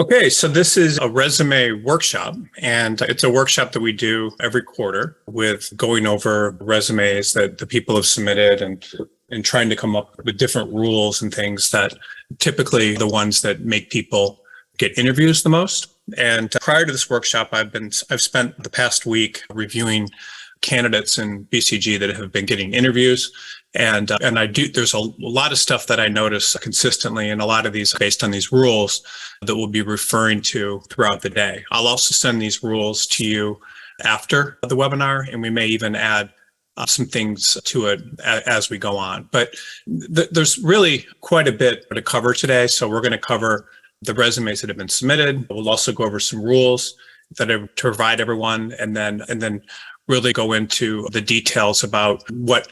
Okay, so this is a resume workshop, and it's a workshop that we do every quarter with going over resumes that the people have submitted and trying to come up with different rules and things that typically the ones that make people get interviews the most. And prior to this workshop, I've spent the past week reviewing candidates in BCG that have been getting interviews. There's a lot of stuff that I notice consistently, and a lot of these based on these rules that we'll be referring to throughout the day. I'll also send these rules to you after the webinar, and we may even add some things to it as we go on. But there's really quite a bit to cover today. So we're going to cover the resumes that have been submitted. We'll also go over some rules that are to provide everyone, and then really go into the details about what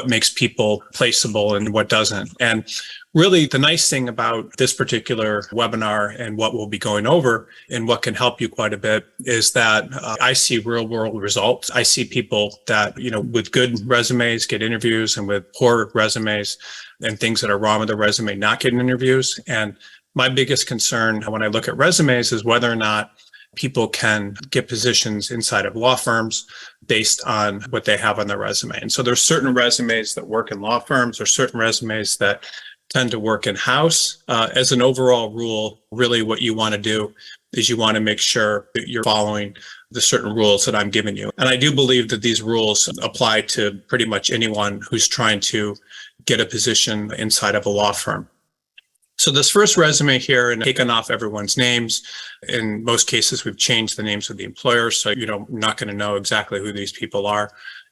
makes people placeable and what doesn't. And really the nice thing about this particular webinar and what we'll be going over and what can help you quite a bit is that I see real world results. I see people that, with good resumes get interviews, and with poor resumes and things that are wrong with the resume not getting interviews. And my biggest concern when I look at resumes is whether or not people can get positions inside of law firms based on what they have on their resume. And so there's certain resumes that work in law firms, or certain resumes that tend to work in-house. As an overall rule, really what you want to do is you want to make sure that you're following the certain rules that I'm giving you. And I do believe that these rules apply to pretty much anyone who's trying to get a position inside of a law firm. So this first resume here, and taken off everyone's names. In most cases, we've changed the names of the employers, so you're not going to know exactly who these people are.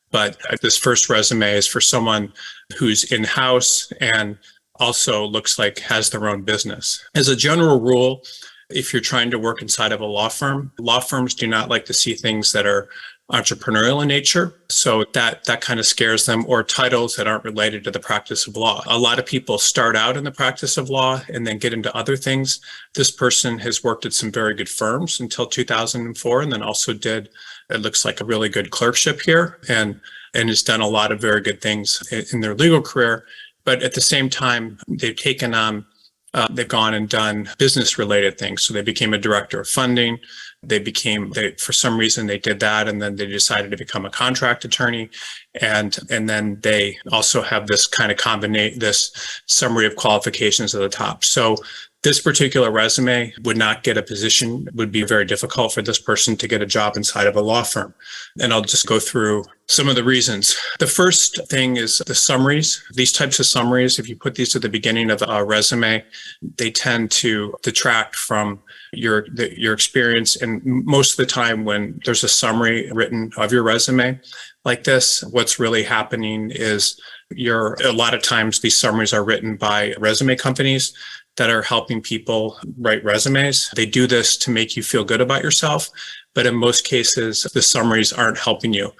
But this first resume is for someone who's in-house and also looks like has their own business. As a general rule, if you're trying to work inside of a law firms do not like to see things that are entrepreneurial in nature. So that kind of scares them, or titles that aren't related to the practice of law. A lot of people start out in the practice of law and then get into other things. This person has worked at some very good firms until 2004, and then also did, it looks like, a really good clerkship here, and has done a lot of very good things in their legal career. But at the same time, they've taken on they've gone and done business related things. So they became a director of funding. For some reason they did that, and then they decided to become a contract attorney. And then they also have this kind of this summary of qualifications at the top. So this particular resume would not get a position. It would be very difficult for this person to get a job inside of a law firm. And I'll just go through some of the reasons. The first thing is the summaries. These types of summaries, if you put these at the beginning of a resume, they tend to detract from your experience. And most of the time when there's a summary written of your resume like this, what's really happening is a lot of times these summaries are written by resume companies that are helping people write resumes. They do this to make you feel good about yourself, but in most cases, the summaries aren't helping you.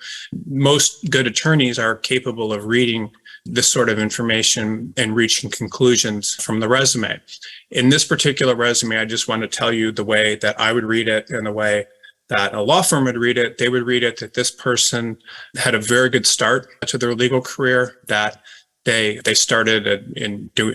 Most good attorneys are capable of reading this sort of information and reaching conclusions from the resume. In this particular resume, I just want to tell you the way that I would read it and the way that a law firm would read it. They would read it that this person had a very good start to their legal career, that they started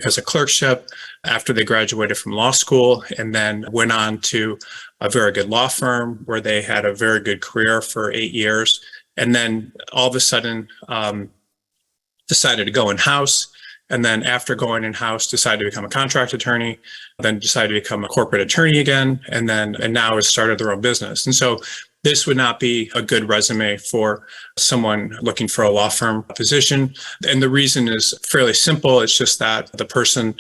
as a clerkship after they graduated from law school, and then went on to a very good law firm where they had a very good career for 8 years, and then all of a sudden decided to go in-house. And then after going in-house, decided to become a contract attorney, then decided to become a corporate attorney again, and now has started their own business. And so this would not be a good resume for someone looking for a law firm position. And the reason is fairly simple. It's just that the person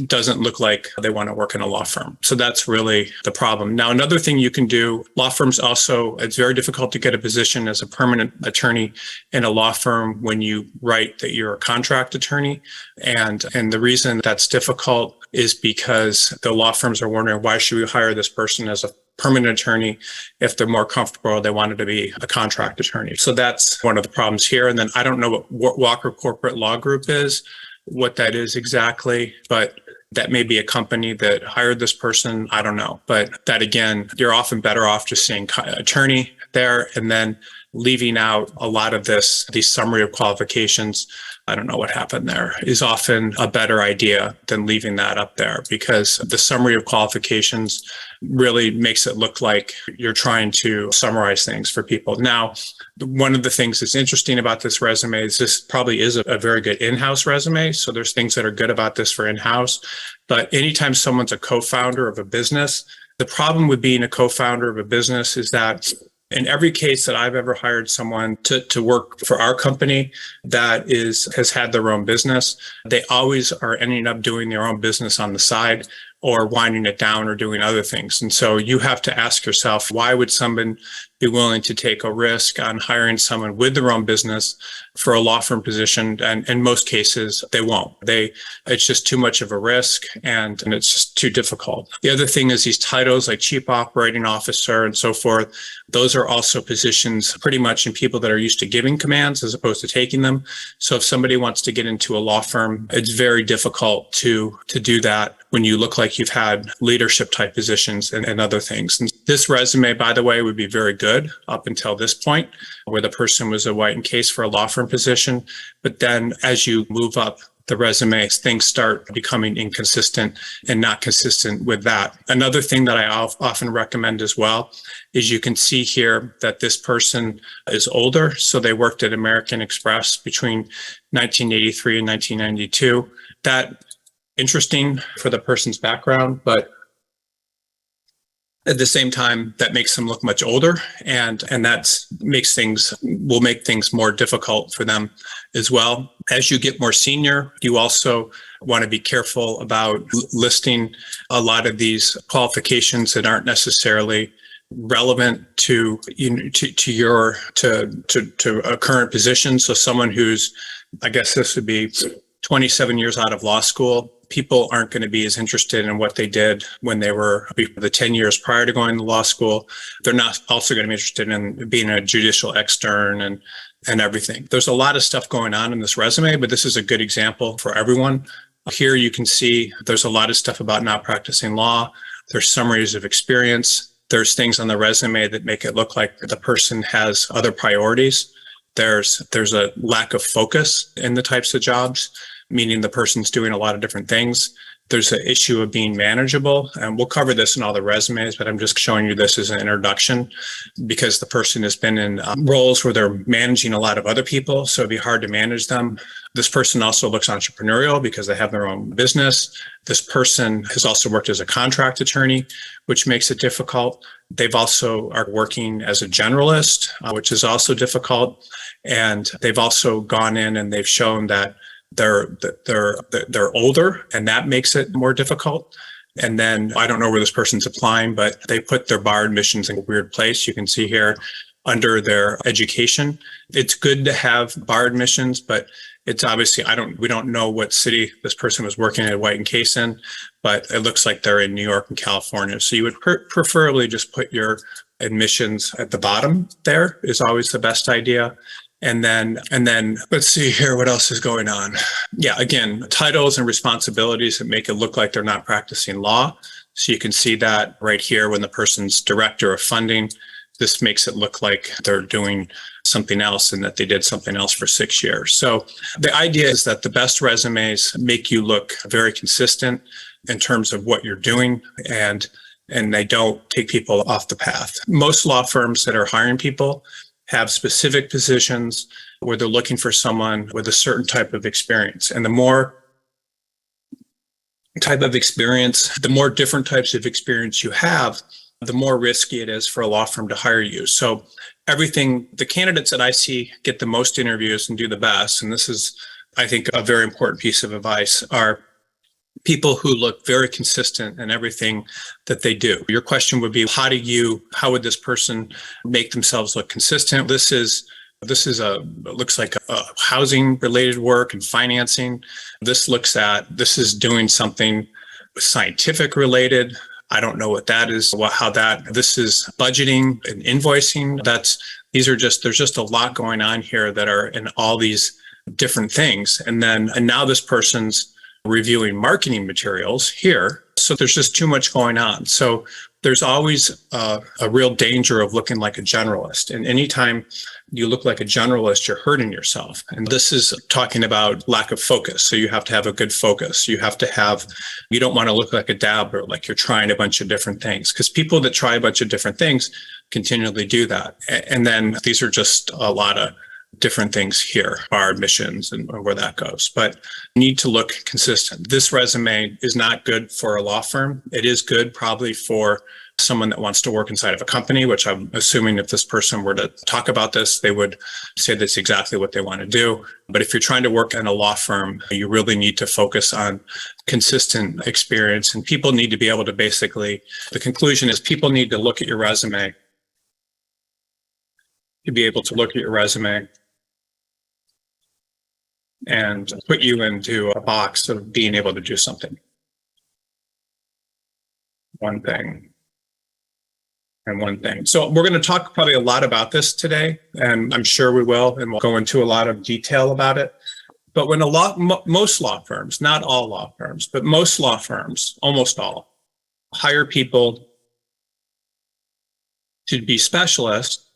doesn't look like they want to work in a law firm. So that's really the problem. Now, another thing you can do, law firms also, it's very difficult to get a position as a permanent attorney in a law firm when you write that you're a contract attorney. And the reason that's difficult is because the law firms are wondering, why should we hire this person as a permanent attorney if they're more comfortable, they wanted to be a contract attorney. So that's one of the problems here. And then I don't know what Walker Corporate Law Group is, what that is exactly, but that may be a company that hired this person. I don't know. But that, again, you're often better off just saying attorney there, and then leaving out a lot of these summary of qualifications. I don't know what happened there, is often a better idea than leaving that up there, because the summary of qualifications really makes it look like you're trying to summarize things for people. Now, one of the things that's interesting about this resume is this probably is a very good in-house resume. So there's things that are good about this for in-house. But anytime someone's a co-founder of a business, the problem with being a co-founder of a business is that in every case that I've ever hired someone to work for our company that has had their own business, they always are ending up doing their own business on the side or winding it down or doing other things. And so you have to ask yourself, why would someone be willing to take a risk on hiring someone with their own business for a law firm position? And in most cases, they won't. It's just too much of a risk, and it's just too difficult. The other thing is these titles like chief operating officer and so forth. Those are also positions pretty much in people that are used to giving commands as opposed to taking them. So if somebody wants to get into a law firm, it's very difficult to do that when you look like you've had leadership type positions and other things. And this resume, by the way, would be very good up until this point, where the person was a white and case for a law firm position. But then as you move up the resume, things start becoming inconsistent and not consistent with that. Another thing that I often recommend as well is you can see here that this person is older. So they worked at American Express between 1983 and 1992. That interesting for the person's background, but at the same time, that makes them look much older, and that will make things more difficult for them as well. As you get more senior, you also want to be careful about listing a lot of these qualifications that aren't necessarily relevant to a current position. So someone who's, I guess this would be 27 years out of law school, people aren't going to be as interested in what they did when they were the 10 years prior to going to law school. They're not also going to be interested in being a judicial extern and everything. There's a lot of stuff going on in this resume, but this is a good example for everyone. Here you can see there's a lot of stuff about not practicing law. There's summaries of experience. There's things on the resume that make it look like the person has other priorities. There's a lack of focus in the types of jobs, meaning the person's doing a lot of different things. There's an issue of being manageable, and we'll cover this in all the resumes, but I'm just showing you this as an introduction because the person has been in roles where they're managing a lot of other people, so it'd be hard to manage them. This person also looks entrepreneurial because they have their own business. This person has also worked as a contract attorney, which makes it difficult. They've also are working as a generalist, which is also difficult. And they've also gone in and they've shown that they're older, and that makes it more difficult. And then I don't know where this person's applying, but they put their bar admissions in a weird place. You can see here under their education. It's good to have bar admissions, but it's obviously, we don't know what city this person was working at White and Case in, but it looks like they're in New York and California. So you would preferably just put your admissions at the bottom. There is always the best idea. And then let's see here, what else is going on? Yeah, again, titles and responsibilities that make it look like they're not practicing law. So you can see that right here when the person's director of funding. This makes it look like they're doing something else and that they did something else for 6 years. So the idea is that the best resumes make you look very consistent in terms of what you're doing, and they don't take people off the path. Most law firms that are hiring people have specific positions where they're looking for someone with a certain type of experience. And the more type of experience, the more different types of experience you have, the more risky it is for a law firm to hire you. So the candidates that I see get the most interviews and do the best, and this is, I think, a very important piece of advice, are people who look very consistent in everything that they do. Your question would be, how would this person make themselves look consistent? This looks like a housing related work and financing. This is doing something scientific related. I don't know what that is, this is budgeting and invoicing. There's just a lot going on here that are in all these different things. And now this person's reviewing marketing materials here. So there's just too much going on. So there's always a real danger of looking like a generalist. And anytime you look like a generalist, you're hurting yourself. And this is talking about lack of focus. So you have to have a good focus. You don't want to look like a dabbler, like you're trying a bunch of different things, because people that try a bunch of different things continually do that. And then these are just a lot of different things here, bar admissions and where that goes, but you need to look consistent. This resume is not good for a law firm. It is good probably for someone that wants to work inside of a company, which I'm assuming if this person were to talk about this, they would say that's exactly what they want to do. But if you're trying to work in a law firm, you really need to focus on consistent experience, and people need to be able to the conclusion is people need to look at your resume, to be able to look at your resume and put you into a box of being able to do something. One thing and one thing. So we're going to talk probably a lot about this today, and I'm sure we will, and we'll go into a lot of detail about it. But when most law firms, not all law firms, but most law firms, almost all, hire people to be specialists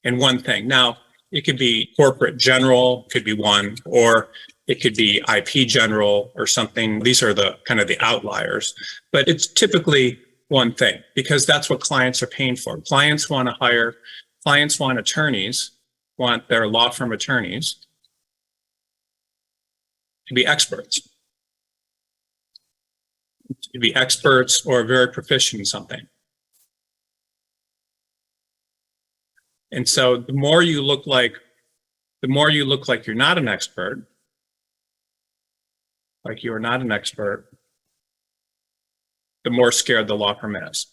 in one thing. Now, it could be corporate general, could be one, or it could be IP general or something. These are the kind of the outliers, but it's typically one thing because that's what clients are paying for. Clients want attorneys, want their law firm attorneys to be experts or very proficient in something. And so the more you look like you're not an expert, like you are not an expert, the more scared the law firm is.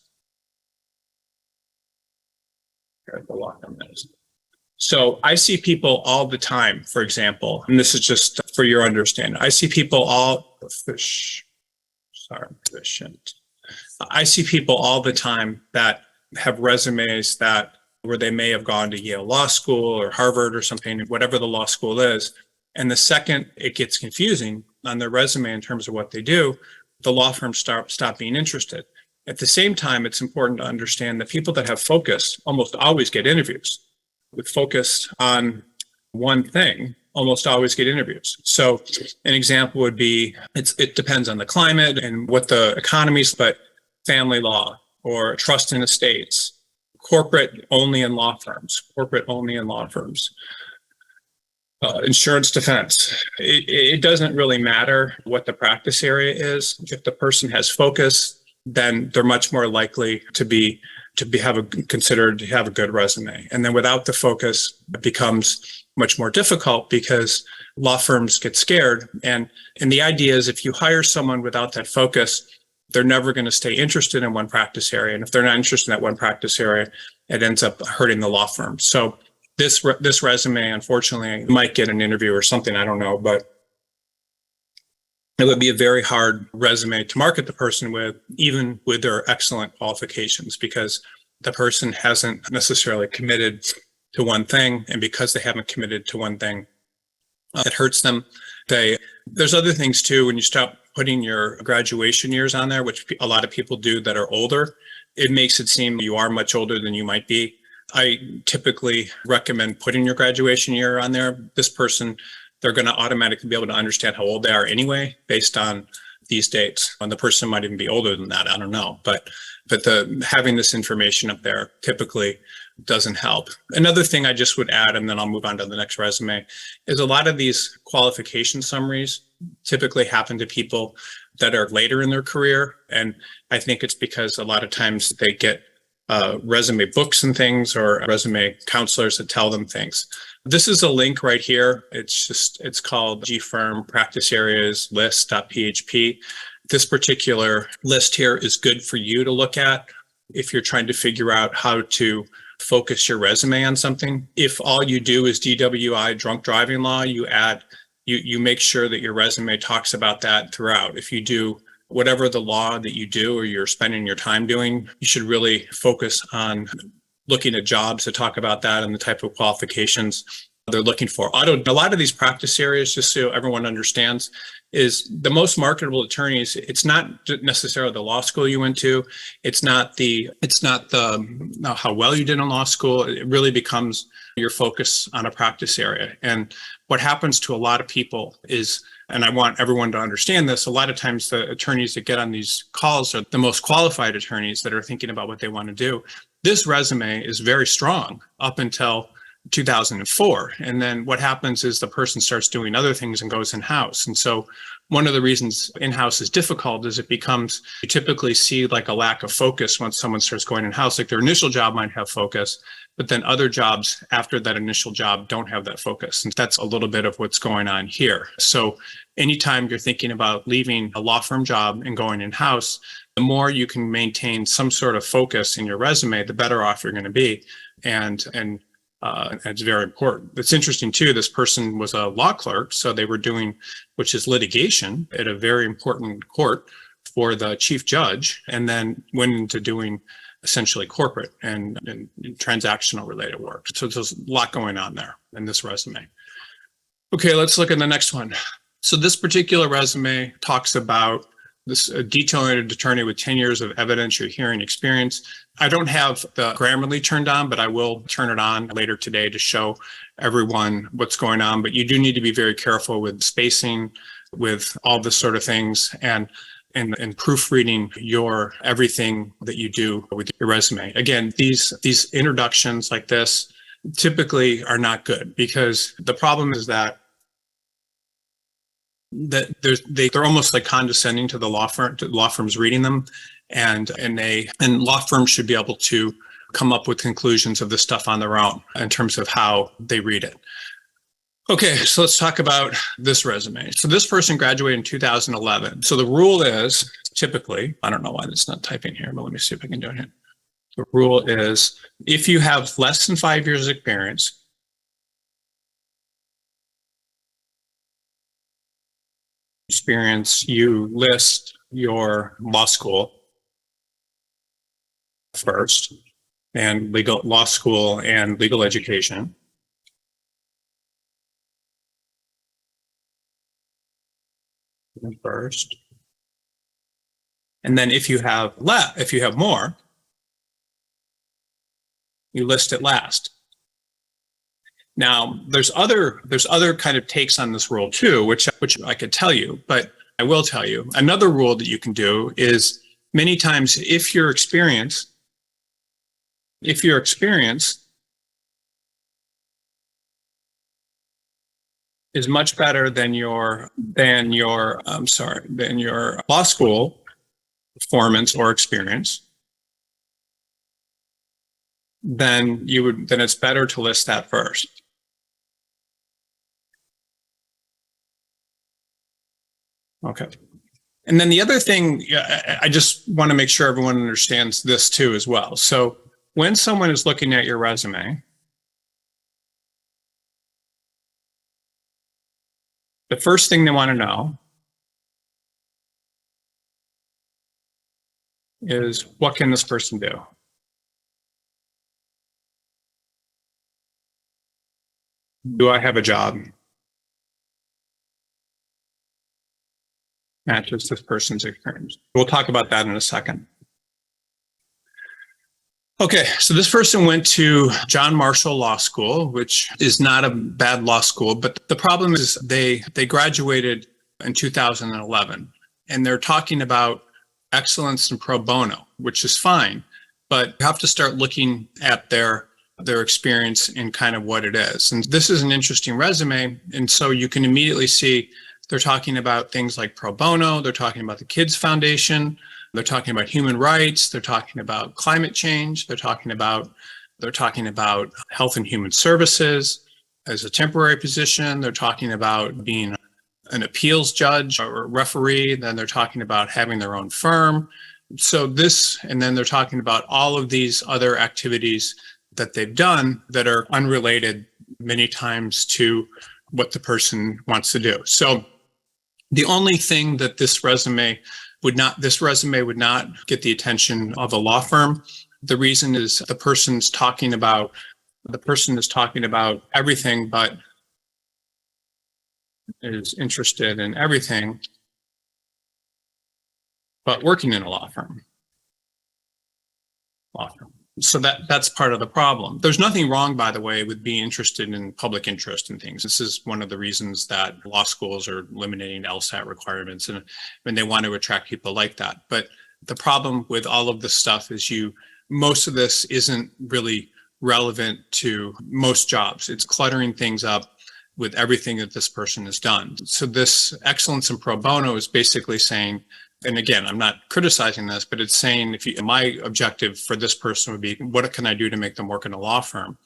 So I see people all the time, for example, and this is just for your understanding. I see people all the time that have resumes where they may have gone to Yale Law School or Harvard or something, whatever the law school is. And the second it gets confusing on their resume in terms of what they do, the law firms stop being interested. At the same time, it's important to understand that people that have focus almost always get interviews. With focus on one thing, almost always get interviews. So an example would be, it depends on the climate and what the economy's, but family law or trust in estates, corporate only in law firms, insurance defense. It doesn't really matter what the practice area is. If the person has focus, then they're much more likely to have a good resume. And then without the focus, it becomes much more difficult because law firms get scared. And the idea is if you hire someone without that focus, they're never going to stay interested in one practice area. And if they're not interested in that one practice area, it ends up hurting the law firm. So this resume, unfortunately, might get an interview or something, I don't know, but it would be a very hard resume to market the person with, even with their excellent qualifications, because the person hasn't necessarily committed to one thing. And because they haven't committed to one thing, it hurts them. There's other things too. When you stop putting your graduation years on there, which a lot of people do that are older, it makes it seem you are much older than you might be. I typically recommend putting your graduation year on there. This person, they're going to automatically be able to understand how old they are anyway, based on these dates. And the person might even be older than that. I don't know. But having this information up there typically doesn't help. Another thing I just would add, and then I'll move on to the next resume, is a lot of these qualification summaries typically happen to people that are later in their career. And I think it's because a lot of times they get resume books and things, or resume counselors that tell them things. This is a link right here. It's called GFirm Practice Areas List.php. This particular list here is good for you to look at if you're trying to figure out how to focus your resume on something. If all you do is DWI, drunk driving law, you make sure that your resume talks about that throughout. If you do whatever the law that you do or you're spending your time doing, you should really focus on looking at jobs to talk about that and the type of qualifications. they're looking for. A lot of these practice areas, just so everyone understands, is the most marketable attorneys. It's not necessarily the law school you went to. It's not how well you did in law school. It really becomes your focus on a practice area. And what happens to a lot of people is, and I want everyone to understand this, a lot of times the attorneys that get on these calls are the most qualified attorneys that are thinking about what they want to do. This resume is very strong up until 2004. And then what happens is the person starts doing other things and goes in-house. And so one of the reasons in-house is difficult is you typically see like a lack of focus once someone starts going in-house. Like their initial job might have focus, but then other jobs after that initial job don't have that focus. And that's a little bit of what's going on here. So anytime you're thinking about leaving a law firm job and going in-house, the more you can maintain some sort of focus in your resume, the better off you're going to be. And it's very important. It's interesting too, this person was a law clerk, so they were doing, which is litigation at a very important court for the chief judge, and then went into doing essentially corporate and transactional related work. So there's a lot going on there in this resume. Okay, let's look at the next one. So this particular resume talks about this detail-oriented attorney with 10 years of evidentiary hearing experience. I don't have the Grammarly turned on, but I will turn it on later today to show everyone what's going on. But you do need to be very careful with spacing, with all this sort of things, and proofreading your everything that you do with your resume. Again, these introductions like this typically are not good, because the problem is that they're almost like condescending to the law firms reading them, and law firms should be able to come up with conclusions of this stuff on their own in terms of how they read it. Okay, so let's talk about this resume. So this person graduated in 2011. So the rule is typically, I don't know why it's not typing here, but let me see if I can do it here. The rule is if you have less than 5 years of experience, you list your law school first, and law school and legal education. First. And then if you have more, you list it last. Now, there's other kind of takes on this rule too, which I could tell you, but I will tell you. Another rule that you can do is many times if your experience is much better than your law school performance or experience, then it's better to list that first. Okay. And then the other thing, I just want to make sure everyone understands this too as well. So when someone is looking at your resume, the first thing they want to know is, what can this person do? Do I have a job? Matches this person's experience. We'll talk about that in a second. Okay, so this person went to John Marshall Law School, which is not a bad law school, but the problem is they graduated in 2011, and they're talking about excellence in pro bono, which is fine, but you have to start looking at their experience and kind of what it is. And this is an interesting resume, and so you can immediately see they're talking about things like pro bono, they're talking about the Kids Foundation, they're talking about human rights, they're talking about climate change, they're talking about health and human services as a temporary position, they're talking about being an appeals judge or referee, then they're talking about having their own firm. So and then they're talking about all of these other activities that they've done that are unrelated many times to what the person wants to do. So the only thing that this resume would not get the attention of a law firm. The reason is the person's talking about the person is talking about everything, but is interested in everything, but working in a law firm. So that's part of the problem. There's nothing wrong, by the way, with being interested in public interest in things. This is one of the reasons that law schools are eliminating LSAT requirements, and when they want to attract people like that. But the problem with all of this stuff is most of this isn't really relevant to most jobs. It's cluttering things up with everything that this person has done. So this excellence in pro bono is basically saying, and again, I'm not criticizing this, but it's saying my objective for this person would be, what can I do to make them work in a law firm?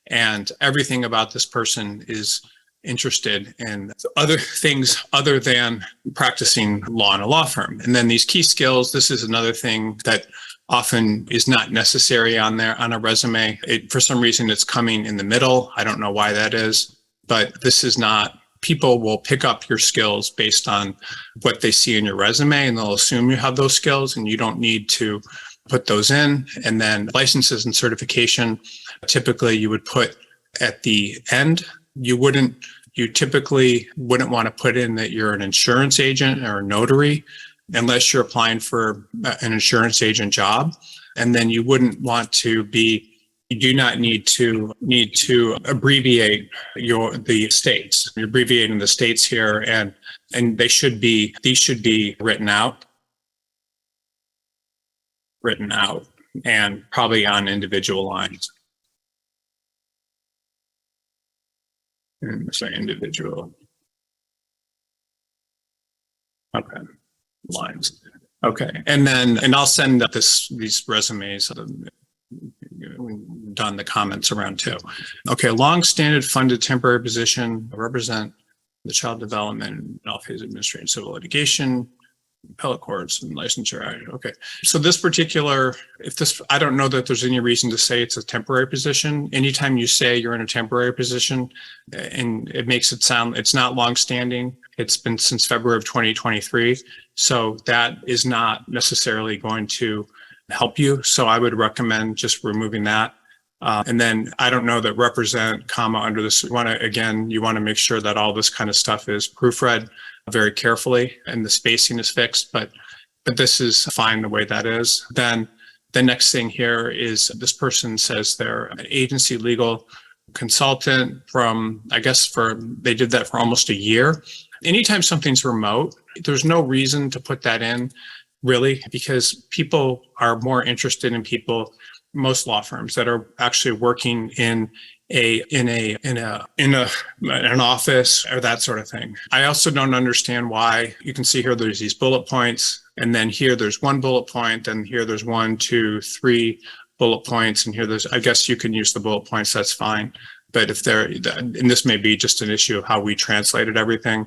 And everything about this person is interested in other things other than practicing law in a law firm. And then these key skills, this is another thing that often is not necessary on a resume. For some reason, it's coming in the middle. I don't know why that is, but this is not. People will pick up your skills based on what they see in your resume, and they'll assume you have those skills, and you don't need to put those in. And then licenses and certification, typically you would put at the end. You typically wouldn't want to put in that you're an insurance agent or a notary unless you're applying for an insurance agent job. And then you wouldn't want to be. You do not need to abbreviate the states. You're abbreviating the states here, and these should be written out, and probably on individual lines. Say individual. Okay, lines. Okay, and I'll send these resumes. We've done the comments around too. Okay, long-standing funded temporary position, represent the child development and office administrative civil litigation, appellate courts and licensure. Okay, so this particular, I don't know that there's any reason to say it's a temporary position. Anytime you say you're in a temporary position, and it makes it sound, it's not long-standing. It's been since February of 2023. So that is not necessarily going to help you. So I would recommend just removing that. And then I don't know that represent, comma, under this, you want to make sure that all this kind of stuff is proofread very carefully and the spacing is fixed, but this is fine the way that is. Then the next thing here is this person says they're an agency legal consultant they did that for almost a year. Anytime something's remote, there's no reason to put that in, really, because people are more interested in most law firms that are actually working in an office or that sort of thing. I also don't understand why you can see here there's these bullet points, and then here there's one bullet point, and here there's 1, 2, 3 bullet points, and here I guess you can use the bullet points, that's fine. But and this may be just an issue of how we translated everything.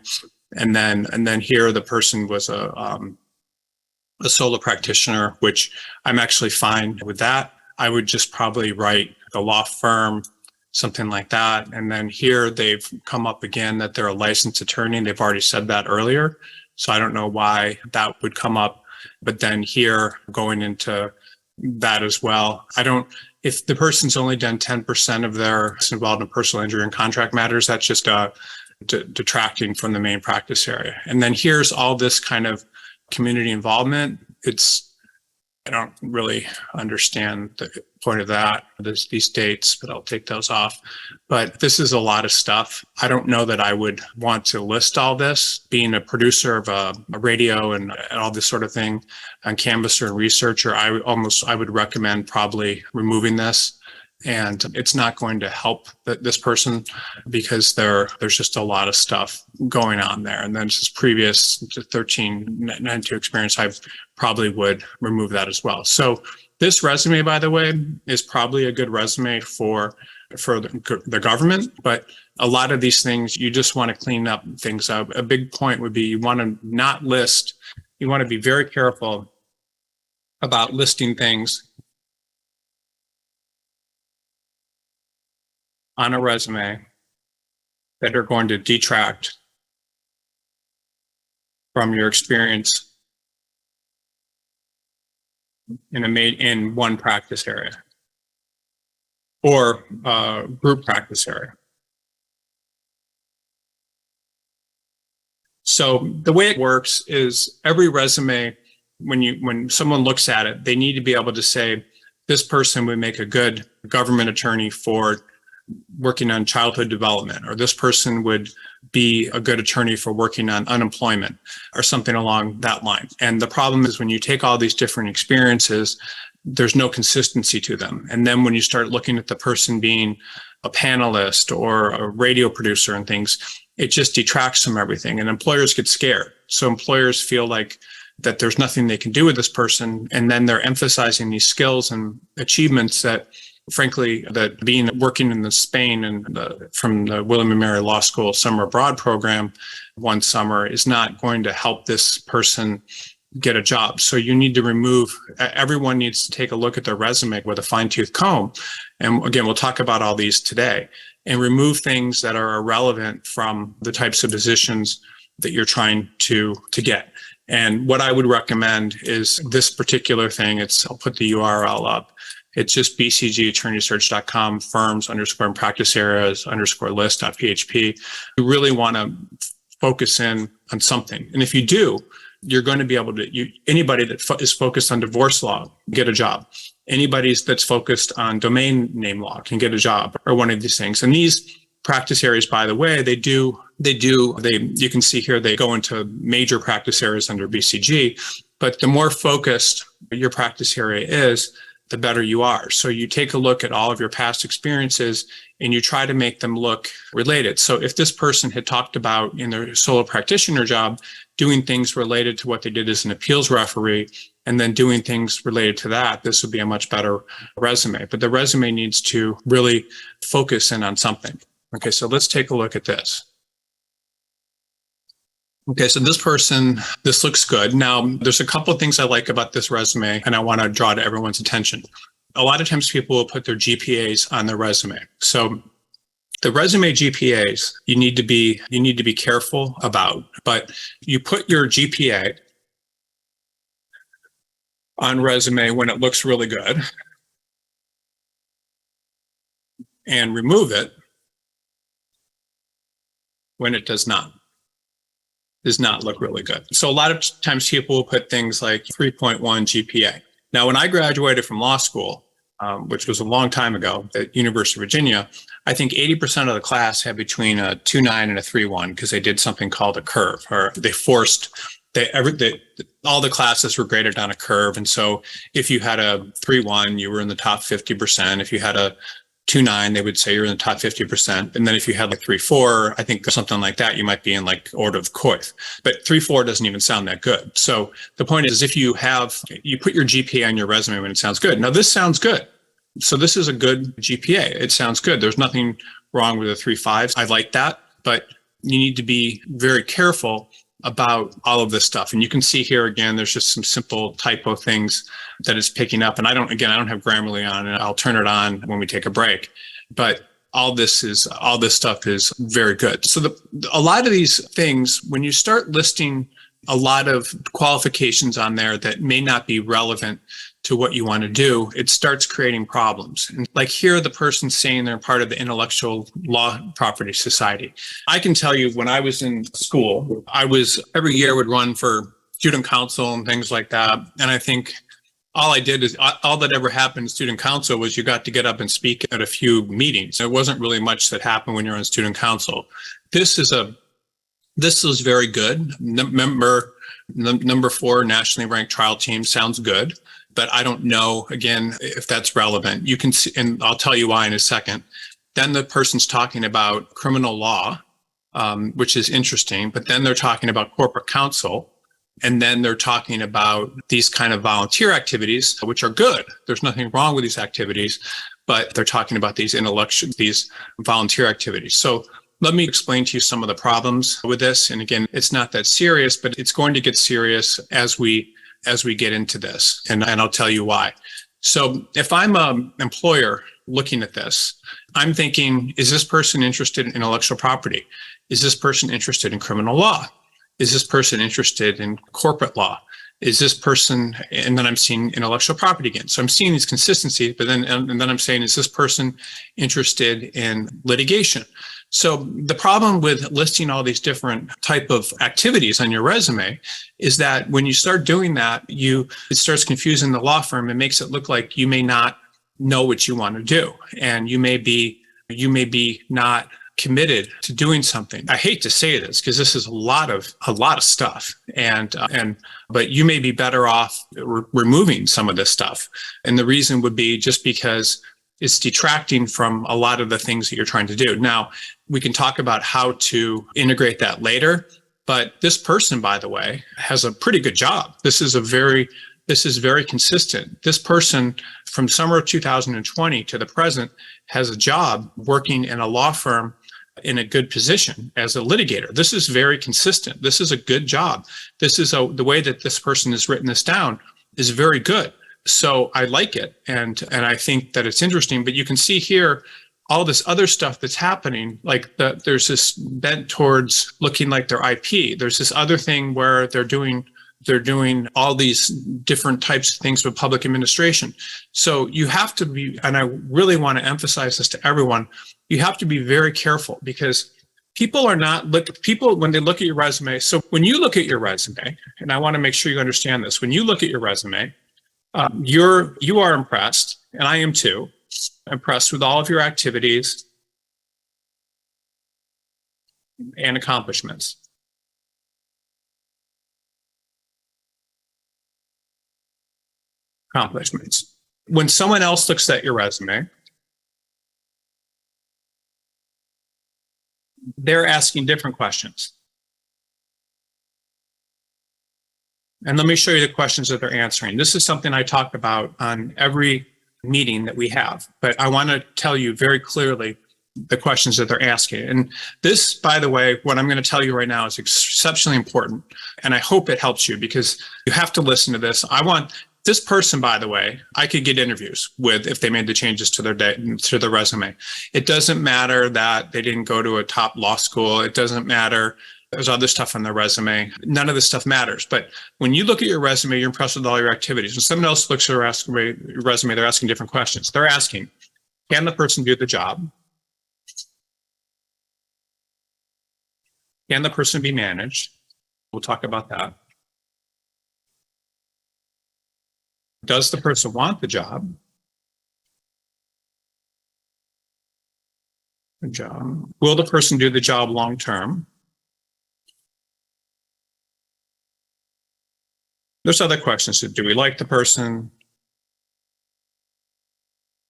And then here the person was a solo practitioner, which I'm actually fine with that. I would just probably write the law firm, something like that. And then here they've come up again that they're a licensed attorney. They've already said that earlier. So I don't know why that would come up. But then here going into that as well, if the person's only done 10% of their involved in personal injury and contract matters, that's just detracting from the main practice area. And then here's all this kind of community involvement. I don't really understand the point of that, these dates, but I'll take those off. But this is a lot of stuff. I don't know that I would want to list all this. Being a producer of a radio and all this sort of thing, and canvasser and researcher, I would recommend probably removing this. And it's not going to help this person because there's just a lot of stuff going on there. And then just previous to 1392 experience, I probably would remove that as well. So this resume, by the way, is probably a good resume for the government, but a lot of these things, you just want to clean up things up. A big point would be you want to not list, you want to be very careful about listing things on a resume that are going to detract from your experience in one practice area. or group practice area. So the way it works is every resume, when someone looks at it, they need to be able to say, this person would make a good government attorney for working on childhood development, or this person would be a good attorney for working on unemployment, or something along that line. And the problem is when you take all these different experiences, there's no consistency to them. And then when you start looking at the person being a panelist or a radio producer and things, it just detracts from everything. And employers get scared. So employers feel like that there's nothing they can do with this person. And then they're emphasizing these skills and achievements that, frankly, that working in Spain and from the William and Mary Law School summer abroad program one summer is not going to help this person get a job. So you need to everyone needs to take a look at their resume with a fine-tooth comb. And again, we'll talk about all these today, and remove things that are irrelevant from the types of positions that you're trying to get. And what I would recommend is this particular thing. I'll put the URL up. It's just bcgattorneysearch.com firms _ practice areas _ list.php. You really want to focus in on something. And if you do, you're going to be able to, anybody that is focused on divorce law, get a job. Anybody that's focused on domain name law can get a job, or one of these things. And these practice areas, by the way, you can see here, they go into major practice areas under BCG, but the more focused your practice area is, the better you are. So you take a look at all of your past experiences and you try to make them look related. So if this person had talked about in their solo practitioner job, doing things related to what they did as an appeals referee, and then doing things related to that, this would be a much better resume. But the resume needs to really focus in on something. Okay, so let's take a look at this. Okay, so this looks good. Now, there's a couple of things I like about this resume, and I want to draw to everyone's attention. A lot of times people will put their GPAs on their resume. So the resume GPAs, you need to be careful about, but you put your GPA on resume when it looks really good and remove it when it does not look really good. So a lot of times people will put things like 3.1 GPA. Now, when I graduated from law school, which was a long time ago at University of Virginia, I think 80% of the class had between a 2.9 and a 3.1 because they did something called a curve, or all the classes were graded on a curve. And so if you had a 3.1, you were in the top 50%. If you had a 2.9, they would say you're in the top 50%. And then if you had like 3.4, I think something like that, you might be in like order of coif. But 3.4 doesn't even sound that good. So the point is, if you put your GPA on your resume when it sounds good. Now this sounds good. So this is a good GPA. It sounds good. There's nothing wrong with a 3.5. I like that, but you need to be very careful about all of this stuff. And you can see here again, there's just some simple typo things that it's picking up. And I don't have Grammarly on, and I'll turn it on when we take a break. But all this stuff is very good. So a lot of these things, when you start listing a lot of qualifications on there that may not be relevant to what you want to do, it starts creating problems. And like here, the person's saying they're part of the Intellectual Law Property Society. I can tell you, when I was in school, every year would run for student council and things like that. And I think all that ever happened in student council was you got to get up and speak at a few meetings. There wasn't really much that happened when you're on student council. This is very good. Number 4 nationally ranked trial team sounds good, but I don't know, again, if that's relevant. You can see, and I'll tell you why in a second. Then the person's talking about criminal law, which is interesting, but then they're talking about corporate counsel. And then they're talking about these kind of volunteer activities, which are good. There's nothing wrong with these activities, but they're talking about these volunteer activities. So let me explain to you some of the problems with this. And again, it's not that serious, but it's going to get serious as we get into this. And I'll tell you why. So if I'm an employer looking at this, I'm thinking, is this person interested in intellectual property? Is this person interested in criminal law? Is this person interested in corporate law? is this person, and then I'm seeing intellectual property again. So I'm seeing these consistencies, but then, and then I'm saying, is this person interested in litigation? So the problem with listing all these different type of activities on your resume is that when you start doing that, it starts confusing the law firm and makes it look like you may not know what you want to do. And you may be not committed to doing something. I hate to say this because this is a lot of stuff, but you may be better off removing some of this stuff. And the reason would be just because it's detracting from a lot of the things that you're trying to do. Now, we can talk about how to integrate that later, but this person, by the way, has a pretty good job. This is very consistent. This person from summer of 2020 to the present has a job working in a law firm in a good position as a litigator. This is very consistent. This is a good job. The way that this person has written this down is very good. So I like it. And I think that it's interesting, but you can see here all this other stuff that's happening, like there's this bent towards looking like their IP. There's this other thing where they're doing all these different types of things with public administration. So you have to be, and I really want to emphasize this to everyone, you have to be very careful because people, when they look at your resume, so when you look at your resume, and I want to make sure you understand this, when you look at your resume, you are impressed, and I am too, impressed with all of your activities and accomplishments. When someone else looks at your resume, they're asking different questions. And let me show you the questions that they're answering. This is something I talk about on every meeting that we have, but I want to tell you very clearly the questions that they're asking. And this, by the way, what I'm going to tell you right now is exceptionally important. And I hope it helps you because you have to listen to this. I want this person, by the way, I could get interviews with if they made the changes to their resume. It doesn't matter that they didn't go to a top law school. It doesn't matter. There's other stuff on their resume. None of this stuff matters. But when you look at your resume, you're impressed with all your activities. When someone else looks at your resume, they're asking different questions. They're asking, can the person do the job? Can the person be managed? We'll talk about that. Does the person want the job? Will the person do the job long term? There's other questions. Do we like the person?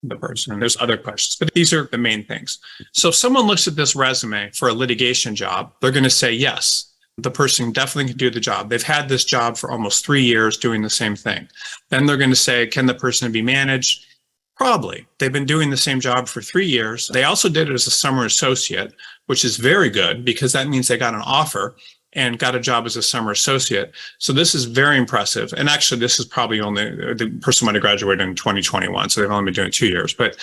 There's other questions, but these are the main things. So if someone looks at this resume for a litigation job, they're going to say, yes, the person definitely can do the job. They've had this job for almost 3 years doing the same thing. Then they're going to say, can the person be managed? Probably. They've been doing the same job for 3 years. They also did it as a summer associate, which is very good because that means they got an offer and got a job as a summer associate. So this is very impressive. And actually, this is probably only, the person might have graduated in 2021. So they've only been doing 2 years. But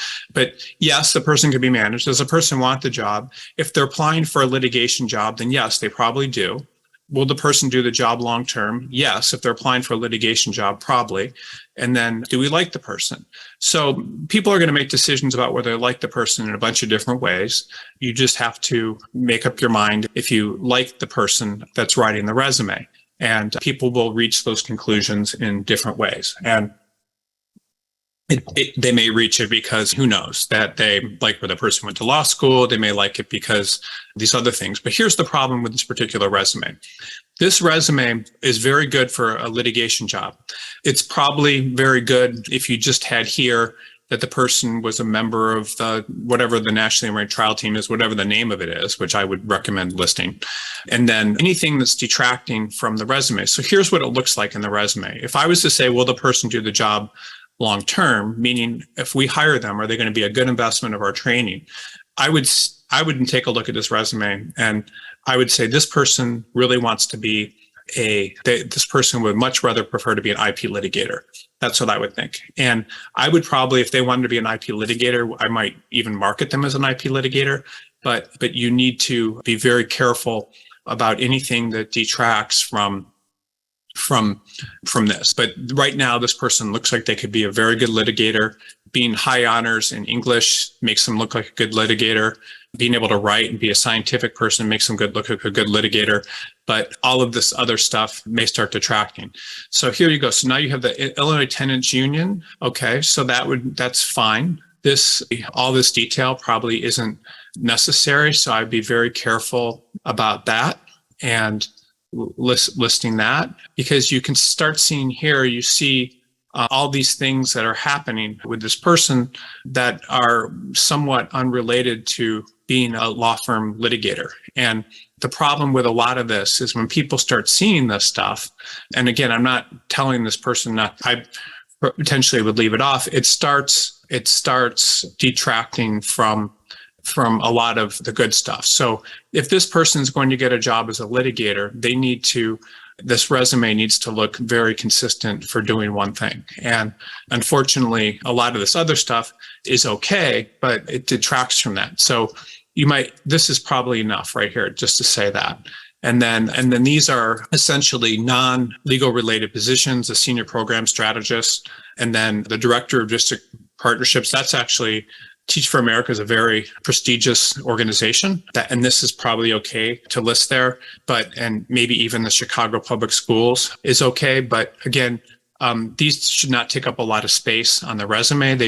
yes, the person could be managed. Does the person want the job? If they're applying for a litigation job, then yes, they probably do. Will the person do the job long term? Yes. If they're applying for a litigation job, probably. And then do we like the person? So people are going to make decisions about whether they like the person in a bunch of different ways. You just have to make up your mind if you like the person that's writing the resume. And people will reach those conclusions in different ways. And they may reach it because who knows that they like where the person went to law school. They may like it because these other things. But here's the problem with this particular resume. This resume is very good for a litigation job. It's probably very good if you just had here that the person was a member of whatever the nationally ranked trial team is, whatever the name of it is, which I would recommend listing. And then anything that's detracting from the resume. So here's what it looks like in the resume. If I was to say, will the person do the job long term, meaning if we hire them, are they going to be a good investment of our training? I would take a look at this resume and I would say this person really wants to be this person would much rather prefer to be an IP litigator. That's what I would think. And I would probably, if they wanted to be an IP litigator, I might even market them as an IP litigator, but you need to be very careful about anything that detracts from from this. But right now, this person looks like they could be a very good litigator. Being high honors in English makes them look like a good litigator. Being able to write and be a scientific person makes them look like a good litigator. But all of this other stuff may start detracting. So here you go. So now you have the Illinois Tenants Union. Okay, so that's fine. All this detail probably isn't necessary. So I'd be very careful about that and listing that, because you can start seeing here, you see all these things that are happening with this person that are somewhat unrelated to being a law firm litigator. And the problem with a lot of this is when people start seeing this stuff, and again, I'm not telling this person I potentially would leave it off. It starts detracting from a lot of the good stuff. So if this person is going to get a job as a litigator, this resume needs to look very consistent for doing one thing. And unfortunately, a lot of this other stuff is okay, but it detracts from that. So this is probably enough right here just to say that. And then these are essentially non-legal related positions, a senior program strategist, and then the director of district partnerships. That's actually Teach for America is a very prestigious organization, and this is probably okay to list there, and maybe even the Chicago Public Schools is okay. But again, these should not take up a lot of space on the resume.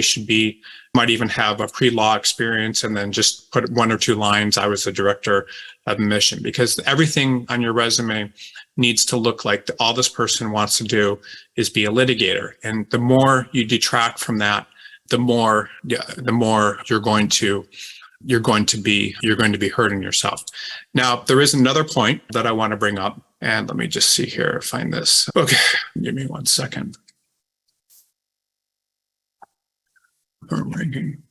Might even have a pre-law experience and then just put one or two lines, I was the director of admission, because everything on your resume needs to look like all this person wants to do is be a litigator. And the more you detract from that, the more you're going to be hurting yourself. Now, there is another point that I want to bring up, and let me just see here, find this. Okay, give me 1 second. Firm ranking.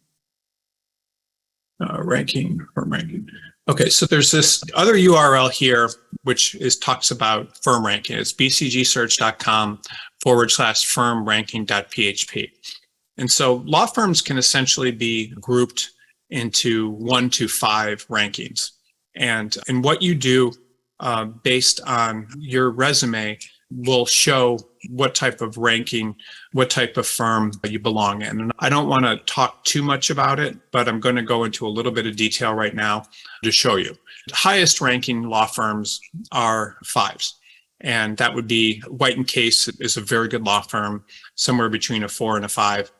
Firm ranking. Okay, so there's this other URL here, which talks about firm ranking. It's bcgsearch.com/firmranking.php. And so law firms can essentially be grouped into 1 to 5 rankings. And what you do based on your resume will show what type of ranking, what type of firm you belong in. And I don't want to talk too much about it, but I'm going to go into a little bit of detail right now to show you. The highest ranking law firms are 5s. And that would be White & Case is a very good law firm, somewhere between a 4 and a 5.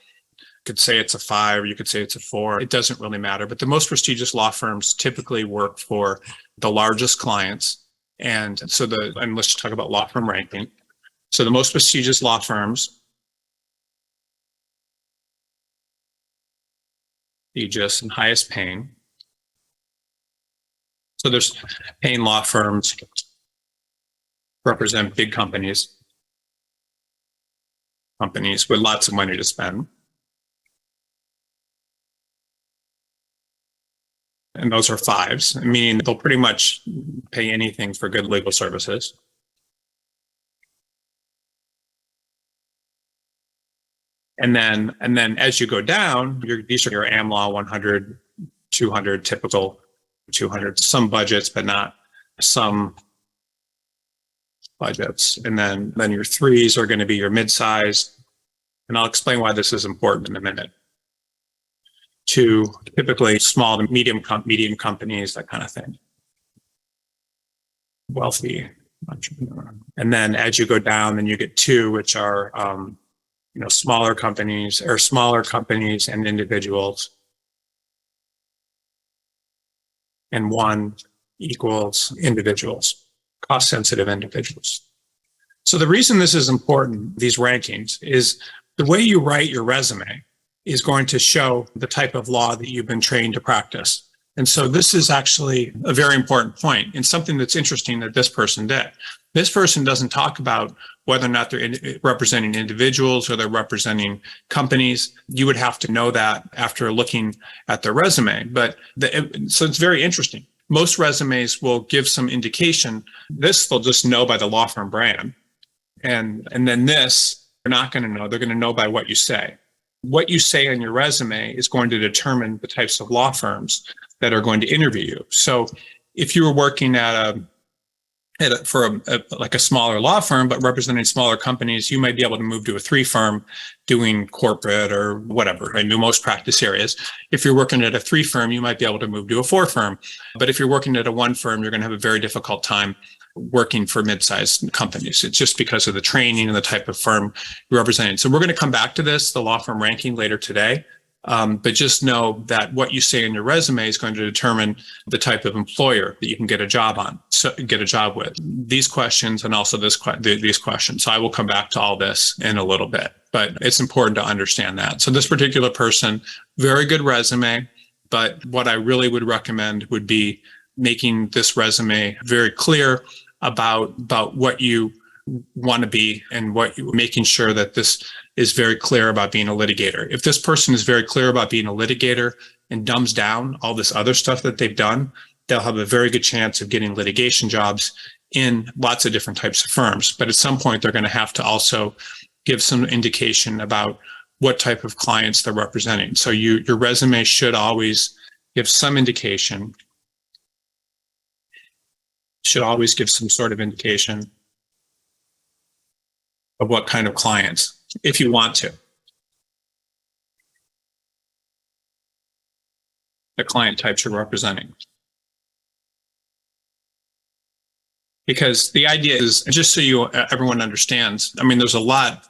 Could say it's a 5, or you could say it's a 4. It doesn't really matter. But the most prestigious law firms typically work for the largest clients. And let's talk about law firm ranking. So the most prestigious law firms, prestigious and highest paying. So there's paying law firms represent big companies with lots of money to spend. And those are 5s, meaning they'll pretty much pay anything for good legal services. And then as you go down, these are your AmLaw 100, 200, typical 200, some budgets, but not some budgets. And then your 3s are going to be your mid-sized. And I'll explain why this is important in a minute. To typically small to medium companies, that kind of thing. Wealthy entrepreneur. And then as you go down, then you get 2, which are smaller companies and individuals. And 1 equals individuals, cost-sensitive individuals. So the reason this is important, these rankings, is the way you write your resume is going to show the type of law that you've been trained to practice. And so this is actually a very important point, and something that's interesting that this person did. This person doesn't talk about whether or not they're representing individuals or they're representing companies. You would have to know that after looking at their resume. So it's very interesting. Most resumes will give some indication. This they'll just know by the law firm brand. And then this, they're not going to know. They're going to know by what you say. What you say on your resume is going to determine the types of law firms that are going to interview you. So if you were working at like a smaller law firm, but representing smaller companies, you might be able to move to a 3 firm doing corporate or whatever, I mean, most practice areas. If you're working at a 3 firm, you might be able to move to a 4 firm. But if you're working at a 1 firm, you're going to have a very difficult time working for mid-sized companies. It's just because of the training and the type of firm you're representing. So we're going to come back to this, the law firm ranking, later today. But just know that what you say in your resume is going to determine the type of employer that you can get a job on, so get a job with. These questions and also these questions. So I will come back to all this in a little bit, but it's important to understand that. So this particular person, very good resume, but what I really would recommend would be making this resume very clear about what you want to be and making sure that this is very clear about being a litigator. If this person is very clear about being a litigator and dumbs down all this other stuff that they've done, they'll have a very good chance of getting litigation jobs in lots of different types of firms. But at some point, they're going to have to also give some indication about what type of clients they're representing. So your resume should always give some indication, should always give some sort of indication of what kind of clients, if you want to. The client types you're representing. Because the idea is, just so everyone understands, I mean, there's a lot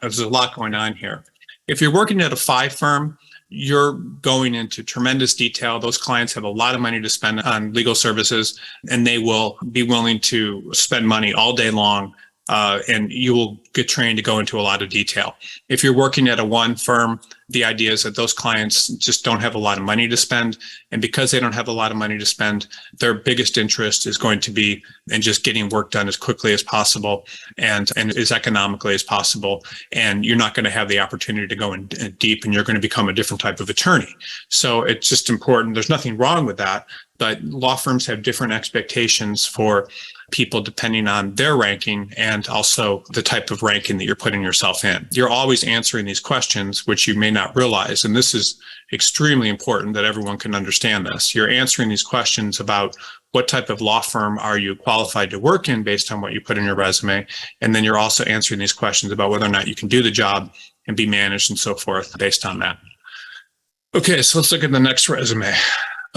going on here. If you're working at a 5 firm, you're going into tremendous detail. Those clients have a lot of money to spend on legal services, and they will be willing to spend money all day long. And you will get trained to go into a lot of detail. If you're working at a 1 firm, the idea is that those clients just don't have a lot of money to spend. And because they don't have a lot of money to spend, their biggest interest is going to be in just getting work done as quickly as possible and as economically as possible. And you're not going to have the opportunity to go in deep, and you're going to become a different type of attorney. So it's just important. There's nothing wrong with that, but law firms have different expectations for people depending on their ranking and also the type of ranking that you're putting yourself in. You're always answering these questions, which you may not realize. And this is extremely important that everyone can understand this. You're answering these questions about what type of law firm are you qualified to work in based on what you put in your resume. And then you're also answering these questions about whether or not you can do the job and be managed and so forth based on that. Okay, so let's look at the next resume.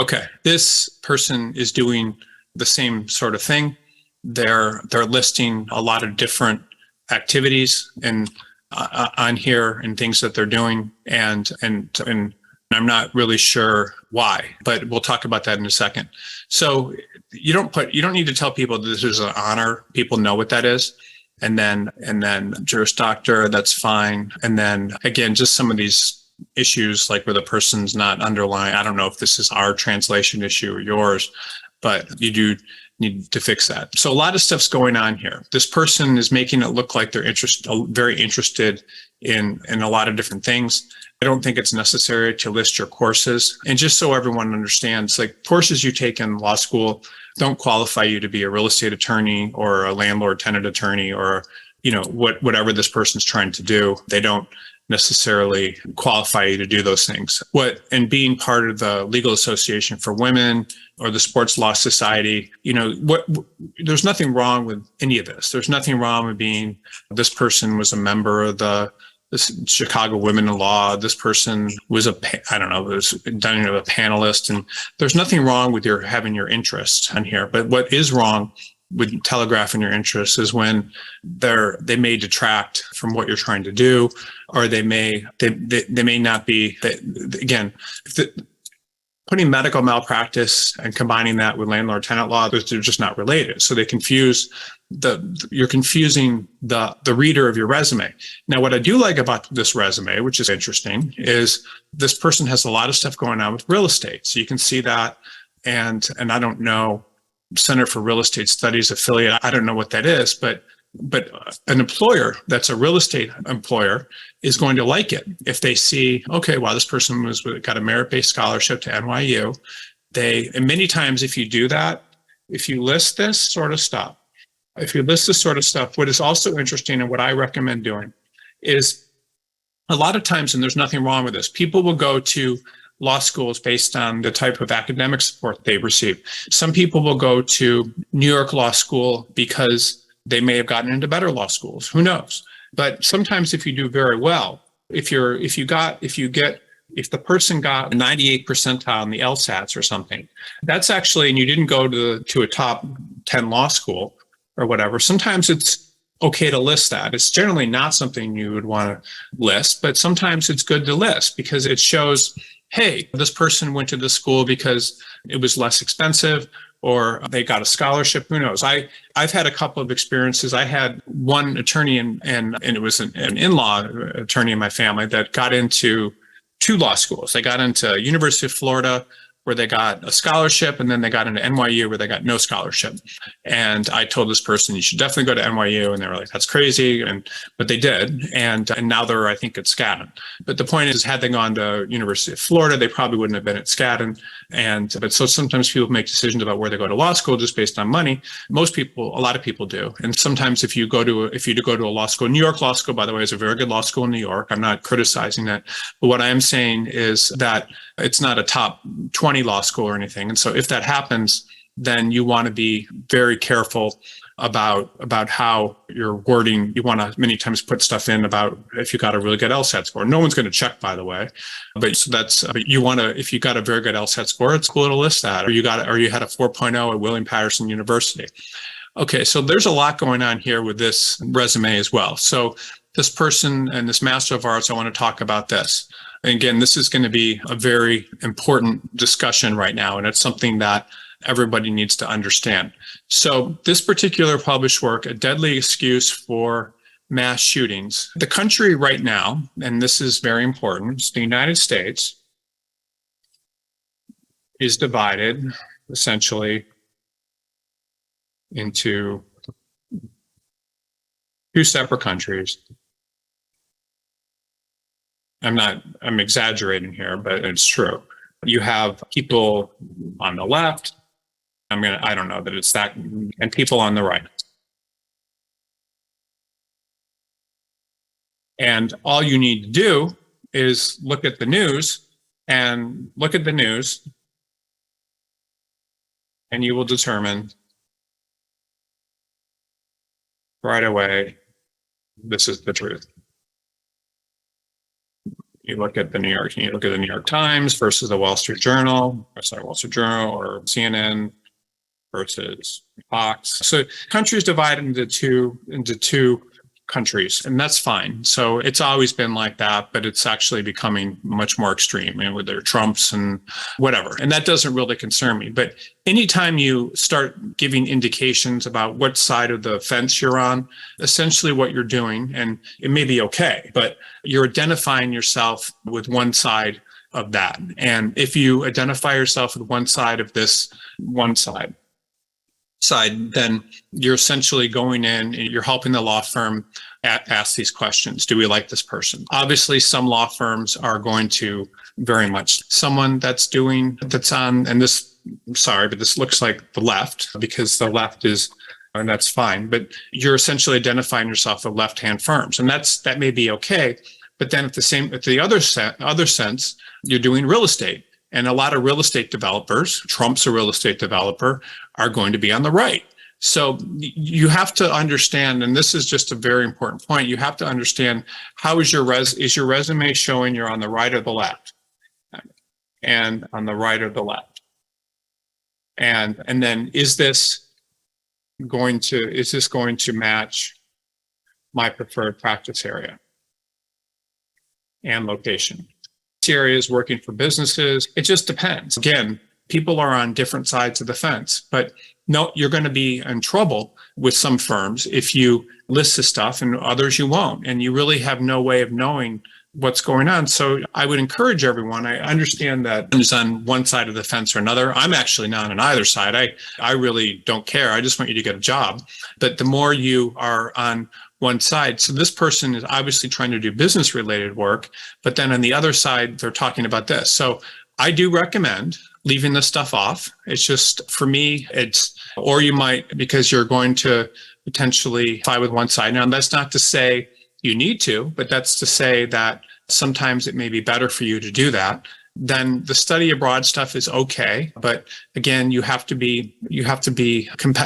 Okay, this person is doing the same sort of thing. They're listing a lot of different activities and on here and things that they're doing, and I'm not really sure why, but we'll talk about that in a second. So you don't need to tell people this is an honor. People know what that is. And then Juris Doctor, that's fine. And then again, just some of these issues like where the person's not underlying. I don't know if this is our translation issue or yours, but you do need to fix that. So a lot of stuff's going on here. This person is making it look like they're very interested in a lot of different things. I don't think it's necessary to list your courses. And just so everyone understands, like courses you take in law school don't qualify you to be a real estate attorney or a landlord tenant attorney or, whatever this person's trying to do. They don't necessarily qualify you to do those things. And being part of the Legal Association for Women or the Sports Law Society, there's nothing wrong with any of this. There's nothing wrong with this person was a member of the Chicago Women in Law. This person was was a panelist, and there's nothing wrong with having your interest on here. But what is wrong with telegraphing your interests is when they may detract from what you're trying to do, or they may not be. Again, putting medical malpractice and combining that with landlord-tenant law, they're just not related. So you're confusing the reader of your resume. Now, what I do like about this resume, which is interesting, is this person has a lot of stuff going on with real estate. So you can see that, and I don't know, Center for Real Estate Studies affiliate, I don't know what that is, but an employer that's a real estate employer is going to like it if they see, okay, wow, this person got a merit-based scholarship to NYU. And many times if you do that, if you list this sort of stuff, what is also interesting and what I recommend doing is a lot of times, and there's nothing wrong with this, people will go to law schools based on the type of academic support they receive. Some people will go to New York Law School because they may have gotten into better law schools. Who knows? But sometimes if you do very well, if the person got a 98 percentile in the LSATs or something, that's actually, and you didn't go to a top 10 law school or whatever, sometimes it's okay to list that. It's generally not something you would want to list, but sometimes it's good to list because it shows, hey, this person went to the school because it was less expensive or they got a scholarship. Who knows? I've had a couple of experiences. I had one attorney and it was an in-law attorney in my family that got into two law schools. They got into University of Florida, where they got a scholarship, and then they got into NYU, where they got no scholarship. And I told this person, you should definitely go to NYU. And they were like, that's crazy. But they did. And now they're, I think, at Skadden. But the point is, had they gone to University of Florida, they probably wouldn't have been at Skadden. But so sometimes people make decisions about where they go to law school just based on money. A lot of people do. And sometimes if you go to a law school, New York Law School, by the way, is a very good law school in New York. I'm not criticizing that. But what I am saying is that it's not a top 20 law school or anything. And so if that happens, then you want to be very careful about how you're wording. You want to many times put stuff in about if you got a really good LSAT score. No one's going to check, by the way. But you want to, if you got a very good LSAT score, it's cool to list that. Or you had a 4.0 at William Patterson University. Okay, so there's a lot going on here with this resume as well. So this person and this Master of Arts, I want to talk about this. And again, this is going to be a very important discussion right now, and it's something that everybody needs to understand. So this particular published work, A Deadly Excuse for Mass Shootings, the country right now, and this is very important, the United States is divided essentially into two separate countries. I'm exaggerating here, but it's true. You have people on the left. I don't know that it's that, and people on the right. And all you need to do is look at the news, and you will determine right away, this is the truth. You look at the New York Times versus the Wall Street Journal or CNN versus Fox. So countries divided into two countries, and that's fine. So it's always been like that, but it's actually becoming much more extreme, with their Trumps and whatever. And that doesn't really concern me. But anytime you start giving indications about what side of the fence you're on, essentially what you're doing, and it may be okay, but you're identifying yourself with one side of that. And if you identify yourself with one side of this one side, then you're essentially going in and you're helping the law firm ask these questions. Do we like this person? Obviously, some law firms are going to very much someone that's on, and this, I'm sorry, but this looks like the left, because the left is, and that's fine, but you're essentially identifying yourself with left-hand firms, and that may be okay. But then at the other sense, you're doing real estate. And a lot of real estate developers, Trump's a real estate developer, are going to be on the right. So you have to understand, and this is just a very important point, you have to understand, how is your resume showing you're on the right or the left? And on the right or the left. And then is this going to match my preferred practice area and location? Areas working for businesses, it just depends. Again, people are on different sides of the fence, but no, you're going to be in trouble with some firms if you list this stuff, and others you won't, and you really have no way of knowing what's going on. So I would encourage everyone. I understand that who's on one side of the fence or another. I'm actually not on either side. I really don't care. I just want you to get a job. But the more you are on one side. So this person is obviously trying to do business related work, but then on the other side, they're talking about this. So I do recommend leaving this stuff off. It's just, for me, or you might, because you're going to potentially fight with one side. Now, that's not to say you need to, but that's to say that sometimes it may be better for you to do that. then the study abroad stuff is okay. But again, you have to be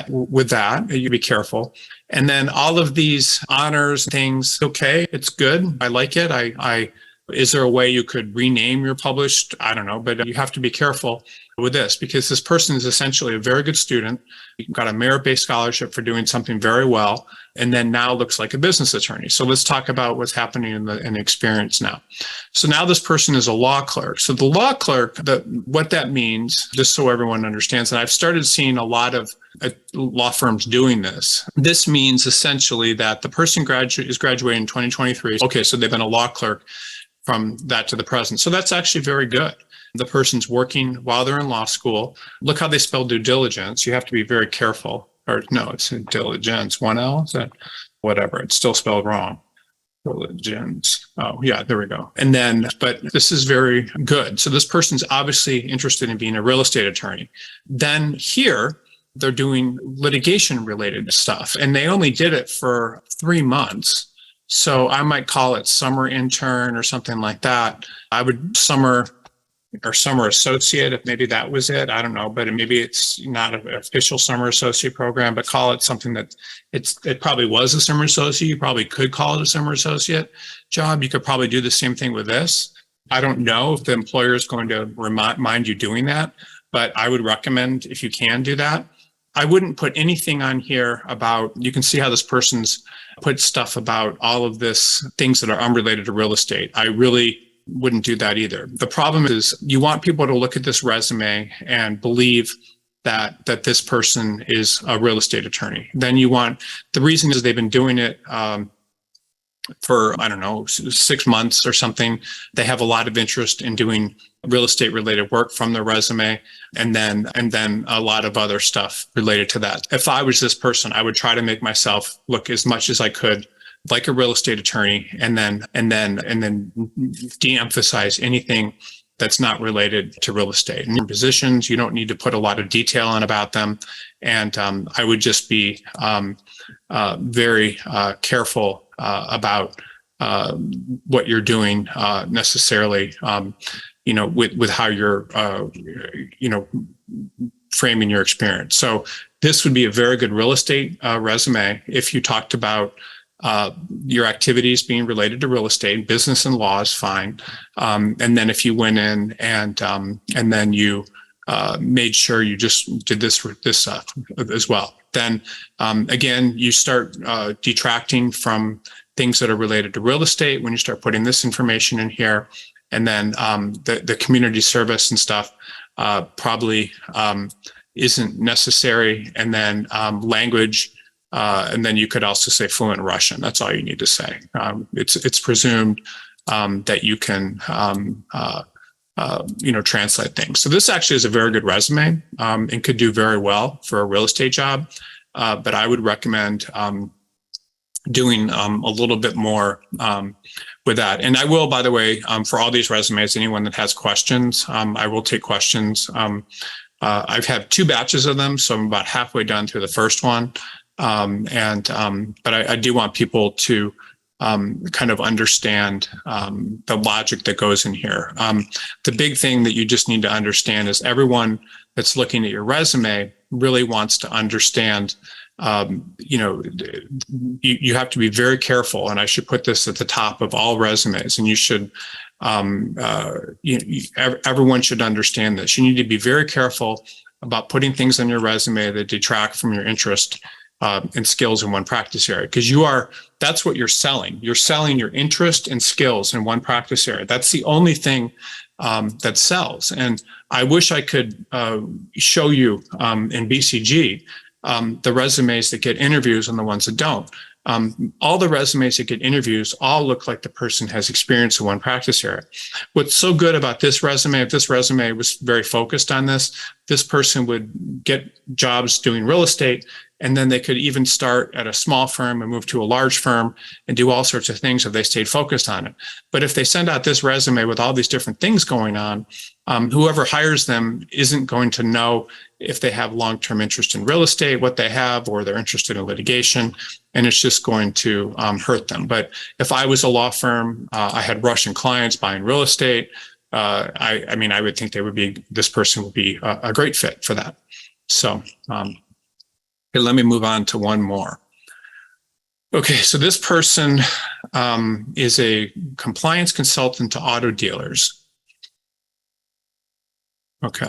with that. You be careful. And then all of these honors things, okay, it's good. I like it. Is there a way you could rename your published? I don't know, but you have to be careful with this because this person is essentially a very good student. You got a merit-based scholarship for doing something very well, and then now looks like a business attorney. So let's talk about what's happening in the experience now. So now this person is a law clerk. So the law clerk, what that means, just so everyone understands, and I've started seeing a lot of law firms doing this. This means essentially that the person is graduating in 2023. Okay, so they've been a law clerk from that to the present. So that's actually very good. The person's working while they're in law school. Look how they spell due diligence. You have to be very careful. Or no, it's diligence. 1L? Is that whatever? It's still spelled wrong. Diligence. Oh, yeah, there we go. And then, but this is very good. So this person's obviously interested in being a real estate attorney. Then here, they're doing litigation related stuff. And they only did it for 3 months. So I might call it summer intern or something like that. I would summer associate, if maybe that was it. I don't know, but maybe it's not an official summer associate program, but call it something that it probably was a summer associate. You probably could call it a summer associate job. You could probably do the same thing with this. I don't know if the employer is going to mind you doing that, but I would recommend if you can do that. I wouldn't put anything on here about, you can see how this person's put stuff about all of this, things that are unrelated to real estate. I really wouldn't do that either. The problem is you want people to look at this resume and believe that this person is a real estate attorney. Then the reason is they've been doing it for, I don't know, 6 months or something. They have a lot of interest in doing real estate related work from their resume, and then a lot of other stuff related to that. If I was this person, I would try to make myself look as much as I could like a real estate attorney, and then de-emphasize anything that's not related to real estate. And your positions, you don't need to put a lot of detail on about them. And I would just be very careful about what you're doing necessarily, with how you're, framing your experience. So this would be a very good real estate resume if you talked about your activities being related to real estate. Business and law is fine. And then if you went in and then you made sure you just did this as well. Then again, you start detracting from things that are related to real estate when you start putting this information in here. And then the community service and stuff probably isn't necessary. And then language. And then you could also say fluent Russian. That's all you need to say. It's presumed that you can, translate things. So this actually is a very good resume and could do very well for a real estate job. But I would recommend doing a little bit more with that. And I will, by the way, for all these resumes, anyone that has questions, I will take questions. I've had 2 batches of them, so I'm about halfway done through the first one. But I do want people to kind of understand the logic that goes in here. The big thing that you just need to understand is everyone that's looking at your resume really wants to understand. You have to be very careful, and I should put this at the top of all resumes, and you should everyone should understand this. You need to be very careful about putting things on your resume that detract from your interest and skills in one practice area, because that's what you're selling. You're selling your interest and skills in one practice area. That's the only thing that sells. And I wish I could show you in BCG the resumes that get interviews and the ones that don't. All the resumes that get interviews all look like the person has experience in one practice area. What's so good about this resume, if this resume was very focused on this person would get jobs doing real estate, and then they could even start at a small firm and move to a large firm and do all sorts of things if they stayed focused on it. But if they send out this resume with all these different things going on, whoever hires them isn't going to know if they have long-term interest in real estate, what they have, or they're interested in litigation, and it's just going to hurt them. But if I was a law firm, I had Russian clients buying real estate, I mean, I would think this person would be a great fit for that. So okay, let me move on to one more. Okay, so this person is a compliance consultant to auto dealers. Okay.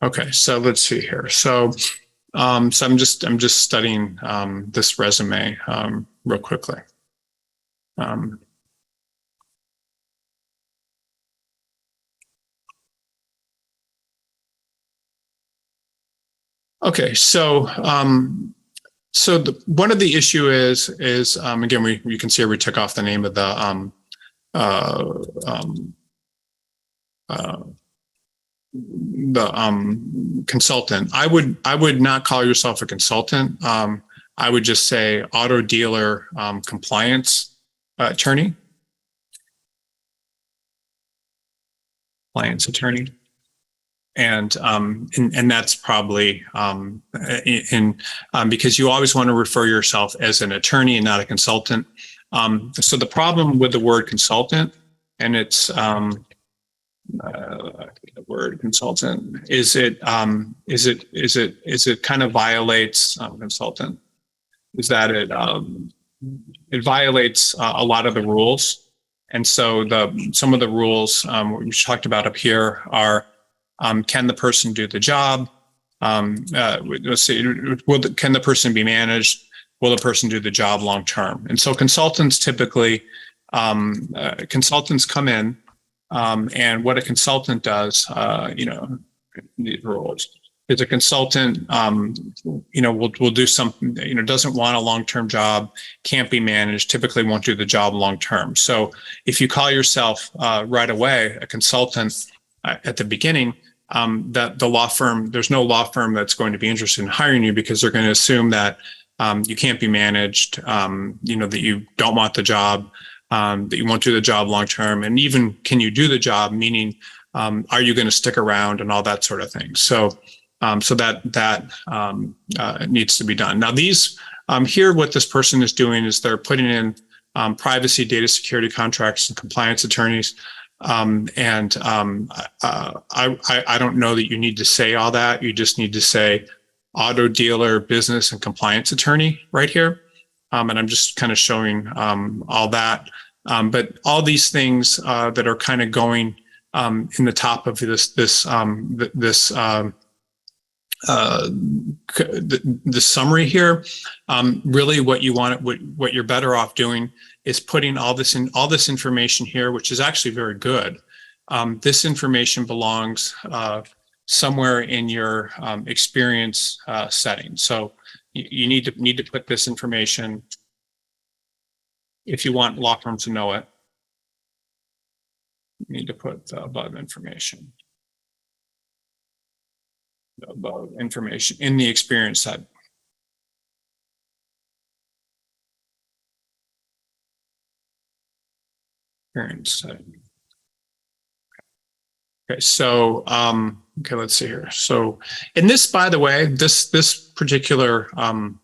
Okay, so let's see here. So I'm just studying this resume real quickly. Okay, so one of the issue is again, you can see we took off the name of the consultant. I would not call yourself a consultant. I would just say auto dealer compliance attorney. Compliance attorney. And that's probably because you always want to refer yourself as an attorney and not a consultant. So the problem with the word consultant, and it's the word consultant, is it kind of violates consultant? Is that it violates a lot of the rules, and so some of the rules we talked about up here are. Can the person do the job? Let's see, can the person be managed? Will the person do the job long term? And so consultants typically, consultants come in, and what a consultant does, these roles, is a consultant, will do something, doesn't want a long-term job, can't be managed, typically won't do the job long term. So if you call yourself right away a consultant at the beginning, that the law firm, there's no law firm that's going to be interested in hiring you because they're going to assume that you can't be managed, that you don't want the job, that you won't do the job long term, and even can you do the job, meaning are you going to stick around and all that sort of thing. So that needs to be done. Now these here, what this person is doing is they're putting in privacy, data security contracts, and compliance attorneys. I don't know that you need to say all that. You just need to say auto dealer, business, and compliance attorney right here. And I'm just kind of showing all that. But all these things that are kind of going in the top of the summary here, really what you want, what you're better off doing is putting all this information here, which is actually very good. This information belongs somewhere in your experience setting. So you need to put this information if you want law firms to know it. You need to put the above information. The above information in the experience set. Okay, so okay, let's see here. So, and this, by the way, this particular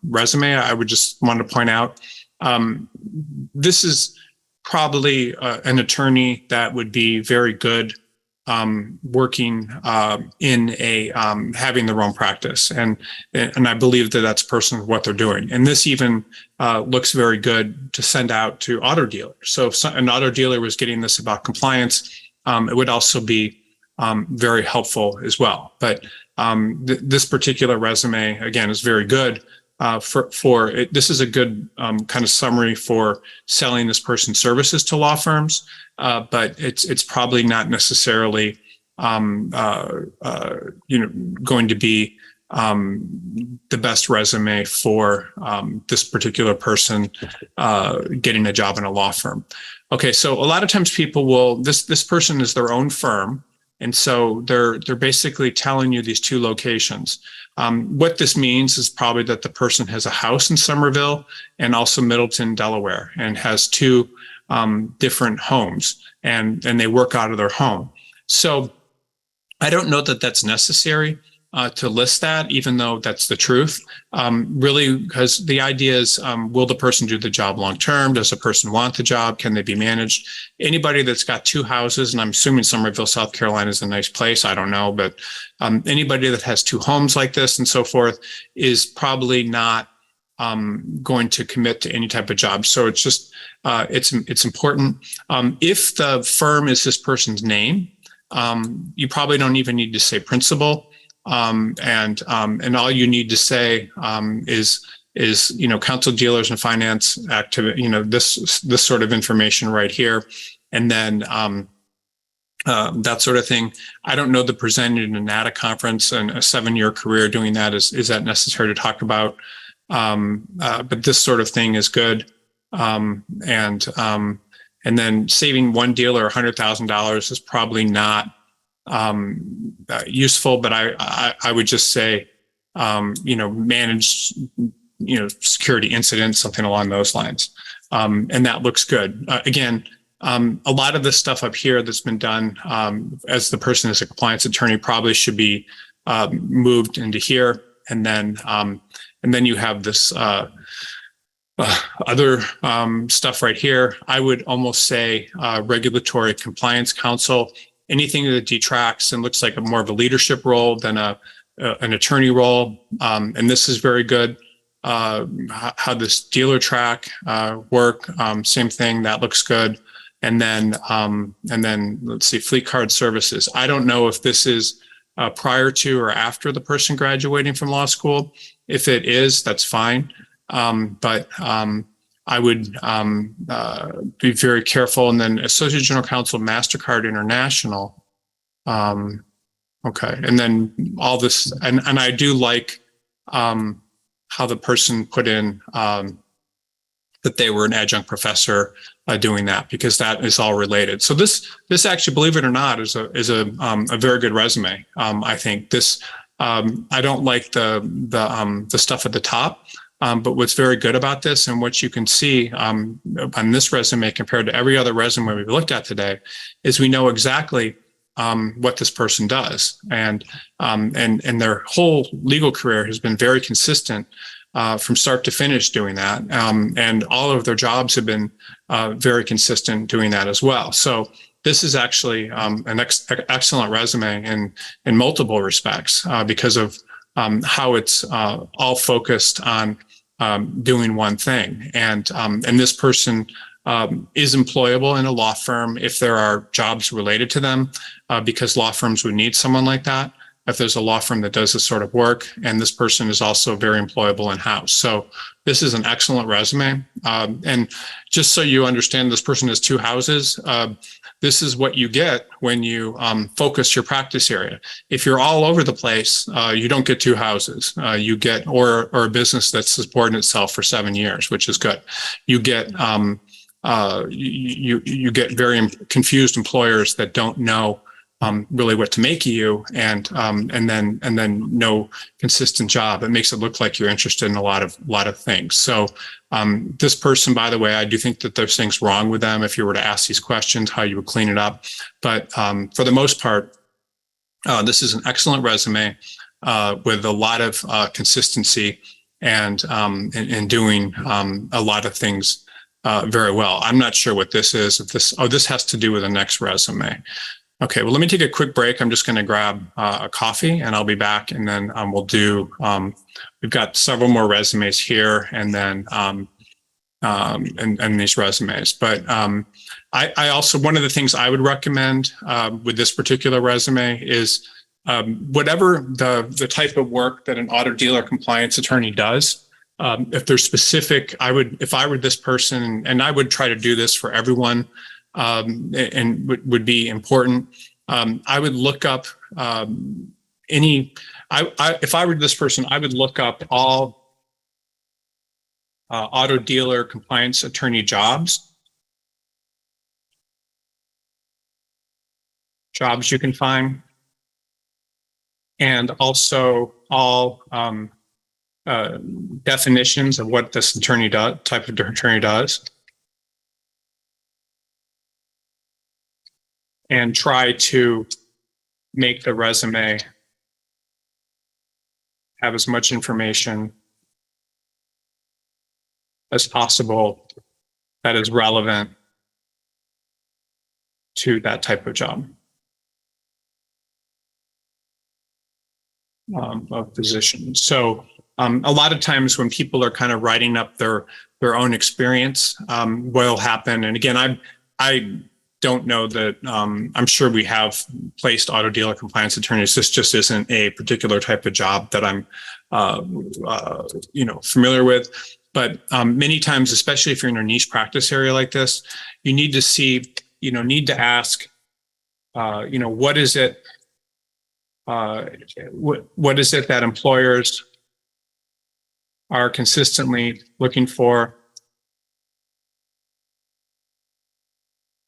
resume, I would just want to point out, this is probably an attorney that would be very good working in a having their own practice, and I believe that that's person what they're doing. And this even looks very good to send out to auto dealers. So if an auto dealer was getting this about compliance, it would also be very helpful as well. But this particular resume again is very good for it. This is a good kind of summary for selling this person's services to law firms. But it's probably not necessarily, going to be the best resume for this particular person getting a job in a law firm. Okay, so a lot of times people will, this person is their own firm, and so they're basically telling you these two locations. What this means is probably that the person has a house in Somerville and also Middleton, Delaware, and has two different homes, and they work out of their home. So I don't know that that's necessary to list that, even though that's the truth. Really, because the idea is, will the person do the job long term? Does the person want the job? Can they be managed? Anybody that's got two houses, and I'm assuming Somerville, South Carolina is a nice place, I don't know, but anybody that has two homes like this and so forth is probably not going to commit to any type of job. So it's just, it's important. If the firm is this person's name, you probably don't even need to say principal. And all you need to say is counsel dealers and finance activity, this sort of information right here, and then that sort of thing. I don't know the percentage in at a conference and a 7-year career doing that is that necessary to talk about, but this sort of thing is good. And then saving one dealer $100,000 is probably not useful, but I would just say, manage, security incidents, something along those lines. And that looks good. Again, a lot of the stuff up here that's been done as the person is a compliance attorney probably should be moved into here. And then you have this other stuff right here. I would almost say regulatory compliance counsel, anything that detracts and looks like more of a leadership role than an attorney role. And this is very good. How this dealer track work, same thing, that looks good. And then let's see, fleet card services. I don't know if this is prior to or after the person graduating from law school. If it is, that's fine. But I would be very careful. And then Associate General Counsel, MasterCard International. Okay. And then all this, and I do like how the person put in that they were an adjunct professor doing that, because that is all related. So this actually, believe it or not, is a very good resume. I think this, I don't like the stuff at the top. But what's very good about this, and what you can see on this resume compared to every other resume we've looked at today, is we know exactly what this person does, and their whole legal career has been very consistent from start to finish doing that, and all of their jobs have been very consistent doing that as well. So this is actually an excellent resume in multiple respects because of how it's all focused on doing one thing. And this person is employable in a law firm if there are jobs related to them, because law firms would need someone like that if there's a law firm that does this sort of work. And this person is also very employable in-house. So this is an excellent resume. And just so you understand, this person has two houses. This is what you get when you focus your practice area. If you're all over the place, you don't get two houses. You get, or a business that's supporting itself for 7 years, which is good. You get you get very confused employers that don't know really what to make of you, and then no consistent job. It makes it look like you're interested in a lot of things. So this person, by the way, I do think that there's things wrong with them. If you were to ask these questions, how you would clean it up. But for the most part, this is an excellent resume with a lot of consistency and doing a lot of things very well. I'm not sure what this is. If this has to do with the next resume. Okay, well, let me take a quick break. I'm just going to grab a coffee, and I'll be back, and then we'll do, we've got several more resumes here, and then and these resumes. But I also, one of the things I would recommend with this particular resume is whatever the type of work that an auto dealer compliance attorney does, if there's specific, if I were this person, and I would try to do this for everyone, and would be important. I would look up if I were this person, I would look up all auto dealer compliance attorney jobs you can find, and also all definitions of what this type of attorney does. and try to make the resume have as much information as possible that is relevant to that type of job, of position. So a lot of times when people are kind of writing up their own experience, what'll happen, and again, I don't know that, I'm sure we have placed auto dealer compliance attorneys. This just isn't a particular type of job that I'm familiar with. But many times, especially if you're in a niche practice area like this, you need to see, need to ask, what is it? What is it that employers are consistently looking for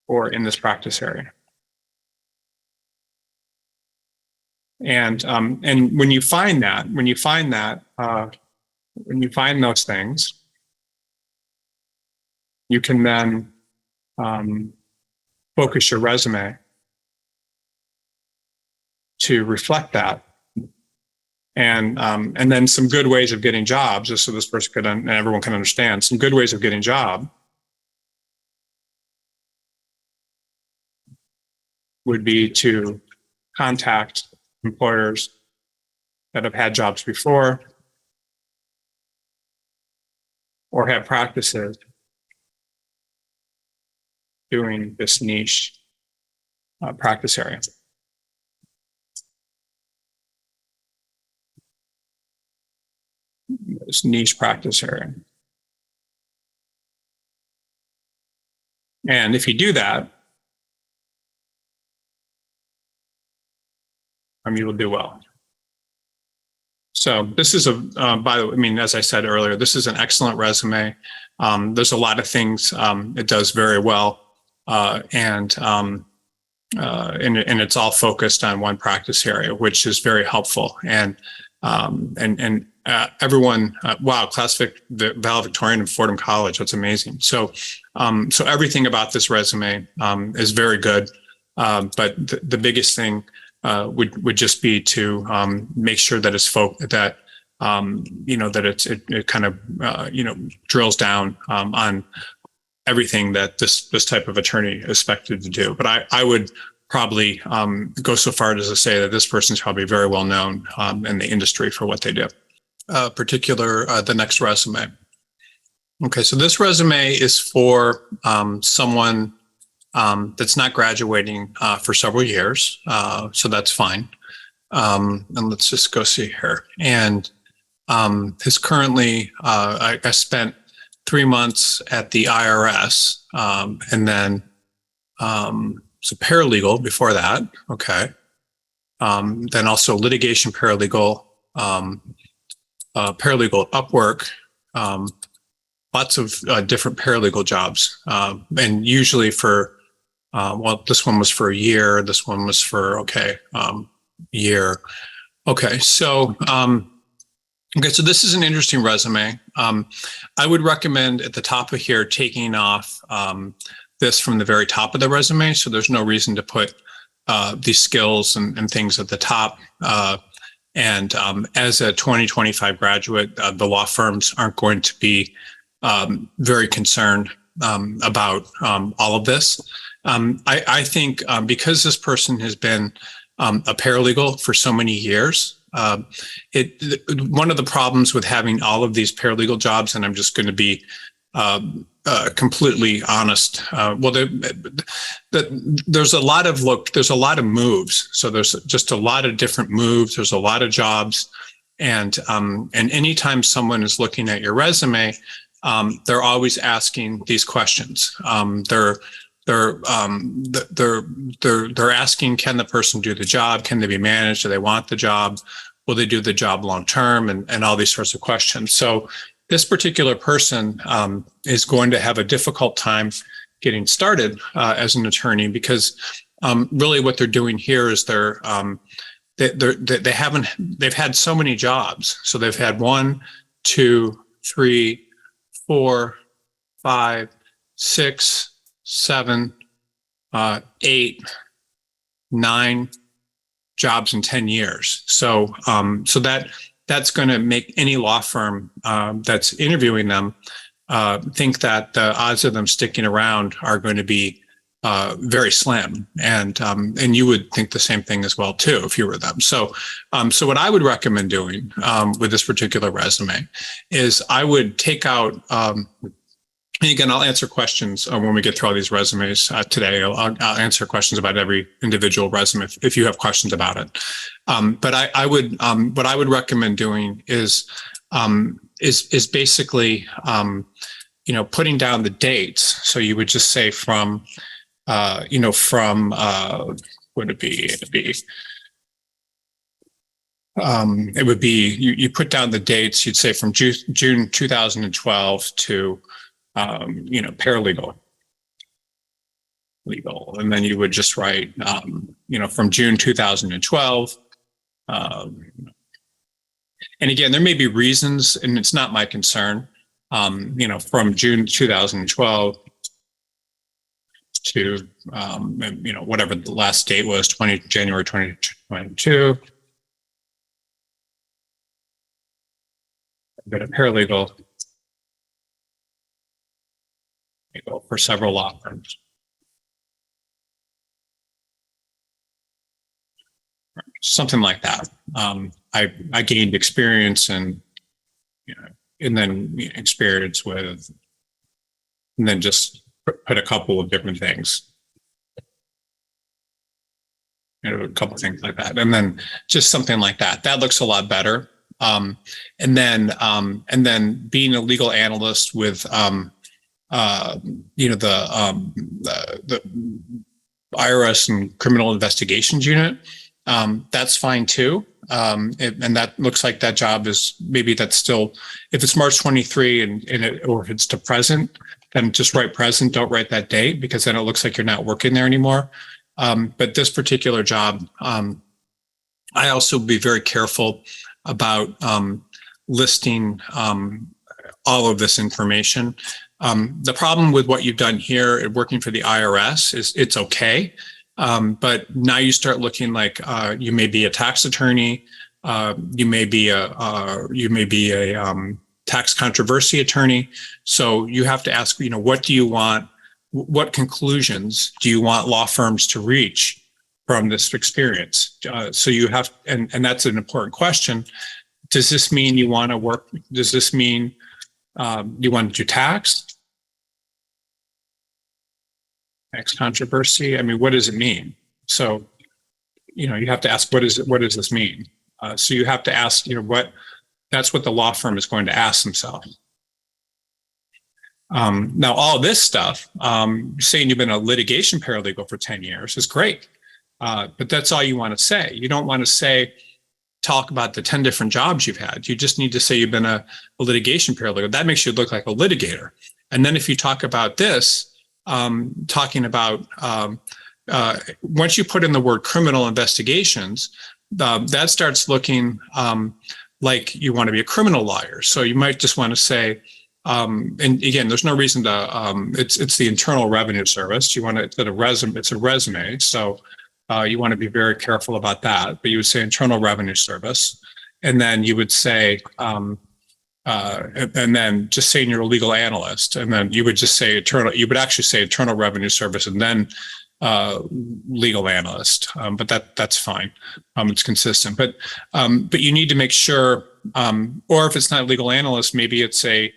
or in this practice area? And when you find those things, you can then focus your resume to reflect that. And then some good ways of getting jobs, just so this person could, and everyone can understand, some good ways of getting job would be to contact employers that have had jobs before or have practices doing this niche practice area. This niche practice area. And if you do that, you will do well. So this is by the way, I mean, as I said earlier, this is an excellent resume. There's a lot of things it does very well, and it's all focused on one practice area, which is very helpful. And everyone, wow, the valedictorian of Fordham College, that's amazing. So everything about this resume is very good, but the biggest thing would just be to make sure that it kind of drills down on everything that this type of attorney is expected to do. But I would probably go so far as to say that this person is probably very well known in the industry for what they do. The next resume. Okay, so this resume is for someone that's not graduating for several years, so that's fine. And let's just go see here. And is currently, I spent 3 months at the IRS, and then so paralegal before that. Okay, then also litigation paralegal, paralegal at Upwork. Lots of different paralegal jobs, and usually for this one was for a year. This one was for year. Okay, so so this is an interesting resume. I would recommend at the top of here taking off this from the very top of the resume. So there's no reason to put these skills and things at the top. And as a 2025 graduate, the law firms aren't going to be very concerned about all of this. I think because this person has been a paralegal for so many years, one of the problems with having all of these paralegal jobs, and I'm just going to be completely honest. There's a lot of moves. So there's just a lot of different moves. There's a lot of jobs, and anytime someone is looking at your resume, they're always asking these questions. They're asking, can the person do the job? Can they be managed? Do they want the job? Will they do the job long term? And all these sorts of questions. So this particular person is going to have a difficult time getting started as an attorney, because really what they're doing here is they've had so many jobs. So they've had 1, 2, 3, 4, 5, 6, 7, 8, 9 jobs in 10 years. So that's going to make any law firm that's interviewing them think that the odds of them sticking around are going to be very slim, and you would think the same thing as well too if you were them. So what I would recommend doing with this particular resume is I would take out. And again, I'll answer questions when we get through all these resumes today. I'll answer questions about every individual resume if you have questions about it. But I would what I would recommend doing is basically putting down the dates. So you would just say from from would it be? It would be you put down the dates. You'd say from June 2012 to paralegal, legal, and then you would just write from June 2012. And again, there may be reasons, and it's not my concern. From June 2012 to whatever the last date was, January 2022. I've been a paralegal for several law firms. Something like that. I gained experience and then experience with, and then just put a couple of different things. A couple of things like that, and then just something like that. That looks a lot better. And then being a legal analyst with the IRS and Criminal Investigations Unit, that's fine too. And that looks like that job is maybe that's still, if it's March 23 or if it's to present, then just write present, don't write that date, because then it looks like you're not working there anymore. But this particular job, I also be very careful about listing all of this information. The problem with what you've done here working for the IRS is it's okay. But now you start looking like you may be a tax attorney, you may be a tax controversy attorney. So you have to ask, what do you want? What conclusions do you want law firms to reach from this experience? So you have, and that's an important question. Does this mean you want to work? Does this mean you want to do tax controversy? I mean, what does it mean? So, you have to ask, what does this mean? So you have to ask, that's what the law firm is going to ask themselves. Now, all this stuff, saying you've been a litigation paralegal for 10 years is great. But that's all you want to say. You don't want to talk about the 10 different jobs you've had. You just need to say you've been a litigation paralegal. That makes you look like a litigator. And then if you talk about this, talking about once you put in the word criminal investigations, that starts looking like you want to be a criminal lawyer. So you might just want to say, and again, there's no reason to, it's the Internal Revenue Service. You want to, it's a resume. So you want to be very careful about that, but you would say Internal Revenue Service. And then you would say, and then just saying you're a legal analyst. And then you would just say you would actually say Internal Revenue Service and then legal analyst. But that's fine. It's consistent, but you need to make sure, or if it's not legal analyst, maybe it's a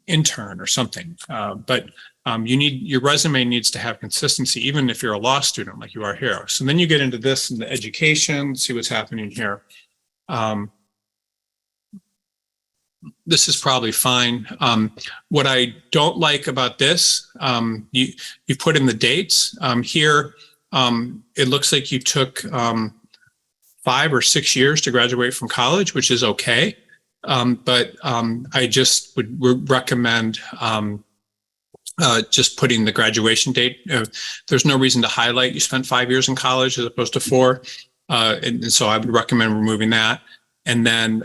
intern or something. But your resume needs to have consistency, even if you're a law student like you are here. So then you get into this in the education, see what's happening here. This is probably fine. What I don't like about this, you put in the dates. Here, it looks like you took 5 or 6 years to graduate from college, which is okay. But I just would recommend just putting the graduation date. There's no reason to highlight you spent 5 years in college as opposed to 4. And so I would recommend removing that. And then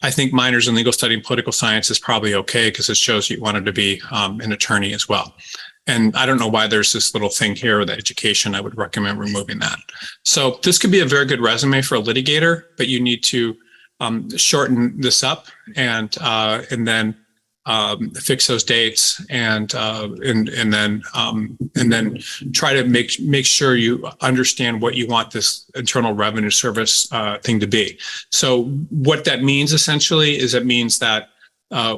I think minors in legal study and political science is probably okay because it shows you wanted to be an attorney as well. And I don't know why there's this little thing here with education. I would recommend removing that. So this could be a very good resume for a litigator, but you need to shorten this up and then fix those dates and then try to make sure you understand what you want this Internal Revenue Service thing to be. So what that means essentially is it means that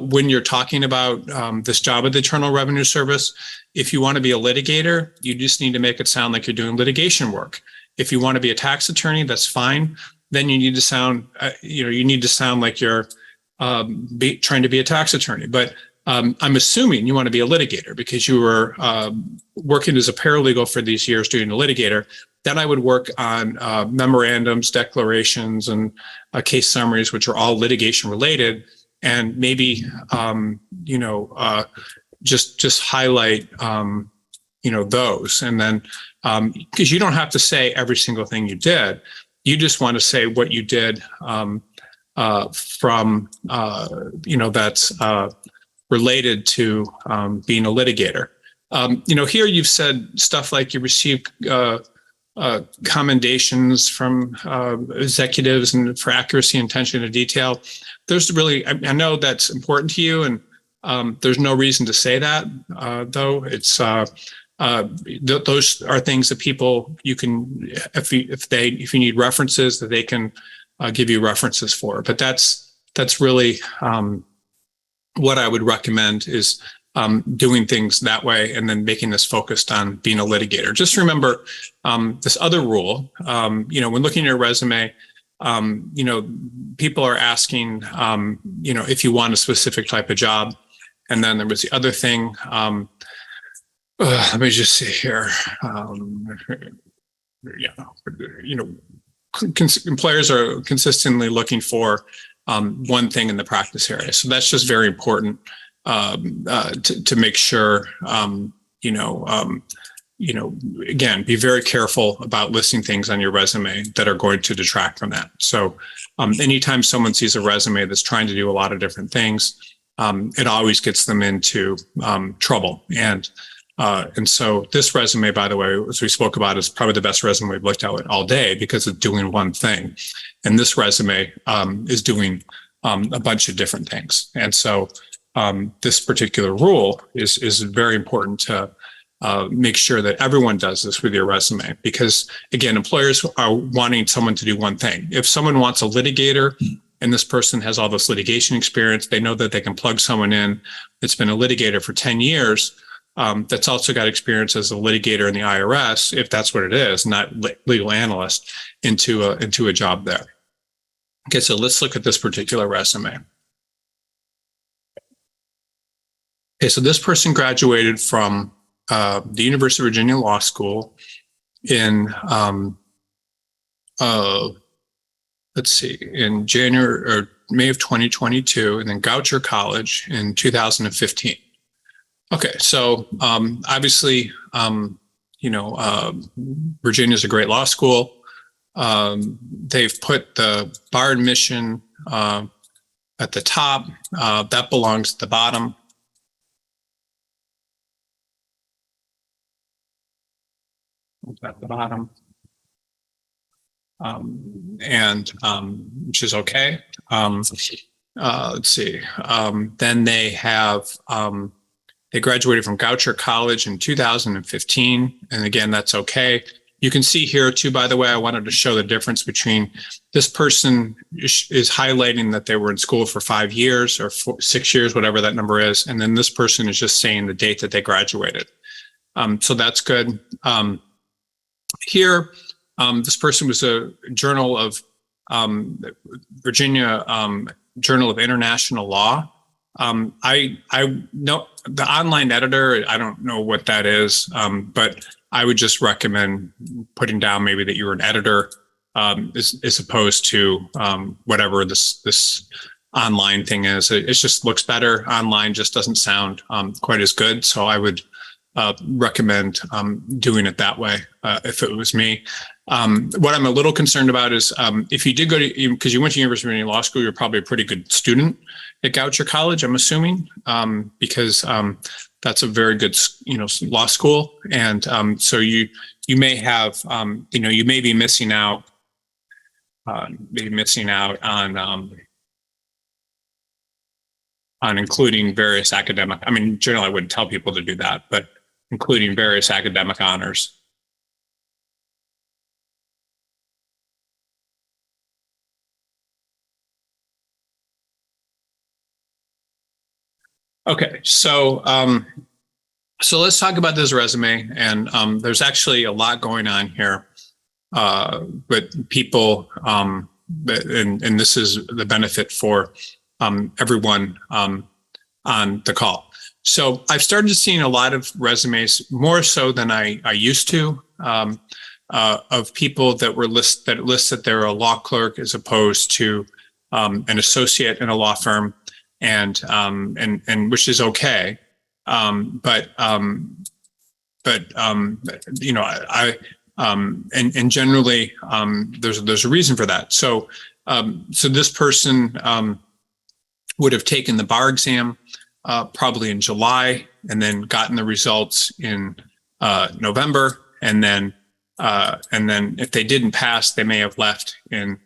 when you're talking about this job at the Internal Revenue Service, if you want to be a litigator, you just need to make it sound like you're doing litigation work. If you want to be a tax attorney, that's fine. Then you need to sound, you need to sound like you're trying to be a tax attorney. But I'm assuming you want to be a litigator because you were working as a paralegal for these years doing a litigator. Then I would work on memorandums, declarations, and case summaries, which are all litigation related. And maybe, just highlight, those. And then, because you don't have to say every single thing you did, you just want to say what you did from, that's related to being a litigator. Here you've said stuff like you received commendations from executives and for accuracy and attention to detail. There's really, I know that's important to you, and there's no reason to say that, though. It's those are things that people you can, if you need references, that they can give you references for. But that's really what I would recommend is doing things that way, and then making this focused on being a litigator. Just remember this other rule. When looking at your resume, people are asking, if you want a specific type of job. And then there was the other thing. Let me just see here. Employers are consistently looking for one thing in the practice area. So that's just very important to make sure, again, be very careful about listing things on your resume that are going to detract from that. So anytime someone sees a resume that's trying to do a lot of different things, it always gets them into trouble. And so this resume, by the way, as we spoke about, is probably the best resume we've looked at all day because it's doing one thing. And this resume is doing a bunch of different things. And so this particular rule is very important to make sure that everyone does this with your resume, because again, employers are wanting someone to do one thing. If someone wants a litigator and this person has all this litigation experience, they know that they can plug someone in that's been a litigator for 10 years, that's also got experience as a litigator in the IRS, if that's what it is, not legal analyst, into a job there. Okay, so let's look at this particular resume. Okay, so this person graduated from the University of Virginia Law School in, in January or May of 2022, and then Goucher College in 2015. Okay, so obviously, Virginia is a great law school. They've put the bar admission at the top. That belongs at the bottom. At the bottom, which is okay. Let's see. Then they have they graduated from Goucher College in 2015, and again, that's okay. You can see here too, by the way, I wanted to show the difference between this person is highlighting that they were in school for 5 years or 6 years, whatever that number is, and then this person is just saying the date that they graduated. So that's good. Here, this person was a Journal of Virginia Journal of International Law. I know the online editor, I don't know what that is, but I would just recommend putting down maybe that you're an editor as opposed to whatever this online thing is. It just looks better. Online just doesn't sound quite as good. So I would recommend doing it that way if it was me. What I'm a little concerned about is if you did go to, because you went to University of Virginia Law School, you're probably a pretty good student at Goucher College, I'm assuming, because that's a very good, law school. And so you may have, you may be missing out, on including various academic. I mean, generally, I wouldn't tell people to do that, but including various academic honors. Okay, so let's talk about this resume, and there's actually a lot going on here, but people, and this is the benefit for everyone on the call. So I've started seeing a lot of resumes, more so than I used to, of people that list that they're a law clerk as opposed to an associate in a law firm, and which is okay, but and generally there's a reason for that. So this person would have taken the bar exam probably in July, and then gotten the results in November, and then if they didn't pass, they may have left in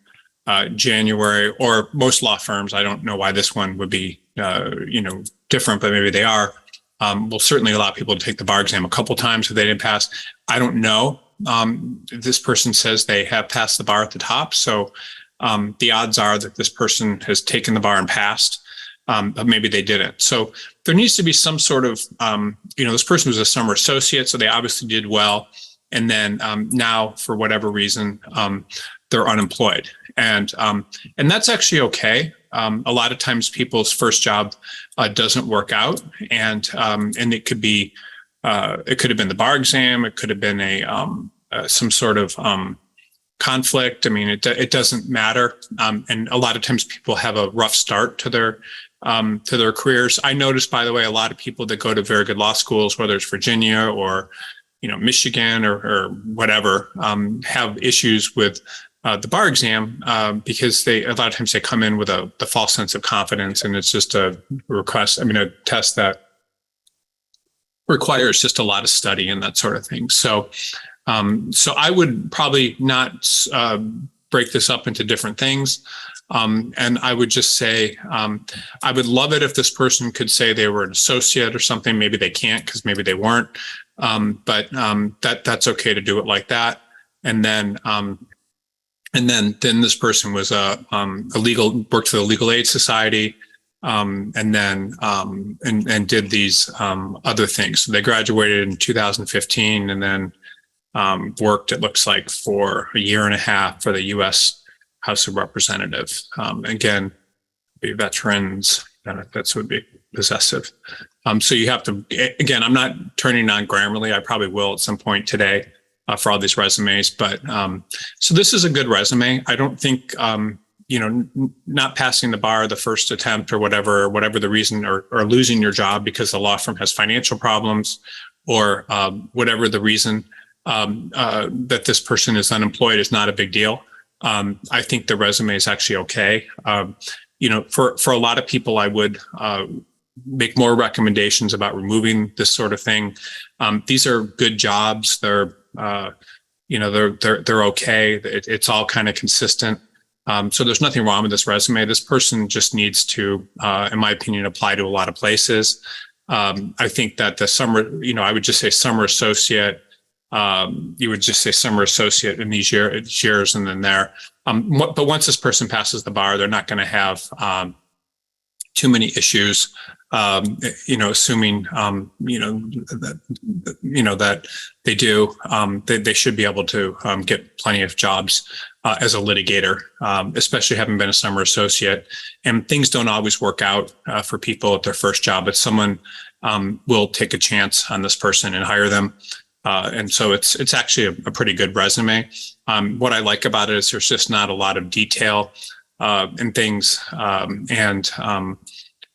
January. Or most law firms, I don't know why this one would be different, but maybe they are, will certainly allow people to take the bar exam a couple times if they didn't pass. I don't know. This person says they have passed the bar at the top, so the odds are that this person has taken the bar and passed, but maybe they didn't. So there needs to be some sort of, this person was a summer associate, so they obviously did well. And then now, for whatever reason, they're unemployed, and that's actually okay. A lot of times, people's first job doesn't work out, and it could be, it could have been the bar exam, it could have been some sort of conflict. I mean, it doesn't matter, and a lot of times people have a rough start to their careers. I noticed, by the way, a lot of people that go to very good law schools, whether it's Virginia or Michigan or whatever, have issues with the bar exam because a lot of times they come in with the false sense of confidence, and it's just a test that requires just a lot of study and that sort of thing. So I would probably not break this up into different things. And I would just say, I would love it if this person could say they were an associate or something. Maybe they can't because maybe they weren't. But that's okay to do it like that. And then this person was worked for the Legal Aid Society, and then and did these other things. So they graduated in 2015, and then worked, it looks like, for a year and a half for the U.S. House of Representatives. Again, be veterans benefits would be possessive. So you have to, again, I'm not turning on Grammarly. I probably will at some point today for all these resumes. But so this is a good resume. I don't think, not passing the bar the first attempt or whatever the reason, or losing your job because the law firm has financial problems, or whatever the reason that this person is unemployed, is not a big deal. I think the resume is actually okay. For a lot of people, I would make more recommendations about removing this sort of thing. These are good jobs. They're okay. It's all kind of consistent. So there's nothing wrong with this resume. This person just needs to, in my opinion, apply to a lot of places. I think that the summer, I would just say summer associate. You would just say summer associate in these years, and then there. But once this person passes the bar, they're not going to have too many issues. Assuming that they do, they should be able to get plenty of jobs as a litigator, especially having been a summer associate. And things don't always work out for people at their first job, but someone will take a chance on this person and hire them. And so it's actually a pretty good resume. What I like about it is there's just not a lot of detail and things, and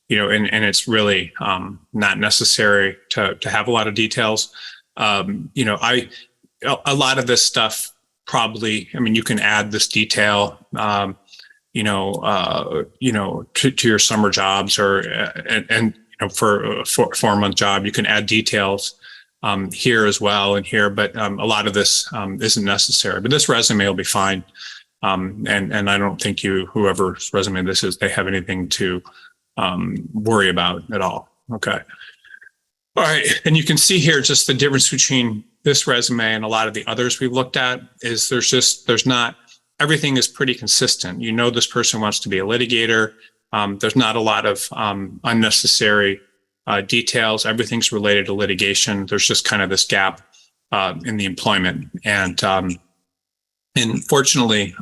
it's really not necessary to have a lot of details. A lot of this stuff probably, you can add this detail, to your summer jobs, or and for a 4-month job. You can add details here as well and here, but a lot of this isn't necessary. But this resume will be fine. And I don't think whoever's resume this is, they have anything to worry about at all. Okay. All right. And you can see here just the difference between this resume and a lot of the others we've looked at is there's not, everything is pretty consistent. This person wants to be a litigator. There's not a lot of unnecessary details. Everything's related to litigation. There's just kind of this gap in the employment. And fortunately,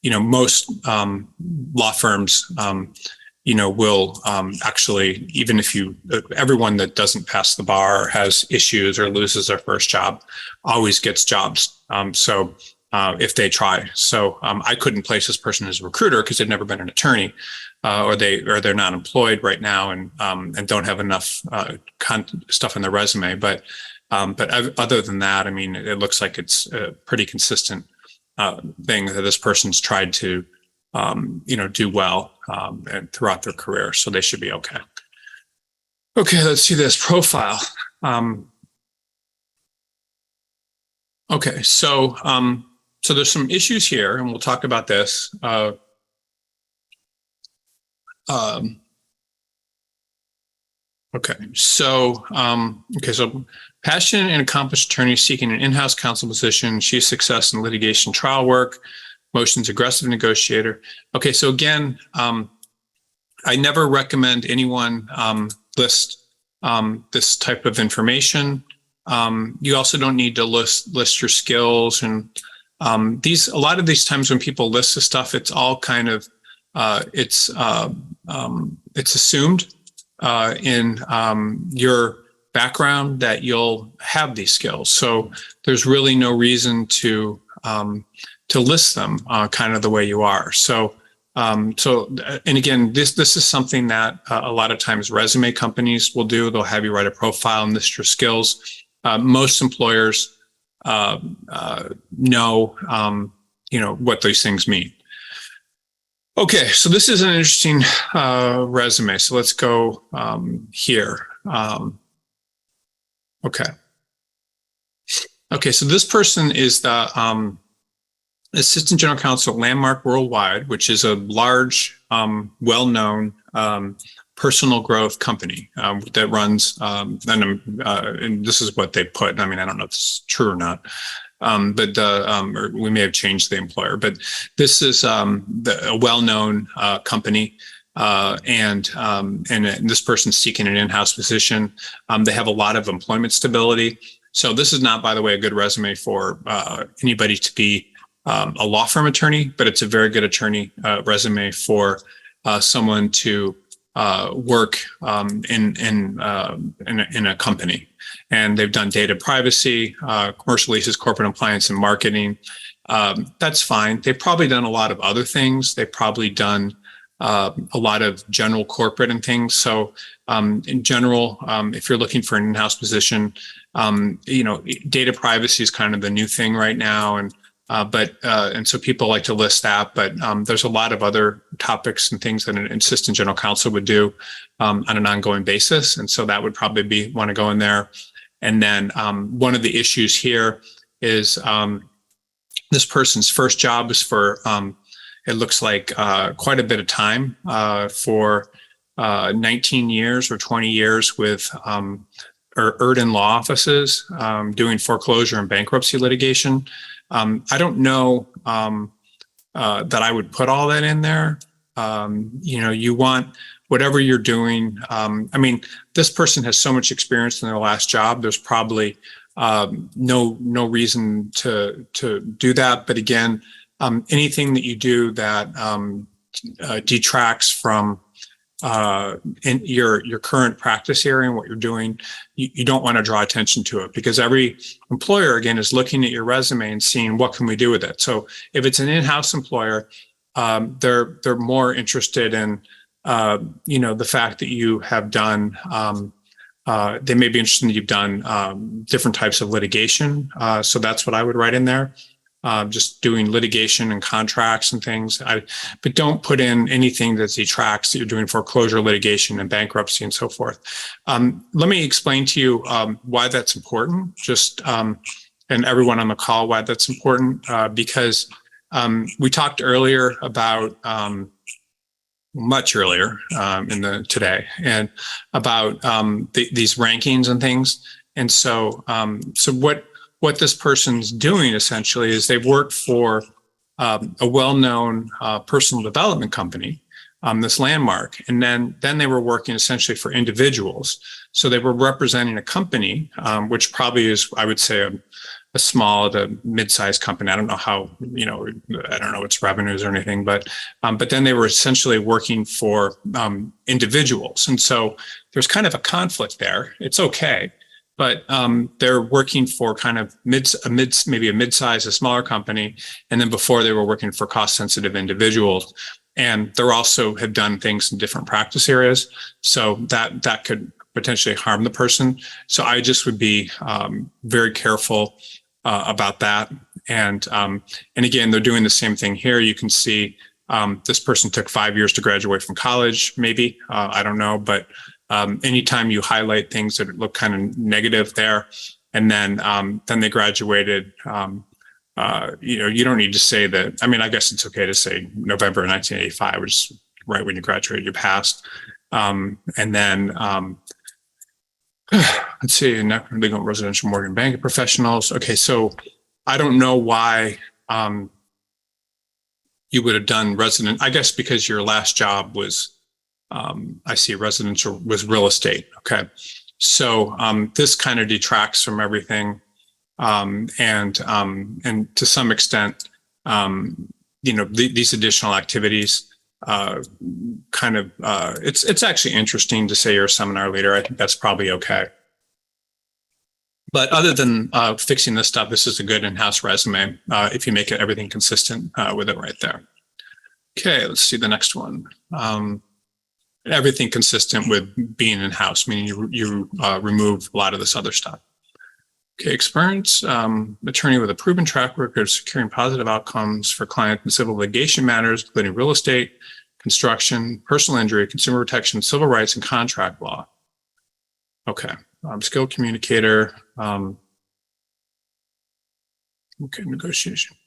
most law firms, will actually, even if everyone that doesn't pass the bar or has issues or loses their first job always gets jobs. If they try. So I couldn't place this person as a recruiter because they've never been an attorney, or they're not employed right now and don't have enough stuff on their resume. But other than that, I mean, it looks like it's a pretty consistent thing that this person's tried to do well and throughout their career. So they should be okay. Okay, let's see this profile. Okay, so there's some issues here, and we'll talk about this. So passionate and accomplished attorney seeking an in-house counsel position, achieve success in litigation trial work, motions aggressive negotiator. Okay, so again, I never recommend anyone list this type of information. You also don't need to list your skills, and a lot of these times when people list this stuff, it's all kind of it's assumed in your background that you'll have these skills. So there's really no reason to list them kind of the way you are. And again, this is something that a lot of times resume companies will do. They'll have you write a profile and list your skills. Most employers know what those things mean. Okay, so this is an interesting resume. So let's go here. Okay, so this person is the Assistant General Counsel at Landmark Worldwide, which is a large, well-known personal growth company that runs, and this is what they put. I mean, I don't know if it's true or not, or we may have changed the employer, but this is a well-known company, and this person's seeking an in-house position. They have a lot of employment stability. So this is not, by the way, a good resume for anybody to be a law firm attorney, but it's a very good attorney resume for someone to work in a company. And they've done data privacy, commercial leases, corporate compliance, and marketing. That's fine. They've probably done a lot of other things. They've probably done a lot of general corporate and things. So in general, if you're looking for an in-house position, data privacy is kind of the new thing right now. And so people like to list that, but there's a lot of other topics and things that an assistant general counsel would do on an ongoing basis. And so that would probably want to go in there. And then one of the issues here is this person's first job is for, it looks like quite a bit of time for 19 years or 20 years with Erden Law Offices doing foreclosure and bankruptcy litigation. I don't know that I would put all that in there. You want whatever you're doing. I mean, this person has so much experience in their last job. There's probably no reason to do that. But again, anything that you do that detracts from in your current practice area and what you're doing, you don't want to draw attention to it, because every employer, again, is looking at your resume and seeing what can we do with it. So if it's an in-house employer, they're more interested in the fact that you have done. They may be interested in that you've done different types of litigation. So that's what I would write in there. just doing litigation and contracts and things. But don't put in anything that detracts that you're doing foreclosure litigation and bankruptcy and so forth. Let me explain to you why that's important, and everyone on the call why that's important, because we talked earlier about much earlier today, and about these rankings and things. And so what this person's doing essentially is they've worked for a well-known personal development company, this Landmark, and then they were working essentially for individuals. So they were representing a company, which probably is, I would say, a small to mid-sized company. I don't know how, I don't know its revenues or anything, but then they were essentially working for individuals. And so there's kind of a conflict there. It's okay, but they're working for kind of maybe a mid-sized, a smaller company. And then before they were working for cost-sensitive individuals. And they're also have done things in different practice areas. So that could potentially harm the person. So I just would be very careful about that. And again, they're doing the same thing here. You can see this person took 5 years to graduate from college, maybe, I don't know, but anytime you highlight things that look kind of negative there, and then they graduated, you don't need to say that. I mean, I guess it's okay to say November 1985, which is right when you graduated, you passed. And then let's see, legal residential mortgage banking professionals. Okay, so I don't know why you would have done resident. I guess because your last job was, I see, residential was real estate. Okay, so this kind of detracts from everything, and to some extent, these additional activities. It's actually interesting to say you're a seminar leader. I think that's probably okay. But other than fixing this stuff, this is a good in-house resume if you make everything consistent with it right there. Okay, let's see the next one. Everything consistent with being in-house, meaning you remove a lot of this other stuff. Okay, experience, attorney with a proven track record of securing positive outcomes for clients in civil litigation matters, including real estate, construction, personal injury, consumer protection, civil rights, and contract law. Okay, skilled communicator. Okay, negotiation.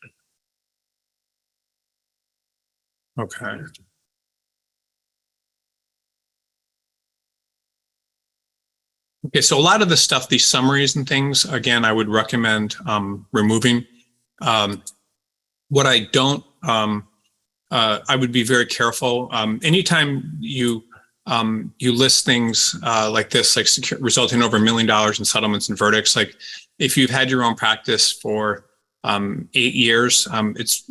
Okay. Okay, so a lot of the stuff, these summaries and things, again, I would recommend removing. What I don't, I would be very careful. Anytime you list things like this, like resulting in over $1 million in settlements and verdicts, like if you've had your own practice for 8 years, it's,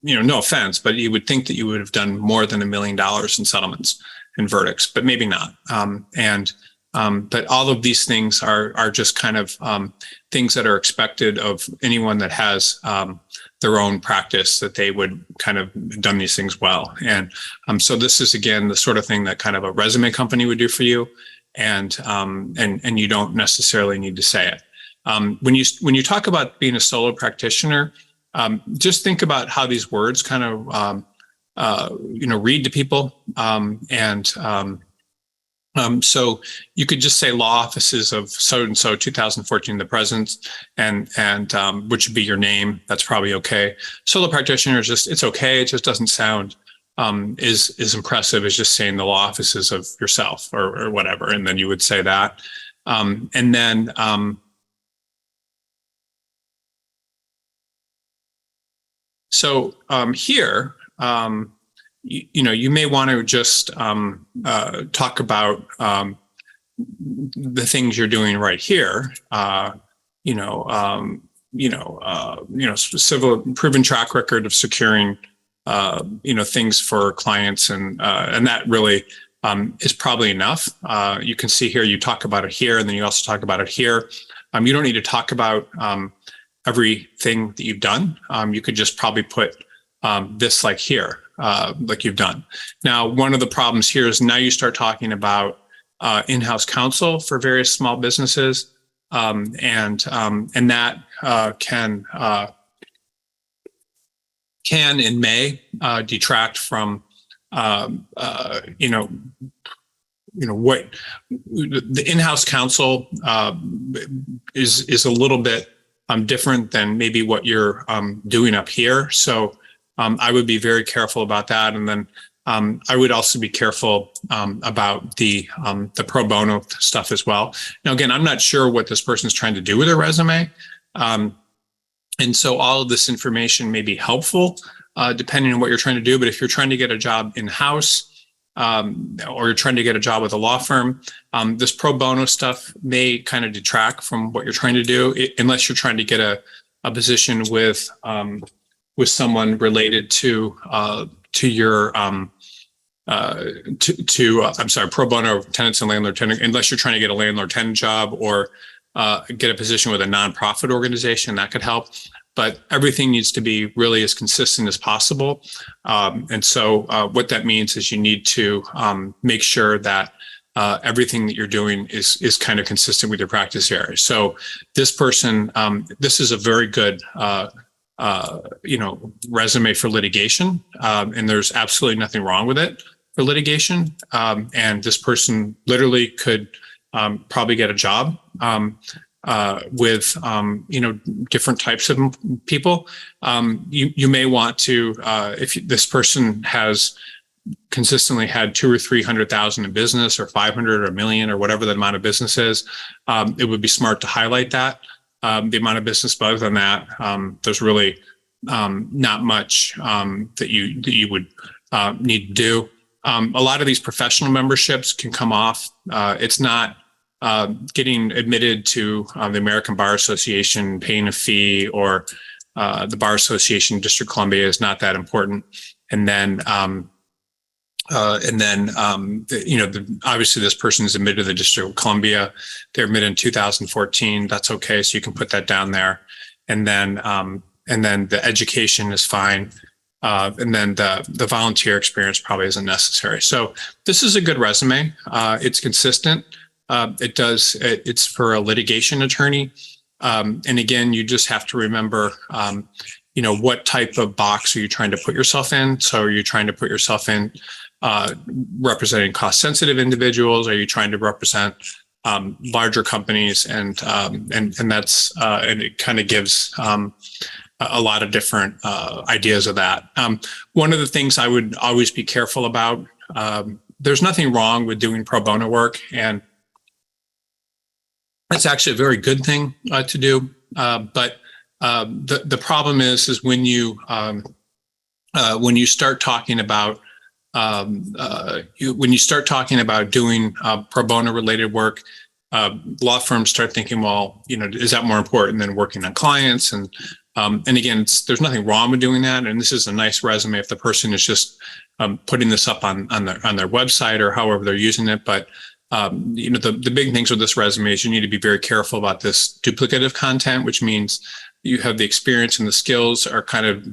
no offense, but you would think that you would have done more than $1 million in settlements and verdicts, but maybe not. But all of these things are just kind of things that are expected of anyone that has their own practice, that they would kind of done these things well. And so this is, again, the sort of thing that kind of a resume company would do for you, and you don't necessarily need to say it. When you talk about being a solo practitioner, just think about how these words kind of read to people, so you could just say law offices of so and so 2014 the present, and which would be your name. That's probably okay. Solo practitioner is just, it's okay. It just doesn't sound is impressive as just saying the law offices of yourself or whatever, and then you would say that, and then here. You may want to just talk about the things you're doing right here. Civil proven track record of securing, things for clients, and that really is probably enough. You can see here, you talk about it here, and then you also talk about it here. You don't need to talk about everything that you've done. You could just probably put this like here. Like you've done. Now, one of the problems here is now you start talking about in-house counsel for various small businesses, and that can can and may detract from what the in-house counsel is a little bit different than maybe what you're doing up here. So I would be very careful about that. And then I would also be careful about the pro bono stuff as well. Now, again, I'm not sure what this person's trying to do with their resume. And so all of this information may be helpful depending on what you're trying to do. But if you're trying to get a job in-house, or you're trying to get a job with a law firm, this pro bono stuff may kind of detract from what you're trying to do, unless you're trying to get a position with someone related to your pro bono tenants and landlord tenant, unless you're trying to get a landlord tenant job or get a position with a nonprofit organization, that could help. But everything needs to be really as consistent as possible. And so what that means is you need to make sure that everything that you're doing is kind of consistent with your practice area. So this person, this is a very good resume for litigation, and there's absolutely nothing wrong with it for litigation. And this person literally could probably get a job with different types of people. You may want to, if this person has consistently had 200,000 or 300,000 in business, or 500 or a million, or whatever the amount of business is, it would be smart to highlight that the amount of business. But other than that, there's really not much that you would need to do. A lot of these professional memberships can come off. It's not getting admitted to the American Bar Association, paying a fee, or the Bar Association District of Columbia is not that important. And then obviously this person is admitted to the District of Columbia. They're admitted in 2014. That's okay. So you can put that down there. And then the education is fine. And then the volunteer experience probably isn't necessary. So this is a good resume. It's consistent. It's for a litigation attorney. And again, you just have to remember, what type of box are you trying to put yourself in? So are you trying to put yourself in representing cost-sensitive individuals? Are you trying to represent larger companies? And that's and it kind of gives a lot of different ideas of that. One of the things I would always be careful about, there's nothing wrong with doing pro bono work, and it's actually a very good thing to do. But the problem is when you start talking about doing pro bono related work, law firms start thinking, well, is that more important than working on clients? And again, there's nothing wrong with doing that. And this is a nice resume if the person is just putting this up on their website or however they're using it. But the big things with this resume is you need to be very careful about this duplicative content, which means you have the experience and the skills are kind of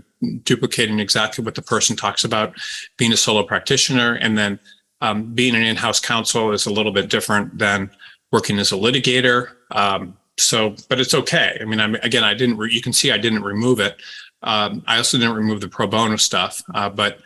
duplicating exactly what the person talks about being a solo practitioner. And then being an in-house counsel is a little bit different than working as a litigator. But it's okay. I mean, you can see I didn't remove it. I also didn't remove the pro bono stuff, but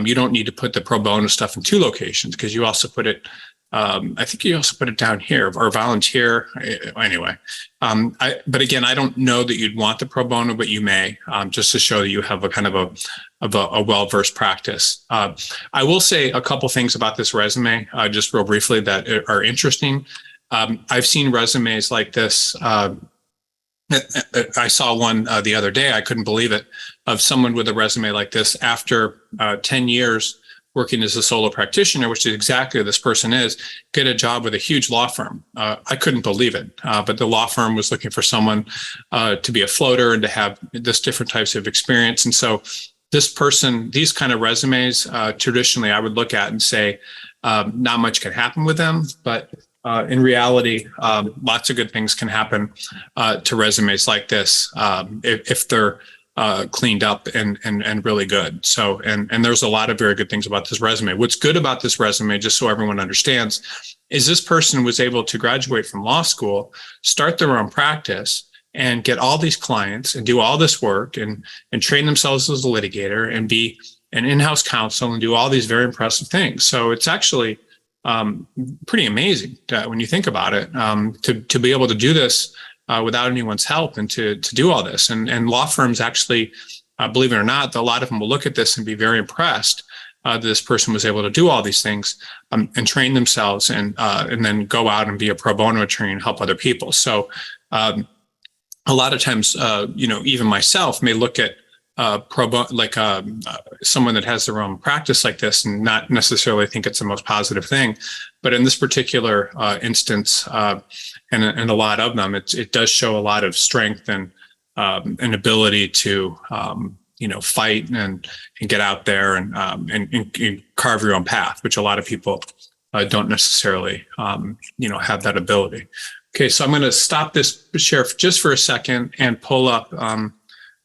you don't need to put the pro bono stuff in two locations, because you also put it, I think you also put it down here, or volunteer. Anyway, but again, I don't know that you'd want the pro bono, but you may, just to show that you have a kind of a well-versed practice. I will say a couple things about this resume, just real briefly, that are interesting. I've seen resumes like this. I saw one the other day. I couldn't believe it, of someone with a resume like this after 10 years working as a solo practitioner, which is exactly what this person is, get a job with a huge law firm. I couldn't believe it. But the law firm was looking for someone to be a floater and to have this different types of experience. And so this person, these kind of resumes, traditionally I would look at and say, not much can happen with them. But in reality, lots of good things can happen to resumes like this if they're cleaned up and really good. So, and there's a lot of very good things about this resume. What's good about this resume, just so everyone understands, is this person was able to graduate from law school, start their own practice, and get all these clients and do all this work and train themselves as a litigator and be an in-house counsel and do all these very impressive things. So it's actually pretty amazing when you think about it, to be able to do this without anyone's help and to do all this. And law firms actually, believe it or not, a lot of them will look at this and be very impressed that this person was able to do all these things and train themselves and then go out and be a pro bono attorney and help other people. So a lot of times, even myself may look at someone that has their own practice like this and not necessarily think it's the most positive thing. But in this particular instance, and a lot of them, it does show a lot of strength and an ability to fight and get out there and carve your own path, which a lot of people don't necessarily have that ability. Okay, so I'm going to stop this share just for a second and pull up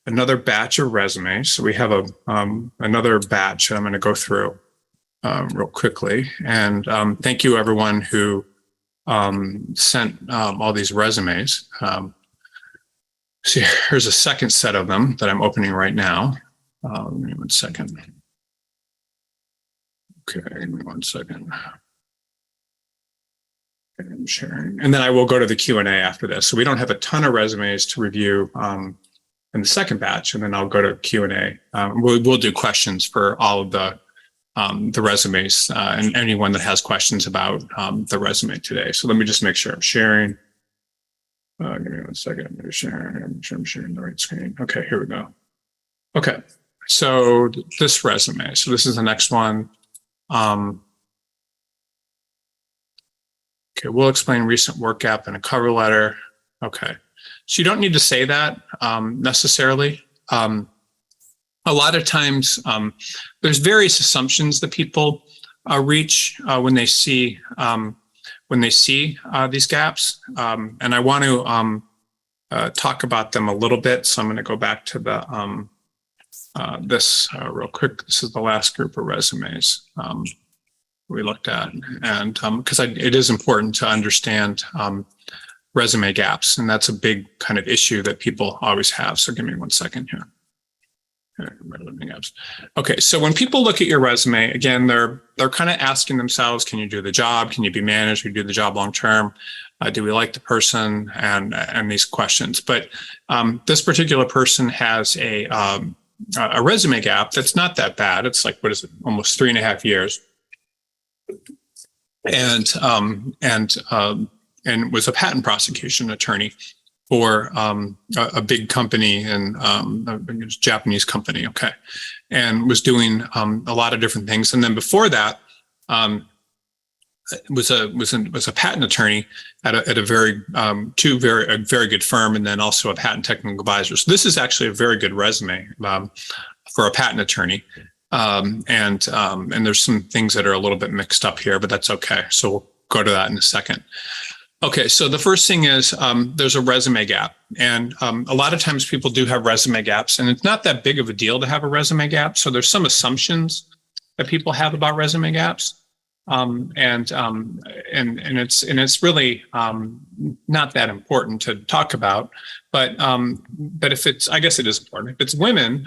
another batch of resumes. So we have another batch that I'm going to go through real quickly. And thank you, everyone who sent all these resumes. So here's a second set of them that I'm opening right now. Give me 1 second. Okay, give me 1 second. Okay, I'm sharing. And then I will go to the Q&A after this. So we don't have a ton of resumes to review in the second batch, and then I'll go to Q&A. We'll do questions for all of the resumes and anyone that has questions about the resume today. So let me just make sure I'm sharing. Give me 1 second. I'm going to share. I'm sure I'm sharing the right screen. Okay, here we go. Okay, so this resume. So this is the next one. Okay, we'll explain recent work gap in a cover letter. Okay, so you don't need to say that necessarily. A lot of times, there's various assumptions that people reach when they see these gaps, and I want to talk about them a little bit. So I'm going to go back to the this real quick. This is the last group of resumes we looked at, and because it is important to understand resume gaps, and that's a big kind of issue that people always have. So give me 1 second here. Okay, so when people look at your resume, again, they're kind of asking themselves, can you do the job? Can you be managed? Can you do the job long term? Do we like the person? And these questions. But this particular person has a resume gap that's not that bad. It's like, what is it? Almost 3.5 years. And was a patent prosecution attorney for a big company and a Japanese company, okay, and was doing a lot of different things. And then before that, was a patent attorney at a very good firm, and then also a patent technical advisor. So this is actually a very good resume for a patent attorney. And there's some things that are a little bit mixed up here, but that's okay. So we'll go to that in a second. Okay, so the first thing is there's a resume gap. And a lot of times people do have resume gaps, and it's not that big of a deal to have a resume gap. So there's some assumptions that people have about resume gaps. And it's really not that important to talk about. But if it's, I guess it is important. If it's women,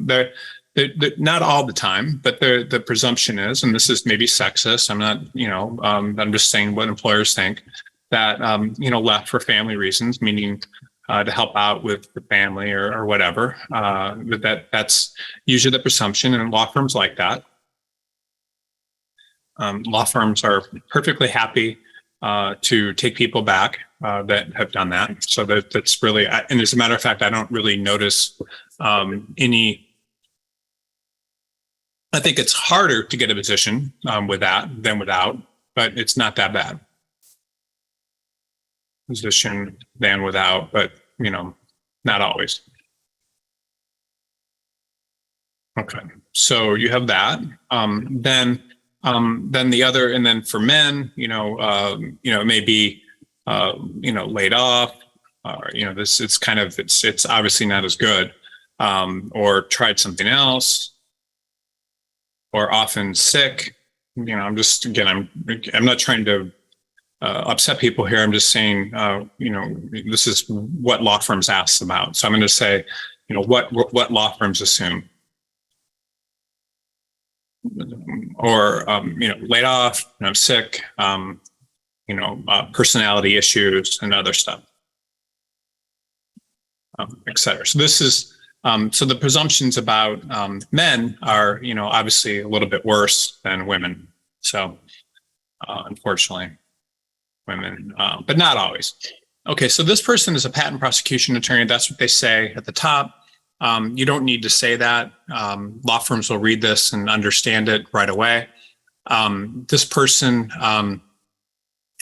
they're not all the time, but the presumption is, and this is maybe sexist. I'm not, I'm just saying what employers think, that, left for family reasons, meaning to help out with the family or whatever. That's usually the presumption, and law firms like that. Law firms are perfectly happy to take people back that have done that. So that's really, and as a matter of fact, I don't really notice any. I think it's harder to get a position with that than without, but it's not that bad. Position than without, but not always. Okay, so you have that. Then the other, and then for men, it may be laid off, or it's obviously not as good, or tried something else, or often sick. I'm not trying to upset people here. I'm just saying, this is what law firms ask about. So I'm going to say, what law firms assume, or laid off, sick, personality issues and other stuff, et cetera. So this is so the presumptions about men are, obviously a little bit worse than women. So unfortunately, women, but not always. Okay, so this person is a patent prosecution attorney. That's what they say at the top. You don't need to say that. Law firms will read this and understand it right away. This person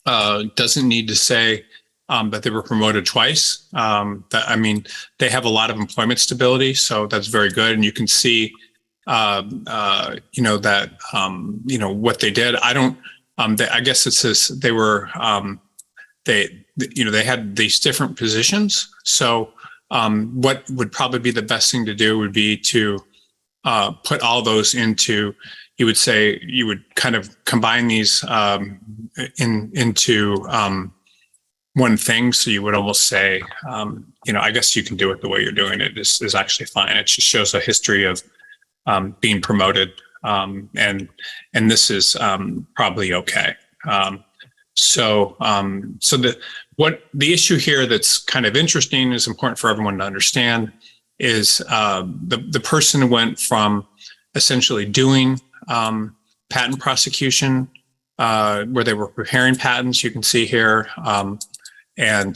doesn't need to say that they were promoted twice. They have a lot of employment stability, so that's very good. And you can see, that what they did. I guess it says they were, they had these different positions. So what would probably be the best thing to do would be to put all those into, you would kind of combine these into one thing. So you would almost say, I guess you can do it the way you're doing it is actually fine. It just shows a history of being promoted. And this is probably okay. So the issue here that's kind of interesting, is important for everyone to understand, is the person went from essentially doing patent prosecution, where they were preparing patents, you can see here, and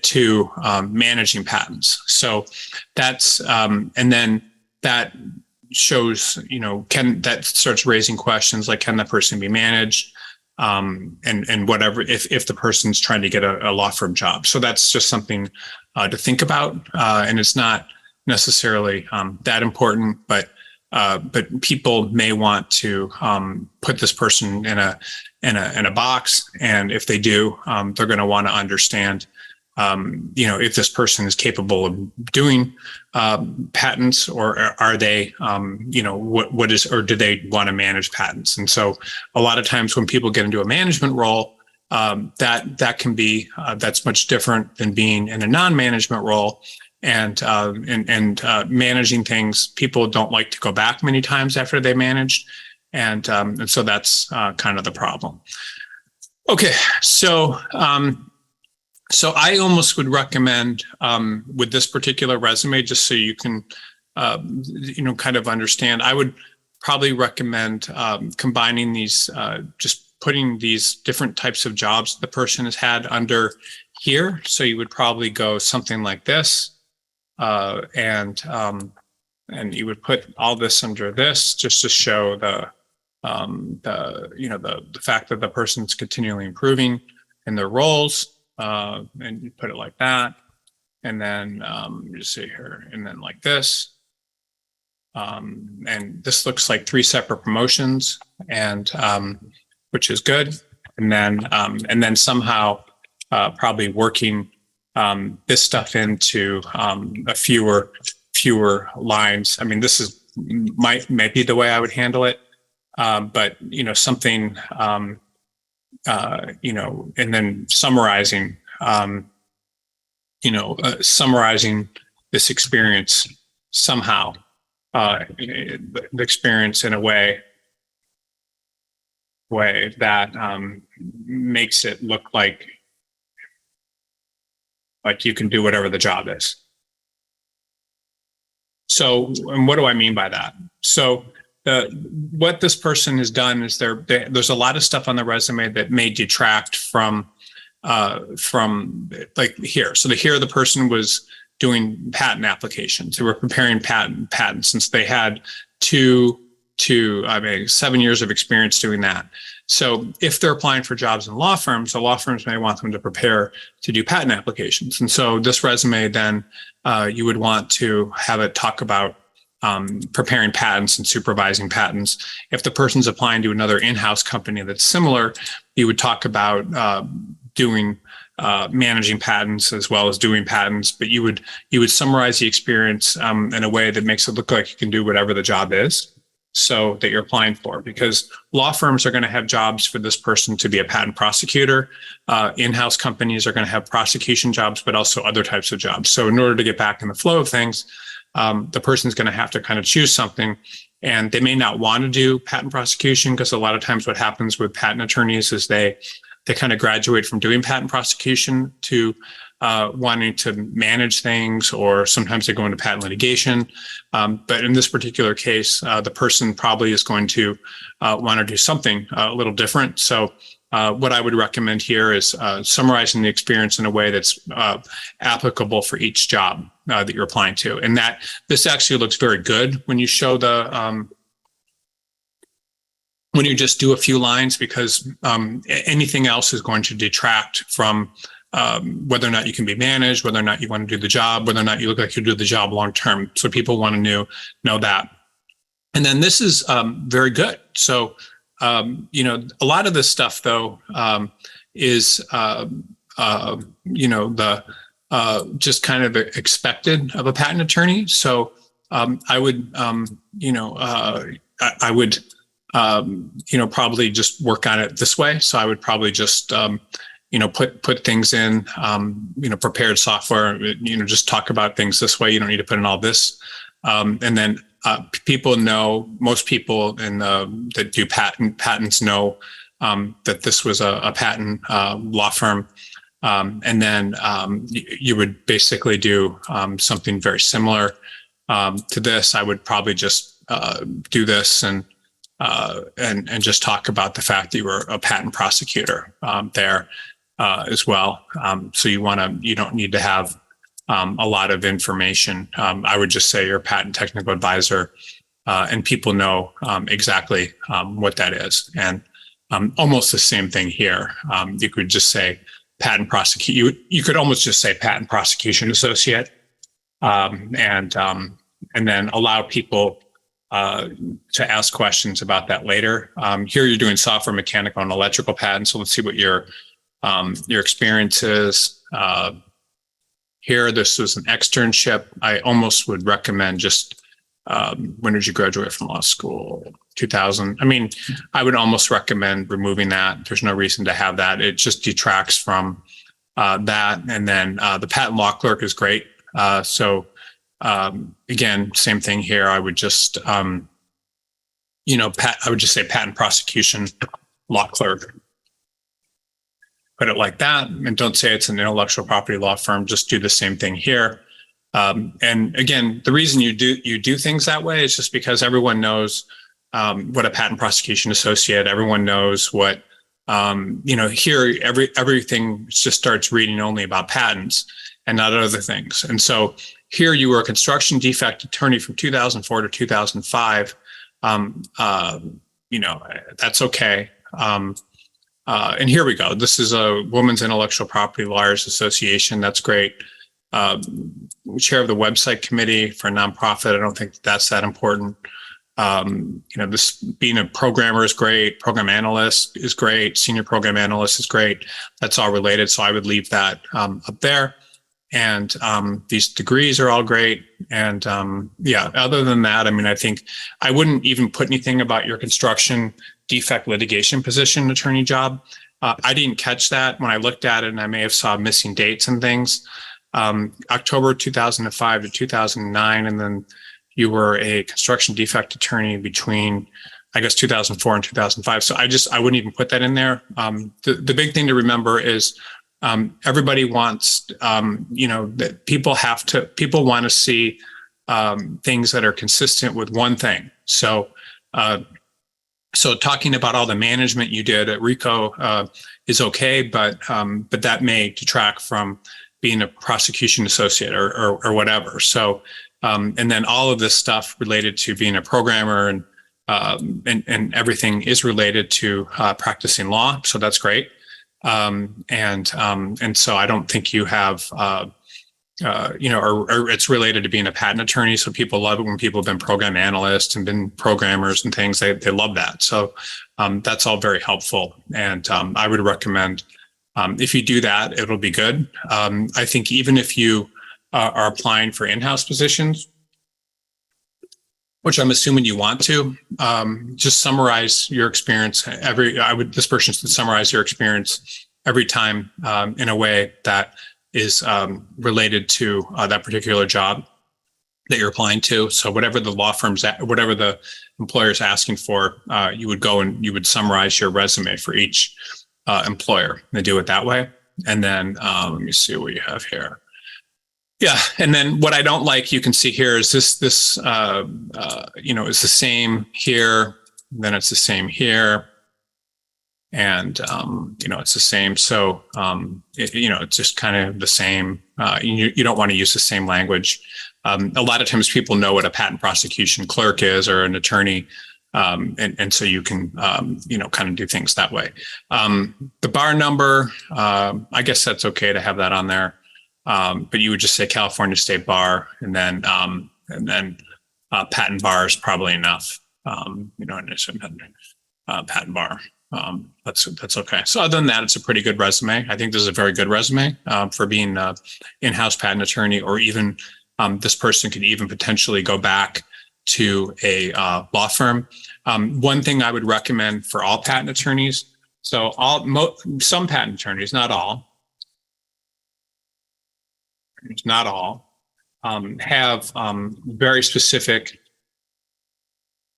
to managing patents. So that's and then that shows, that starts raising questions like, can the person be managed? And whatever, if the person's trying to get a law firm job. So that's just something to think about. And it's not necessarily that important, but people may want to put this person in a box. And if they do, they're going to want to understand, if this person is capable of doing patents, or are they, or do they want to manage patents? And so a lot of times when people get into a management role, that can be, that's much different than being in a non-management role. And managing things, people don't like to go back many times after they managed. And so that's kind of the problem. Okay, so I almost would recommend with this particular resume, just so you can, kind of understand, I would probably recommend combining these, just putting these different types of jobs the person has had under here. So you would probably go something like this, and you would put all this under this, just to show the fact that the person's continually improving in their roles. And you put it like that, and then you see here, and then like this, and this looks like 3 separate promotions, and which is good. And then somehow probably working this stuff into a fewer lines. I mean, this is might be the way I would handle it, but something. And then summarizing, summarizing this experience somehow, the experience in a way that makes it look like you can do whatever the job is. So, and what do I mean by that? So, what this person has done is there's a lot of stuff on the resume that may detract from like here. So here the person was doing patent applications. They were preparing patents, since they had 7 years of experience doing that. So if they're applying for jobs in law firms, the law firms may want them to prepare to do patent applications. And so this resume, then you would want to have it talk about preparing patents and supervising patents. If the person's applying to another in-house company that's similar, you would talk about doing managing patents as well as doing patents, but you would summarize the experience in a way that makes it look like you can do whatever the job is. so that you're applying for, because law firms are going to have jobs for this person to be a patent prosecutor. In-house companies are going to have prosecution jobs, but also other types of jobs. So in order to get back in the flow of things, the person's going to have to kind of choose something, and they may not want to do patent prosecution, because a lot of times what happens with patent attorneys is they kind of graduate from doing patent prosecution to wanting to manage things, or sometimes they go into patent litigation. But in this particular case, the person probably is going to want to do something a little different. So what I would recommend here is summarizing the experience in a way that's applicable for each job that you're applying to. And that this actually looks very good when you show the when you just do a few lines, because anything else is going to detract from whether or not you can be managed, whether or not you want to do the job, whether or not you look like you do the job long term. So people want to know that. And then this is very good. So you know, a lot of this stuff though is you know, the just kind of expected of a patent attorney. So I would you know, I would you know, probably just work on it this way. So I would probably just you know, put things in, you know, prepared software, you know, just talk about things this way. You don't need to put in all this. And then people know, most people in that do patents know that this was a patent law firm. And then you would basically do something very similar to this. I would probably just do this and just talk about the fact that you were a patent prosecutor there. As well. So you don't need to have a lot of information. I would just say you're a patent technical advisor, and people know exactly what that is. And almost the same thing here. You could just say patent prosecute. You could almost just say patent prosecution associate, and then allow people to ask questions about that later. Here you're doing software, mechanical, and electrical patents. So let's see what your experience is. Here, this was an externship. I almost would recommend just, when did you graduate from law school? 2000. I mean, I would almost recommend removing that. There's no reason to have that. It just detracts from that. And then the patent law clerk is great. So again, same thing here. I would just, you know, I would just say patent prosecution law clerk. Put it like that, and don't say it's an intellectual property law firm. Just do the same thing here. And again, the reason you do things that way is just because everyone knows what a patent prosecution associate. Everyone knows what you know. Here, everything just starts reading only about patents and not other things. And so here, you were a construction defect attorney from 2004 to 2005. You know, that's okay. And here we go. This is a Women's Intellectual Property Lawyers Association. That's great. Chair of the website committee for a nonprofit. I don't think that's that important. You know, this being a programmer is great. Program analyst is great. Senior program analyst is great. That's all related. So I would leave that up there. And these degrees are all great. And yeah, other than that, I mean, I think I wouldn't even put anything about your construction defect litigation position attorney job. I didn't catch that when I looked at it, and I may have saw missing dates and things. October 2005 to 2009, and then you were a construction defect attorney between, I guess, 2004 and 2005. So I wouldn't even put that in there. The big thing to remember is everybody wants, you know, that people want to see things that are consistent with one thing. So talking about all the management you did at RICO is okay, but that may detract from being a prosecution associate or whatever. So, and then all of this stuff related to being a programmer and everything is related to practicing law. So that's great. And so I don't think you have, you know, or it's related to being a patent attorney. So people love it when people have been program analysts and been programmers and things. They love that. So that's all very helpful. And I would recommend if you do that, it'll be good. I think even if you are applying for in-house positions, which I'm assuming you want to, just summarize your experience. This person should summarize your experience every time in a way that is related to that particular job that you're applying to. So whatever the law firm's whatever the employer's asking for, you would go and you would summarize your resume for each employer and do it that way. And then let me see what you have here. Yeah, and then what I don't like, you can see here, is this is the same here, then it's the same here, and it's the same. So it's just kind of the same. You don't want to use the same language. A lot of times people know what a patent prosecution clerk is or an attorney, and so you can kind of do things that way. The bar number, I guess that's okay to have that on there. But you would just say California State Bar, and then patent bar is probably enough. Patent bar. That's okay. So other than that, it's a pretty good resume. I think this is a very good resume for being an in-house patent attorney, or even this person could even potentially go back to a law firm. One thing I would recommend for all patent attorneys, so some patent attorneys, not all, have very specific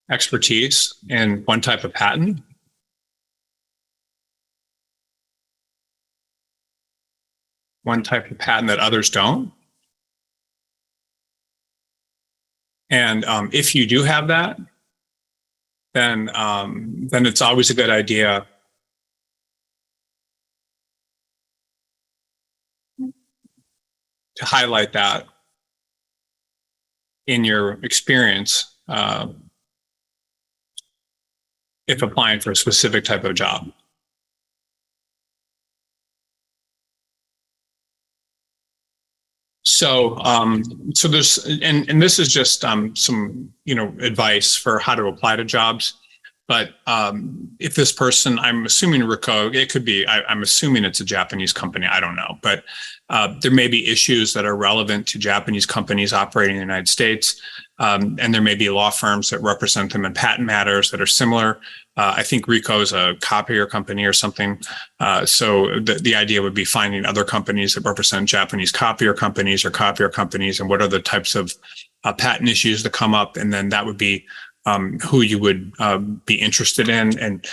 expertise in one type of patent. One type of patent that others don't. And if you do have that, then it's always a good idea to highlight that in your experience if applying for a specific type of job. So there's, and this is just some advice for how to apply to jobs. But if this person, I'm assuming Ricoh, it could be, I'm assuming it's a Japanese company, I don't know, but there may be issues that are relevant to Japanese companies operating in the United States. And there may be law firms that represent them in patent matters that are similar. I think Ricoh is a copier company or something. So the idea would be finding other companies that represent Japanese copier companies, and what are the types of patent issues that come up. And then that would be who you would be interested in, and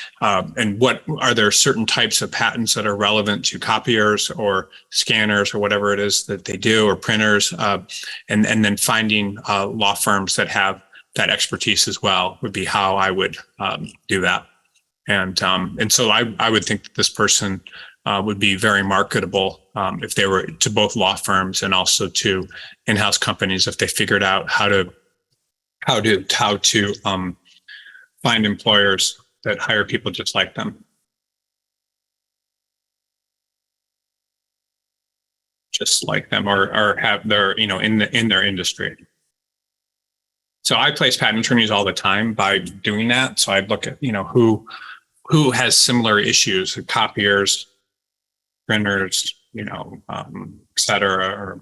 what are there certain types of patents that are relevant to copiers or scanners or whatever it is that they do, or printers, and then finding law firms that have that expertise as well would be how I would do that. And so I would think that this person would be very marketable if they were to both law firms and also to in-house companies if they figured out how to find employers that hire people just like them. Or have their, in their industry. So I place patent attorneys all the time by doing that. So I'd look at, who has similar issues, copiers, printers, et cetera,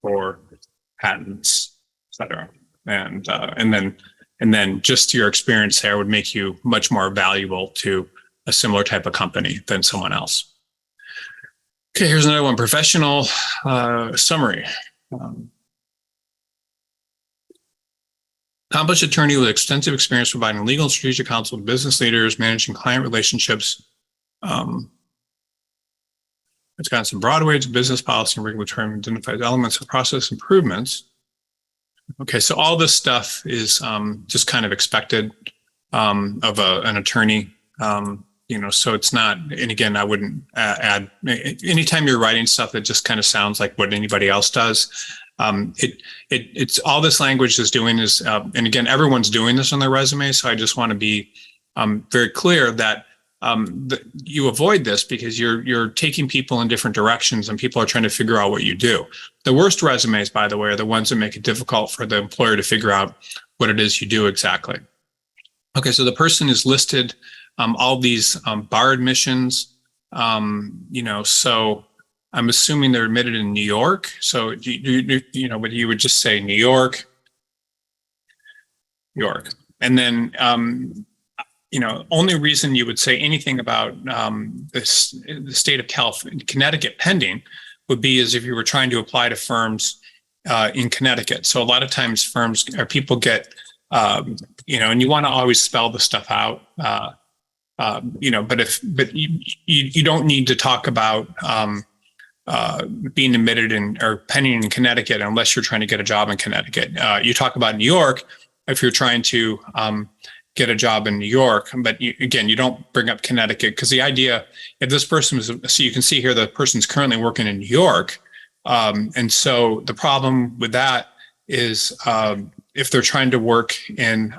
or patents, et cetera. And then just your experience there would make you much more valuable to a similar type of company than someone else. Okay, here's another one, professional summary. Accomplished attorney with extensive experience providing legal and strategic counsel to business leaders, managing client relationships. It's got some broad ways of business policy and regulatory, identifies elements of process improvements. Okay, so all this stuff is just kind of expected of an attorney, so it's not, and again, I wouldn't add, anytime you're writing stuff that just kind of sounds like what anybody else does, it's all this language is doing is, and again, everyone's doing this on their resume, so I just want to be very clear that you avoid this because you're taking people in different directions and people are trying to figure out what you do. The worst resumes, by the way, are the ones that make it difficult for the employer to figure out what it is you do exactly. Okay, so the person is listed all these bar admissions, so I'm assuming they're admitted in New York. So, but you would just say New York. York. And then, only reason you would say anything about the state of California, Connecticut pending would be as if you were trying to apply to firms in Connecticut. So a lot of times firms or people get, and you want to always spell the stuff out, but you don't need to talk about being admitted or pending in Connecticut unless you're trying to get a job in Connecticut. You talk about New York if you're trying to get a job in New York, but you don't bring up Connecticut because the idea, if this person was, so you can see here the person's currently working in New York, and so the problem with that is if they're trying to work in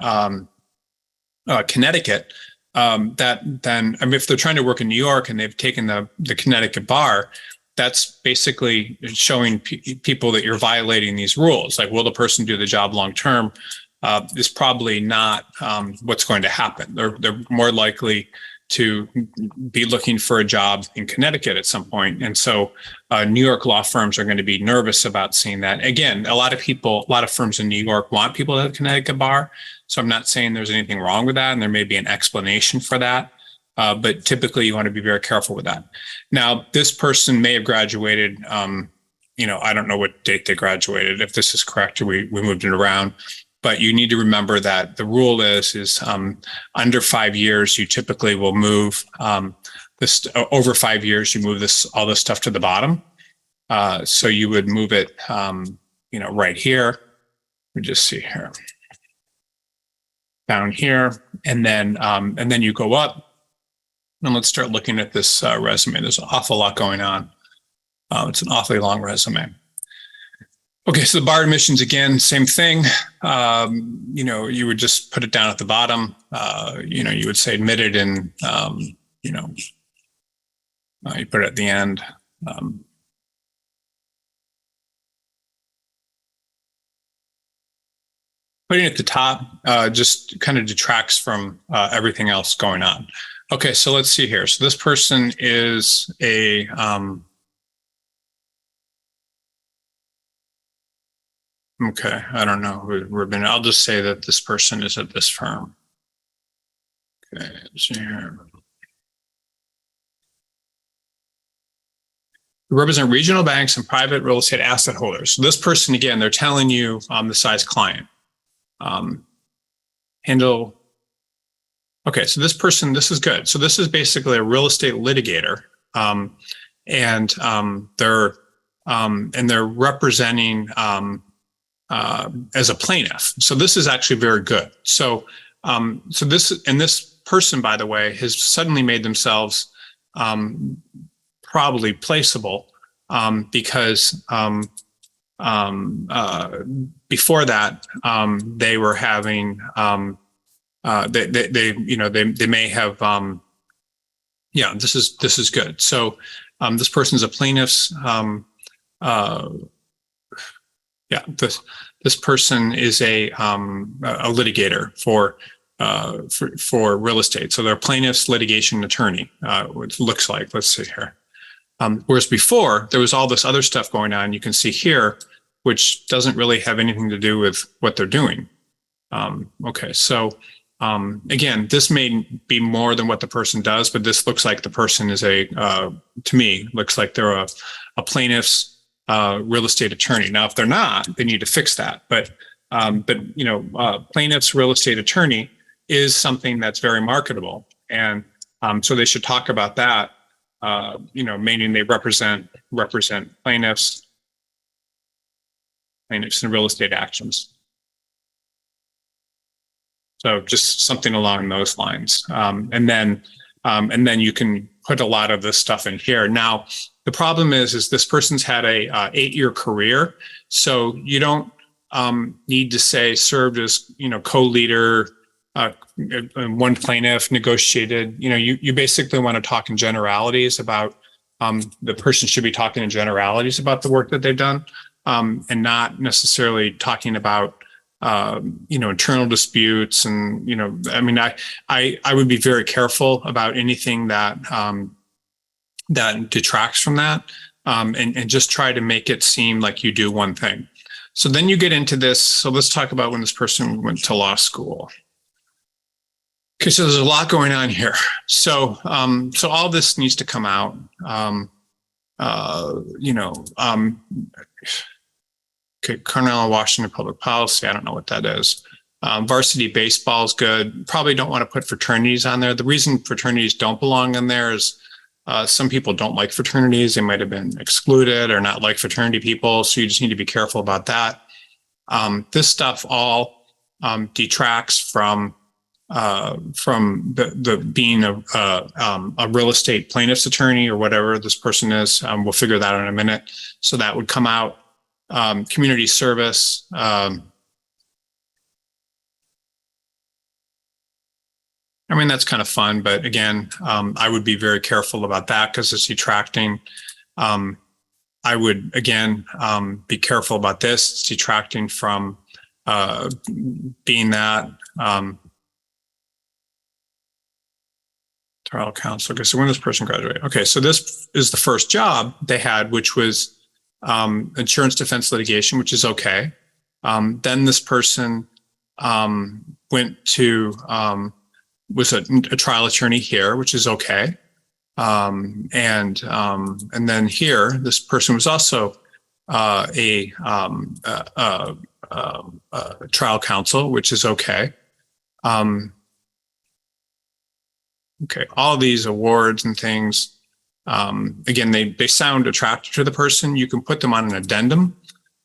Connecticut, if they're trying to work in New York and they've taken the Connecticut bar, that's basically showing people that you're violating these rules. Like, will the person do the job long term? Is probably not what's going to happen. They're more likely to be looking for a job in Connecticut at some point. And so New York law firms are going to be nervous about seeing that. Again, a lot of firms in New York want people to have a Connecticut bar. So I'm not saying there's anything wrong with that, and there may be an explanation for that. But typically you want to be very careful with that. Now, this person may have graduated, I don't know what date they graduated. If this is correct, or we moved it around. But you need to remember that the rule is under 5 years, you typically will move this over 5 years, you move all this stuff to the bottom. So you would move it, right here. We just see here, down here, and then you go up. And let's start looking at this resume. There's an awful lot going on. It's an awfully long resume. Okay, so the bar admissions, again, same thing. You would just put it down at the bottom. You would say admitted and, you put it at the end. Putting it at the top just kind of detracts from everything else going on. Okay, so let's see here. So this person is a... Okay, I don't know who we've been. I'll just say that this person is at this firm. Okay, let's see here. We represent regional banks and private real estate asset holders. So this person, again, they're telling you the size client. Handle. Okay, so this person, this is good. So this is basically a real estate litigator, and they're representing. As a plaintiff. So this is actually very good. So this person, by the way, has suddenly made themselves probably placeable because before that they were having they may have this is good. So this person's a plaintiff's. This person is a litigator for real estate. So they're a plaintiff's litigation attorney, which looks like, let's see here. Whereas before, there was all this other stuff going on, you can see here, which doesn't really have anything to do with what they're doing. Okay, so again, this may be more than what the person does, but this looks like the person is to me, looks like they're a plaintiff's real estate attorney. Now, if they're not, they need to fix that. But plaintiff's real estate attorney is something that's very marketable, and so they should talk about that. Meaning they represent plaintiffs in real estate actions. So just something along those lines, and then you can put a lot of this stuff in here. Now, the problem is this person's had a 8-year career, so you don't need to say served as co-leader, one plaintiff, negotiated. You basically want to talk in generalities about the person should be talking in generalities about the work that they've done, and not necessarily talking about internal disputes. And I would be very careful about anything that that detracts from that, and just try to make it seem like you do one thing. So then you get into this. So let's talk about when this person went to law school. Okay, so there's a lot going on here. So, so all this needs to come out. Okay, Cornell Washington Public Policy. I don't know what that is. Varsity baseball is good. Probably don't want to put fraternities on there. The reason fraternities don't belong in there is some people don't like fraternities. They might have been excluded or not like fraternity people. So you just need to be careful about that. This stuff all detracts from the being a real estate plaintiff's attorney or whatever this person is. We'll figure that out in a minute. So that would come out. Community service. I mean, that's kind of fun, but again, I would be very careful about that because it's detracting. I would, again, be careful about this. It's detracting from being that. Trial counsel. Okay, so when this person graduated. Okay, so this is the first job they had, which was insurance defense litigation, which is okay. Then this person went to was a trial attorney here, which is okay. And then here, this person was also a trial counsel, which is okay. Okay, all these awards and things, again, they sound attractive to the person. You can put them on an addendum,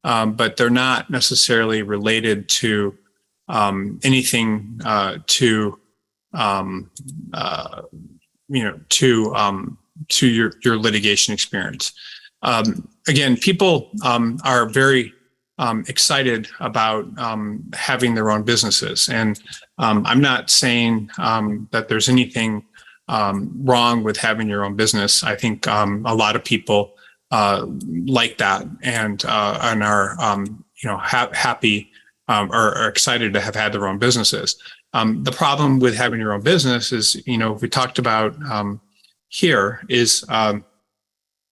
but they're not necessarily related to anything to your litigation experience. Again, people are very excited about having their own businesses, and I'm not saying that there's anything wrong with having your own business. I think a lot of people like that and are happy or are excited to have had their own businesses. The problem with having your own business is, we talked about here is, and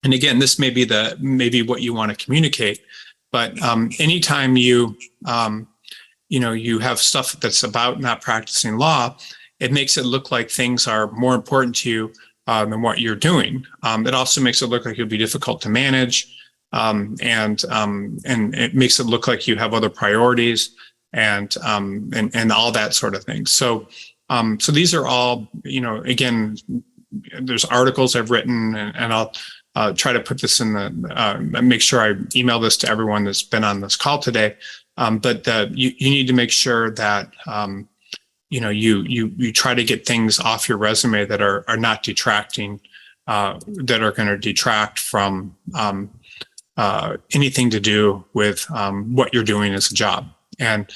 again, this may be what you want to communicate, but anytime you have stuff that's about not practicing law, it makes it look like things are more important to you than what you're doing. It also makes it look like you'll be difficult to manage, and it makes it look like you have other priorities and all that sort of thing. So these are all, again, there's articles I've written, and I'll try to put this in make sure I email this to everyone that's been on this call today. But you need to make sure that you try to get things off your resume that are not detracting, that are going to detract from anything to do with what you're doing as a job. And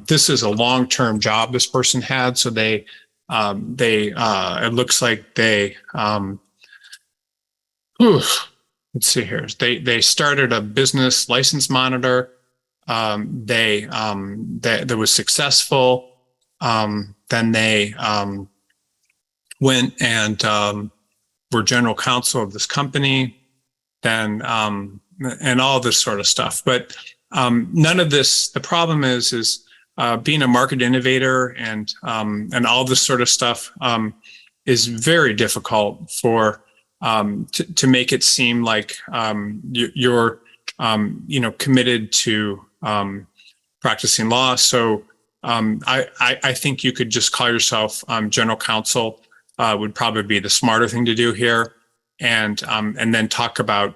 this is a long-term job this person had, so it looks like they let's see here. They started a business license monitor. That was successful. Then they went and were general counsel of this company. Then and all this sort of stuff. But none of this. The problem is being a market innovator and all this sort of stuff is very difficult for to make it seem like you're committed to practicing law. So I think you could just call yourself general counsel. Would probably be the smarter thing to do here, and then talk about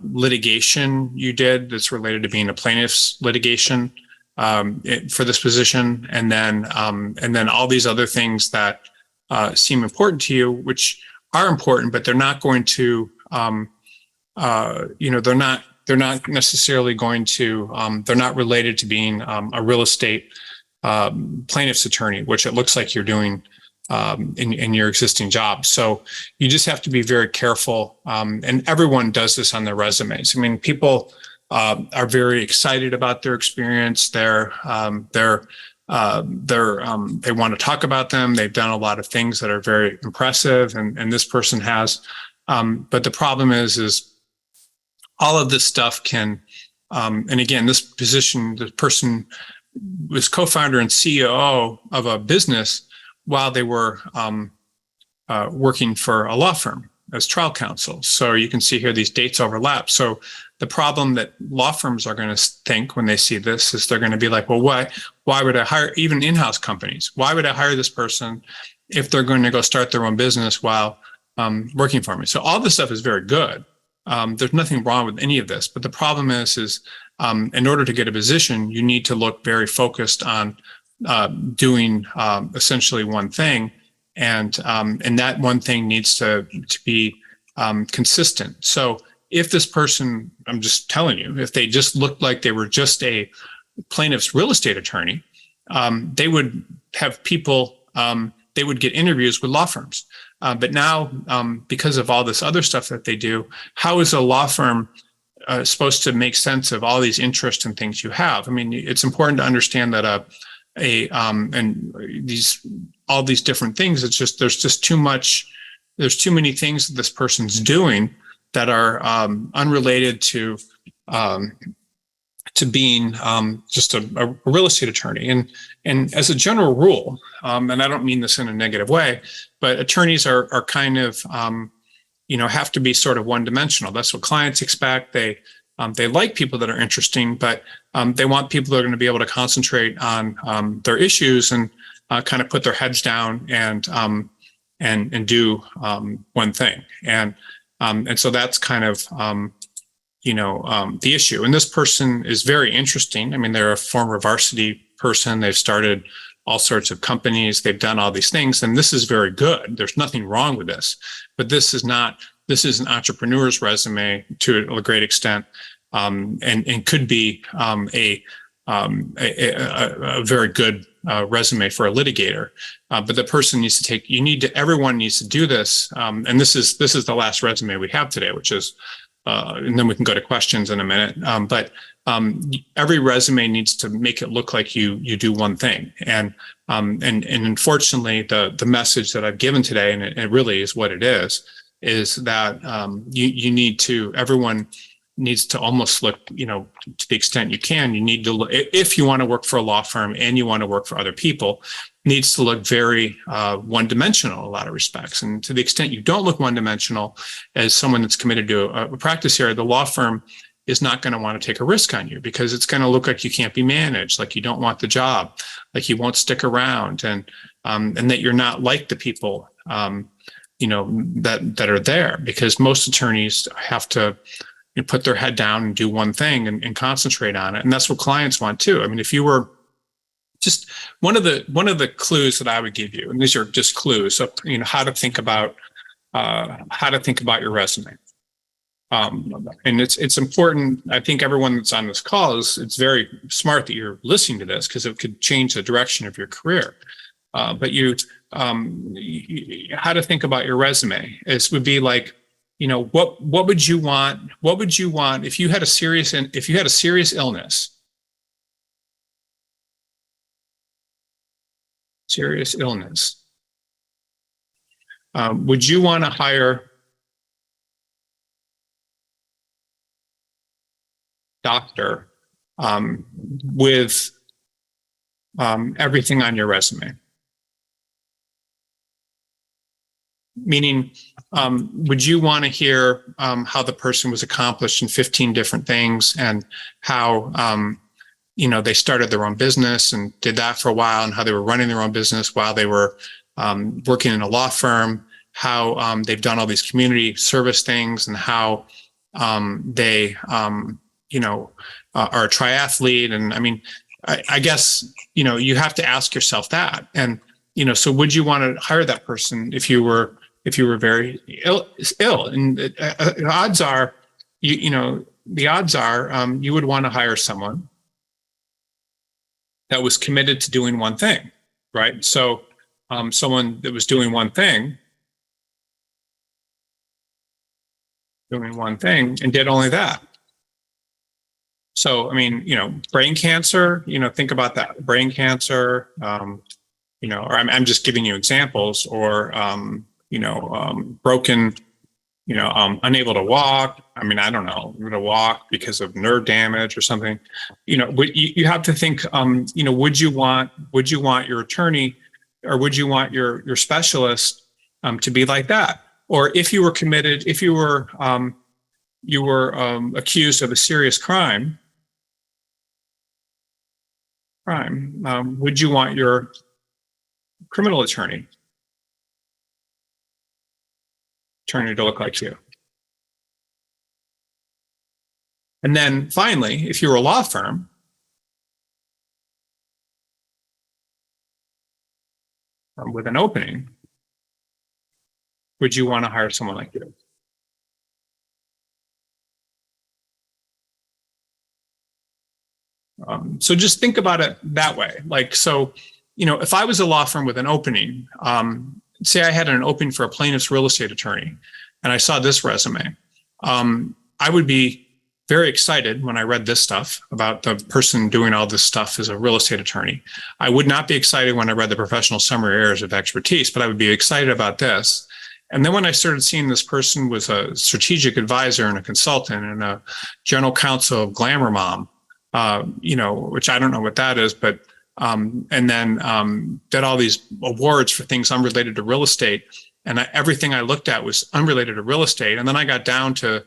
litigation you did that's related to being a plaintiff's litigation for this position, and then all these other things that seem important to you, which are important, but they're not going to, they're not necessarily going to, they're not related to being a real estate plaintiff's attorney, which it looks like you're doing in your existing job. So you just have to be very careful. And everyone does this on their resumes. I mean, people are very excited about their experience. They want to talk about them. They've done a lot of things that are very impressive, and this person has. But the problem is all of this stuff can And again, this position, the person was co-founder and CEO of a business while they were working for a law firm as trial counsel. So you can see here these dates overlap. So the problem that law firms are going to think when they see this is they're going to be like, well, why would I hire, even in-house companies, why would I hire this person if they're going to go start their own business while working for me? So all this stuff is very good. There's nothing wrong with any of this, but the problem is in order to get a position, you need to look very focused on doing essentially one thing. And that one thing needs to be consistent. So if this person, I'm just telling you, if they just looked like they were just a plaintiff's real estate attorney, they would have people, they would get interviews with law firms. But now, because of all this other stuff that they do, how is a law firm supposed to make sense of all these interests and things you have? I mean, it's important to understand that all these different things. It's just there's too many things that this person's doing that are unrelated to being just a real estate attorney. And as a general rule, and I don't mean this in a negative way, but attorneys are kind of have to be sort of one-dimensional. That's what clients expect. They like people that are interesting, but they want people that are going to be able to concentrate on their issues and kind of put their heads down and do one thing. And so that's kind of the issue. And this person is very interesting. I mean, they're a former varsity person. They've started all sorts of companies. They've done all these things, and this is very good. There's nothing wrong with this, but this is an entrepreneur's resume to a great extent, and could be a very good resume for a litigator. But the person needs to everyone needs to do this. And this is the last resume we have today, which is, and then we can go to questions in a minute. But every resume needs to make it look like you do one thing. And unfortunately, the message that I've given today, and it really is what it is that everyone needs to almost look, to the extent you can, you need to look, if you want to work for a law firm and you want to work for other people, needs to look very one-dimensional in a lot of respects. And to the extent you don't look one-dimensional as someone that's committed to a practice area, the law firm is not going to want to take a risk on you because it's going to look like you can't be managed, like you don't want the job, like you won't stick around, and that you're not like the people, that are there, because most attorneys have to put their head down and do one thing and concentrate on it. And that's what clients want too. I mean, if you were just one of the clues that I would give you, and these are just clues of, how to think about your resume. And it's important. I think everyone that's on this call it's very smart that you're listening to this, because it could change the direction of your career. But how to think about your resume would be like, what would you want? What would you want if you had a serious illness? Serious illness. Would you want to hire doctor with everything on your resume? Meaning, would you want to hear how the person was accomplished in 15 different things, and how they started their own business and did that for a while, and how they were running their own business while they were working in a law firm, how they've done all these community service things, and how they are a triathlete? And I mean, I guess you have to ask yourself that. And so would you want to hire that person if you were very ill? And the odds are, you would want to hire someone that was committed to doing one thing, right? So someone that was doing one thing and did only that. So, I mean, brain cancer, think about that. Brain cancer, or I'm just giving you examples, or, broken unable to walk. I mean, I don't know, to walk because of nerve damage or something. But you have to think, would you want your attorney, or would you want your specialist to be like that? Or if you were committed, if you were accused of a serious crime, would you want your criminal attorney to look like you? And then finally, if you're a law firm, with an opening, would you want to hire someone like you? So just think about it that way. Like, so, if I was a law firm with an opening, say I had an opening for a plaintiff's real estate attorney, and I saw this resume, I would be very excited when I read this stuff about the person doing all this stuff as a real estate attorney. I would not be excited when I read the professional summary areas of expertise, but I would be excited about this. And then when I started seeing this person was a strategic advisor and a consultant and a general counsel of Glamour Mom, which I don't know what that is, but and then did all these awards for things unrelated to real estate. And everything I looked at was unrelated to real estate. And then I got down to,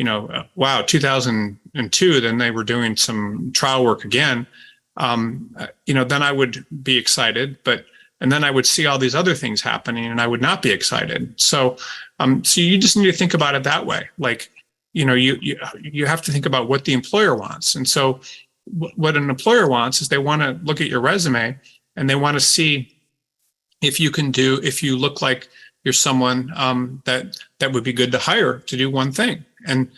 2002, then they were doing some trial work again. Then I would be excited, and then I would see all these other things happening and I would not be excited. So you just need to think about it that way. Like, you have to think about what the employer wants. And so what an employer wants is they want to look at your resume and they want to see if you look like you're someone that would be good to hire to do one thing. And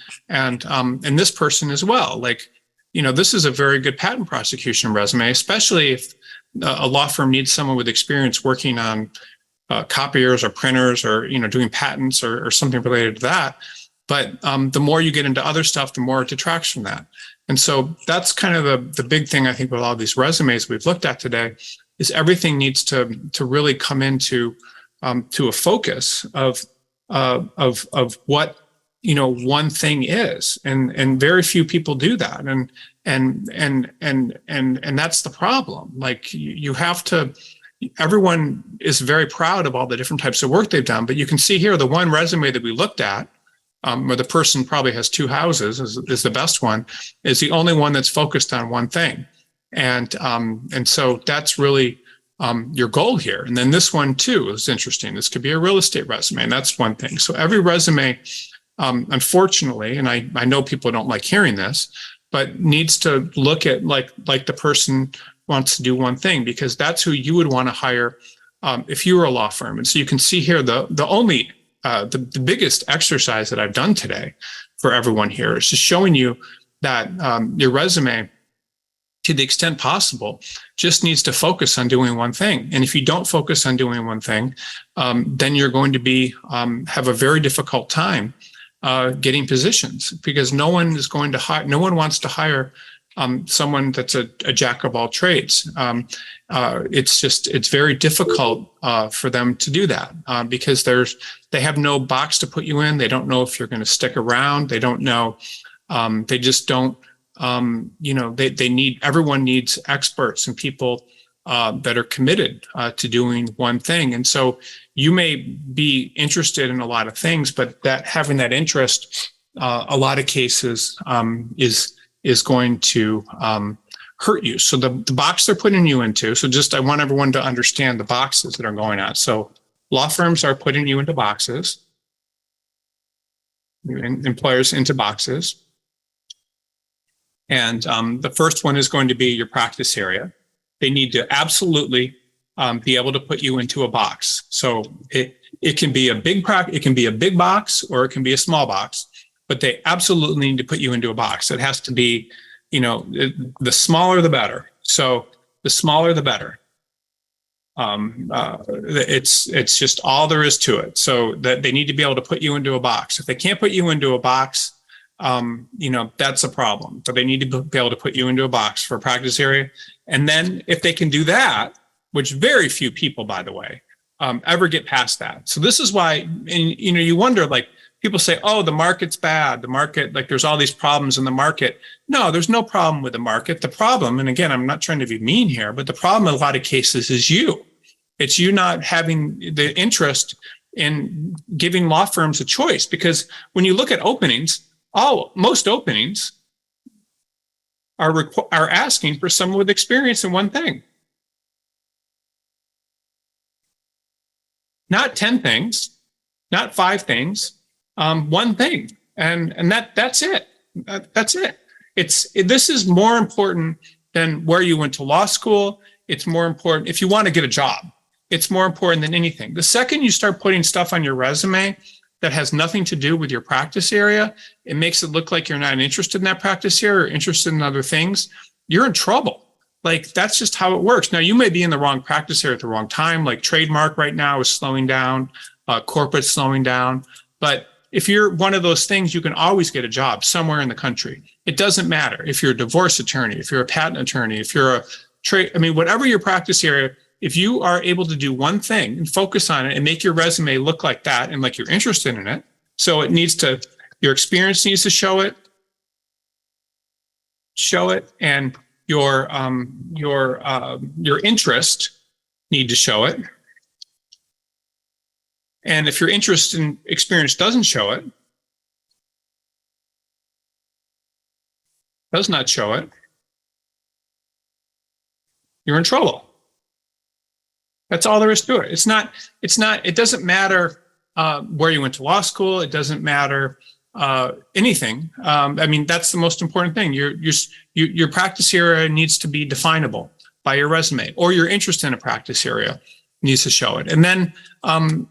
this person as well. Like, this is a very good patent prosecution resume, especially if a law firm needs someone with experience working on copiers or printers or, doing patents or something related to that. But the more you get into other stuff, the more it detracts from that. And so that's kind of the big thing, I think, with all these resumes we've looked at today, is everything needs to really come into to a focus of what one thing is, and very few people do that, and that's the problem. Like, you have to. Everyone is very proud of all the different types of work they've done, but you can see here the one resume that we looked at, where the person probably has two houses, is the best one, is the only one that's focused on one thing, and so that's really your goal here. And then this one too is interesting. This could be a real estate resume, and that's one thing. So every resume, unfortunately, and I know people don't like hearing this, but needs to look at like the person wants to do one thing, because that's who you would want to hire if you were a law firm. And so you can see here the biggest exercise that I've done today for everyone here is just showing you that your resume, to the extent possible, just needs to focus on doing one thing. And if you don't focus on doing one thing, then you're going to have a very difficult time getting positions, because no one wants to hire someone that's a jack of all trades. It's very difficult for them to do that because they have no box to put you in. They don't know if you're going to stick around. They don't know. They just don't. Everyone needs experts and people that are committed to doing one thing. And so you may be interested in a lot of things, but having that interest, a lot of cases, is going to hurt you. So the box they're putting you into. So I want everyone to understand the boxes that are going on. So law firms are putting you into boxes, employers into boxes. And the first one is going to be your practice area. They need to absolutely be able to put you into a box. So it can be a big box, or it can be a small box, but they absolutely need to put you into a box. It has to be, the smaller the better. So the smaller the better. It's just all there is to it. So that they need to be able to put you into a box. If they can't put you into a box, that's a problem. So they need to be able to put you into a box for a practice area. And then if they can do that, which very few people, by the way, ever get past that. So this is why, and you wonder, like, people say, oh, the market's bad. The market, like there's all these problems in the market. No, there's no problem with the market. The problem, and again, I'm not trying to be mean here, but the problem in a lot of cases is you. It's you not having the interest in giving law firms a choice. Because when you look at openings, most openings are asking for someone with experience in one thing. Not 10 things, not 5 things, one thing. And that's it. That's it. This is more important than where you went to law school. It's more important if you want to get a job. It's more important than anything. The second you start putting stuff on your resume that has nothing to do with your practice area, it makes it look like you're not interested in that practice area or interested in other things. You're in trouble. Like, that's just how it works. Now, you may be in the wrong practice area at the wrong time. Like trademark right now is slowing down, corporate slowing down. But if you're one of those things, you can always get a job somewhere in the country. It doesn't matter if you're a divorce attorney, if you're a patent attorney, if you're a trade, whatever your practice area, if you are able to do one thing and focus on it and make your resume look like that and like you're interested in it. So it needs to, your experience needs to show it, and your interest need to show it. And if your interest and experience doesn't show it, does not show it, you're in trouble. That's all there is to it. It doesn't matter where you went to law school. It doesn't matter anything. That's the most important thing. Your practice area needs to be definable by your resume, or your interest in a practice area needs to show it. And then the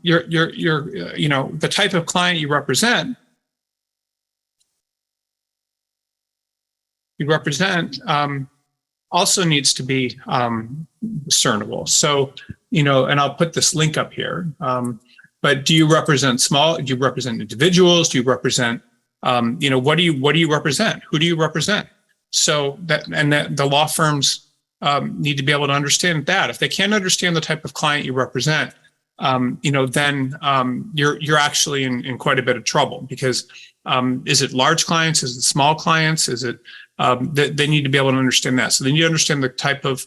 type of client you represent, also needs to be discernible. So, and I'll put this link up here. But do you represent do you represent individuals? Do you represent, what do you represent? Who do you represent? So that the law firms need to be able to understand that. If they can't understand the type of client you represent, then you're actually in quite a bit of trouble, because is it large clients? Is it small clients? Is it, they need to be able to understand that. So they need to understand the type of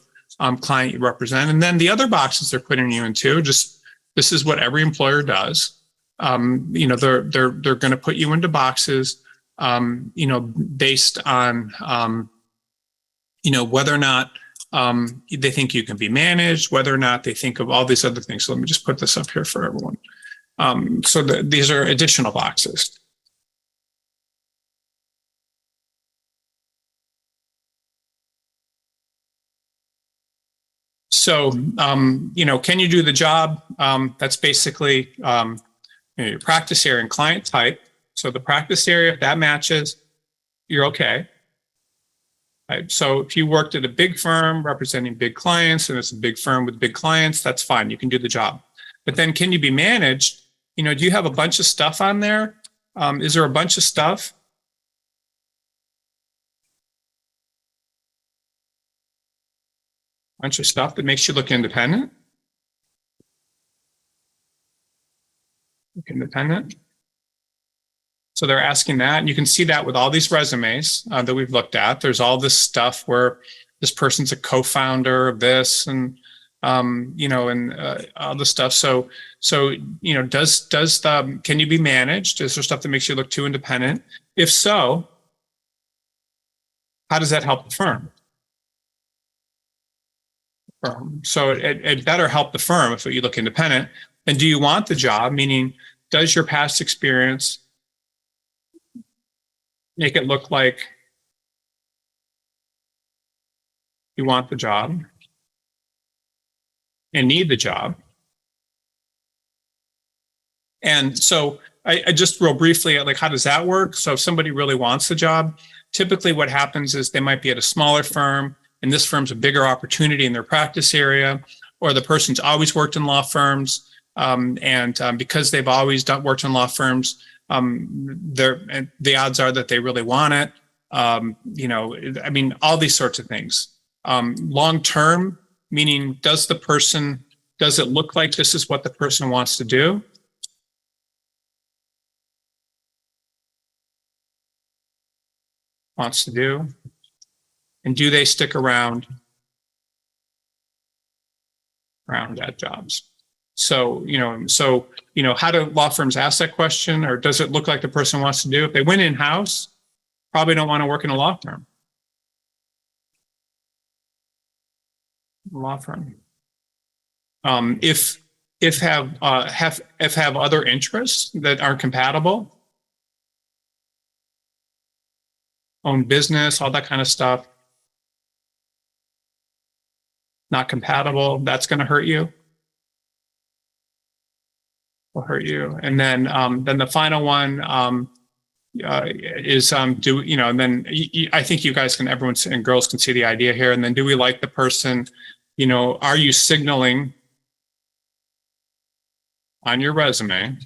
client you represent. And then the other boxes they're putting you into, this is what every employer does. They're going to put you into boxes, based on, whether or not they think you can be managed, whether or not they think of all these other things. So let me just put this up here for everyone. These are additional boxes. So, can you do the job? That's basically your practice area and client type. So the practice area, if that matches, you're okay. Right? So if you worked at a big firm representing big clients, and it's a big firm with big clients, that's fine. You can do the job. But then, can you be managed? Do you have a bunch of stuff on there? Is there a bunch of stuff? Bunch of stuff that makes you look independent. Look independent. So they're asking that, and you can see that with all these resumes that we've looked at. There's all this stuff where this person's a co-founder of this, and all the stuff. So can you be managed? Is there stuff that makes you look too independent? If so, how does that help the firm? So it better help the firm if you look independent. And do you want the job? Meaning, does your past experience make it look like you want the job and need the job? And so I just real briefly, like, how does that work? So if somebody really wants the job, typically what happens is they might be at a smaller firm, and this firm's a bigger opportunity in their practice area, or the person's always worked in law firms, because they've always worked in law firms, the odds are that they really want it. All these sorts of things. Long term, meaning, does it look like this is what the person wants to do? wants to do, and do they stick around at jobs? So, how do law firms ask that question? Or does it look like the person wants to do? If they went in-house, probably don't want to work in a law firm. If have other interests that aren't compatible, own business, all that kind of stuff, not compatible, that's going to hurt you. Will hurt you. And then the final one is and then I think you guys can, everyone and girls can see the idea here. And then, do we like the person? Are you signaling on your resume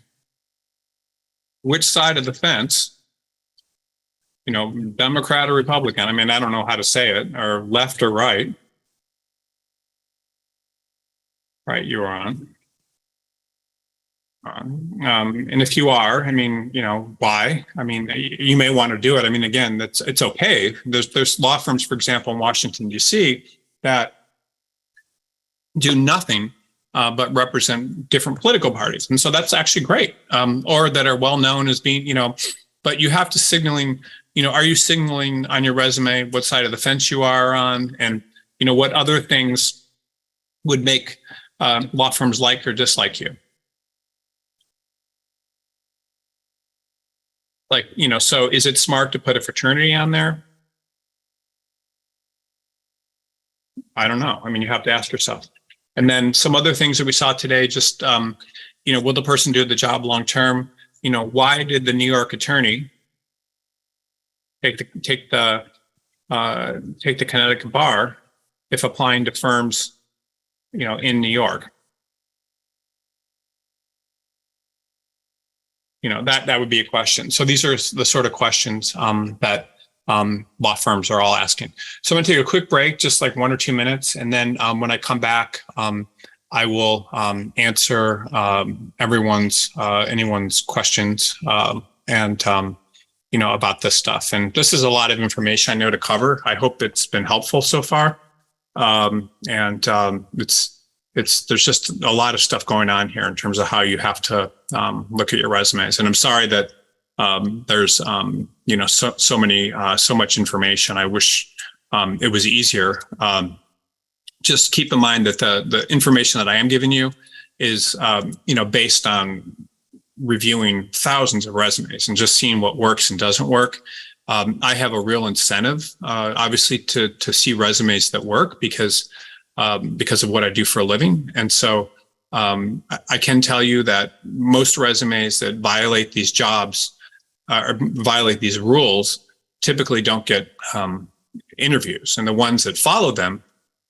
which side of the fence, Democrat or Republican? I mean, I don't know how to say it, or left or right. Right, you are on. And if you are, I mean, why? I mean, you may want to do it. I mean, again, it's okay. There's law firms, for example, in Washington, D.C., that do nothing but represent different political parties. And so that's actually great. Or that are well known as being, but you have to signaling, are you signaling on your resume what side of the fence you are on, and, what other things would make law firms like or dislike you? Like, so is it smart to put a fraternity on there? I don't know. I mean, you have to ask yourself. And then some other things that we saw today, just, will the person do the job long term? Why did the New York attorney take the Connecticut bar if applying to firms, in New York? That would be a question. So these are the sort of questions that law firms are all asking. So I'm going to take a quick break, just like 1 or 2 minutes. And then when I come back, I will answer anyone's questions about this stuff. And this is a lot of information I know to cover. I hope it's been helpful so far. There's just a lot of stuff going on here in terms of how you have to look at your resumes. And I'm sorry that there's so much information. I wish it was easier. Just keep in mind that the information that I am giving you is based on reviewing thousands of resumes and just seeing what works and doesn't work. I have a real incentive, obviously, to see resumes that work because of what I do for a living. And so I can tell you that most resumes that violate these jobs or violate these rules typically don't get interviews, and the ones that follow them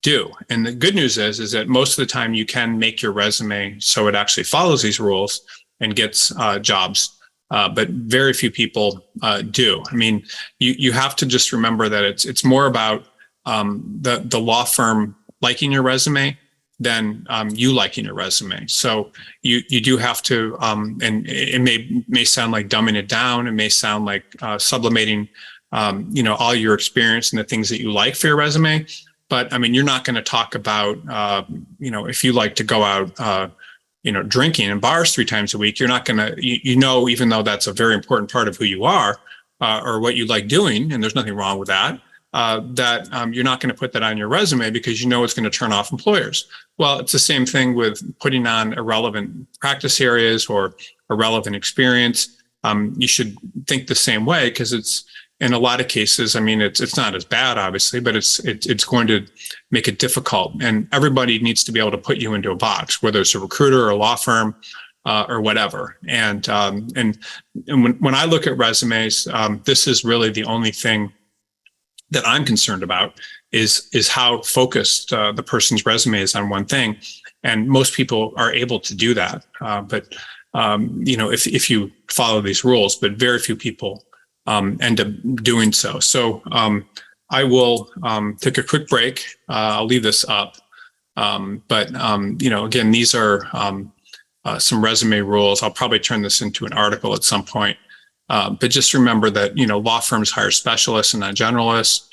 do. And the good news is that most of the time you can make your resume so it actually follows these rules and gets jobs. But very few people do. I mean, you have to just remember that it's more about the law firm liking your resume than you liking your resume. So you do have to, and it may sound like dumbing it down. It may sound like sublimating, all your experience and the things that you like for your resume. But I mean, you're not going to talk about, if you like to go out, drinking in bars 3 times a week, you're not going to, even though that's a very important part of who you are or what you like doing, and there's nothing wrong with that. You're not going to put that on your resume because it's going to turn off employers. Well, it's the same thing with putting on irrelevant practice areas or irrelevant experience. You should think the same way because it's, in a lot of cases, I mean, it's not as bad, obviously, but it's going to make it difficult. And everybody needs to be able to put you into a box, whether it's a recruiter or a law firm or whatever. And when I look at resumes, this is really the only thing that I'm concerned about is how focused the person's resume is on one thing. And most people are able to do that. But if you follow these rules, but very few people end up doing so. So I will take a quick break. I'll leave this up. But again, these are some resume rules. I'll probably turn this into an article at some point. But just remember that, law firms hire specialists and not generalists.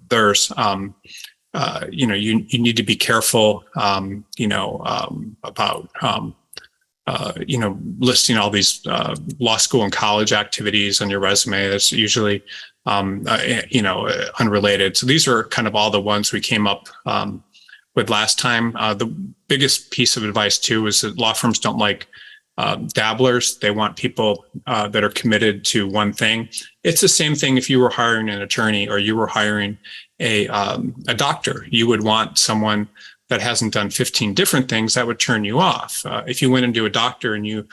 There's, you need to be careful, about, listing all these law school and college activities on your resume. That's usually, unrelated. So these are kind of all the ones we came up with last time. The biggest piece of advice too is that law firms don't like dabblers. They want people that are committed to one thing. It's the same thing if you were hiring an attorney or you were hiring a doctor. You would want someone that hasn't done 15 different things. That would turn you off. If you went into a doctor and you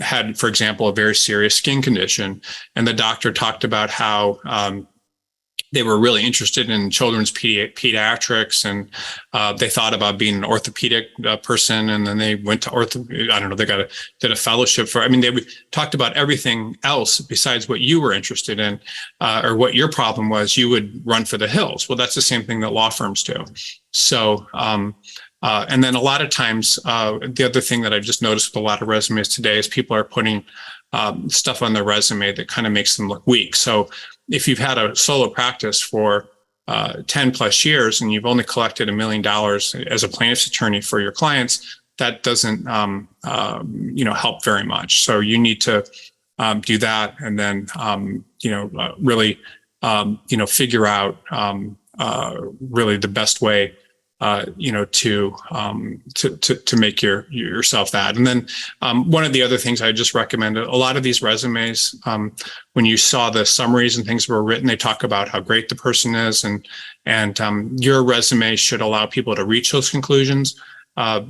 had, for example, a very serious skin condition, and the doctor talked about how they were really interested in children's pediatrics, and they thought about being an orthopedic person, and then they went to did a fellowship for. I mean, they talked about everything else besides what you were interested in, or what your problem was. You would run for the hills. Well, that's the same thing that law firms do. So, and then a lot of times, the other thing that I've just noticed with a lot of resumes today is people are putting stuff on their resume that kind of makes them look weak. So if you've had a solo practice for 10 plus years and you've only collected $1 million as a plaintiff's attorney for your clients, that doesn't, help very much. So you need to do that, and then, really, figure out really the best way to make yourself that. And then one of the other things I just recommended, a lot of these resumes, when you saw the summaries and things were written, they talk about how great the person is, and your resume should allow people to reach those conclusions.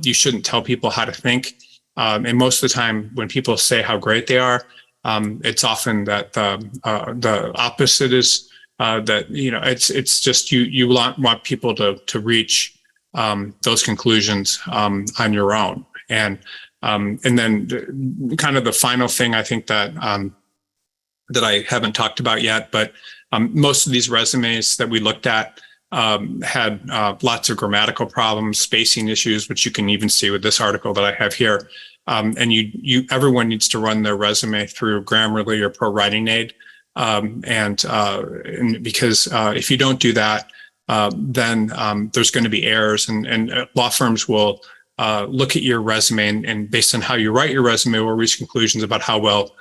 You shouldn't tell people how to think. And most of the time when people say how great they are, it's often that the opposite is that, it's just you want people to reach those conclusions on your own. And then kind of the final thing I think that that I haven't talked about yet, but most of these resumes that we looked at had lots of grammatical problems, spacing issues, which you can even see with this article that I have here. And everyone needs to run their resume through Grammarly or Pro Writing Aid. And because if you don't do that, then there's going to be errors, and law firms will look at your resume and based on how you write your resume, will reach conclusions about how well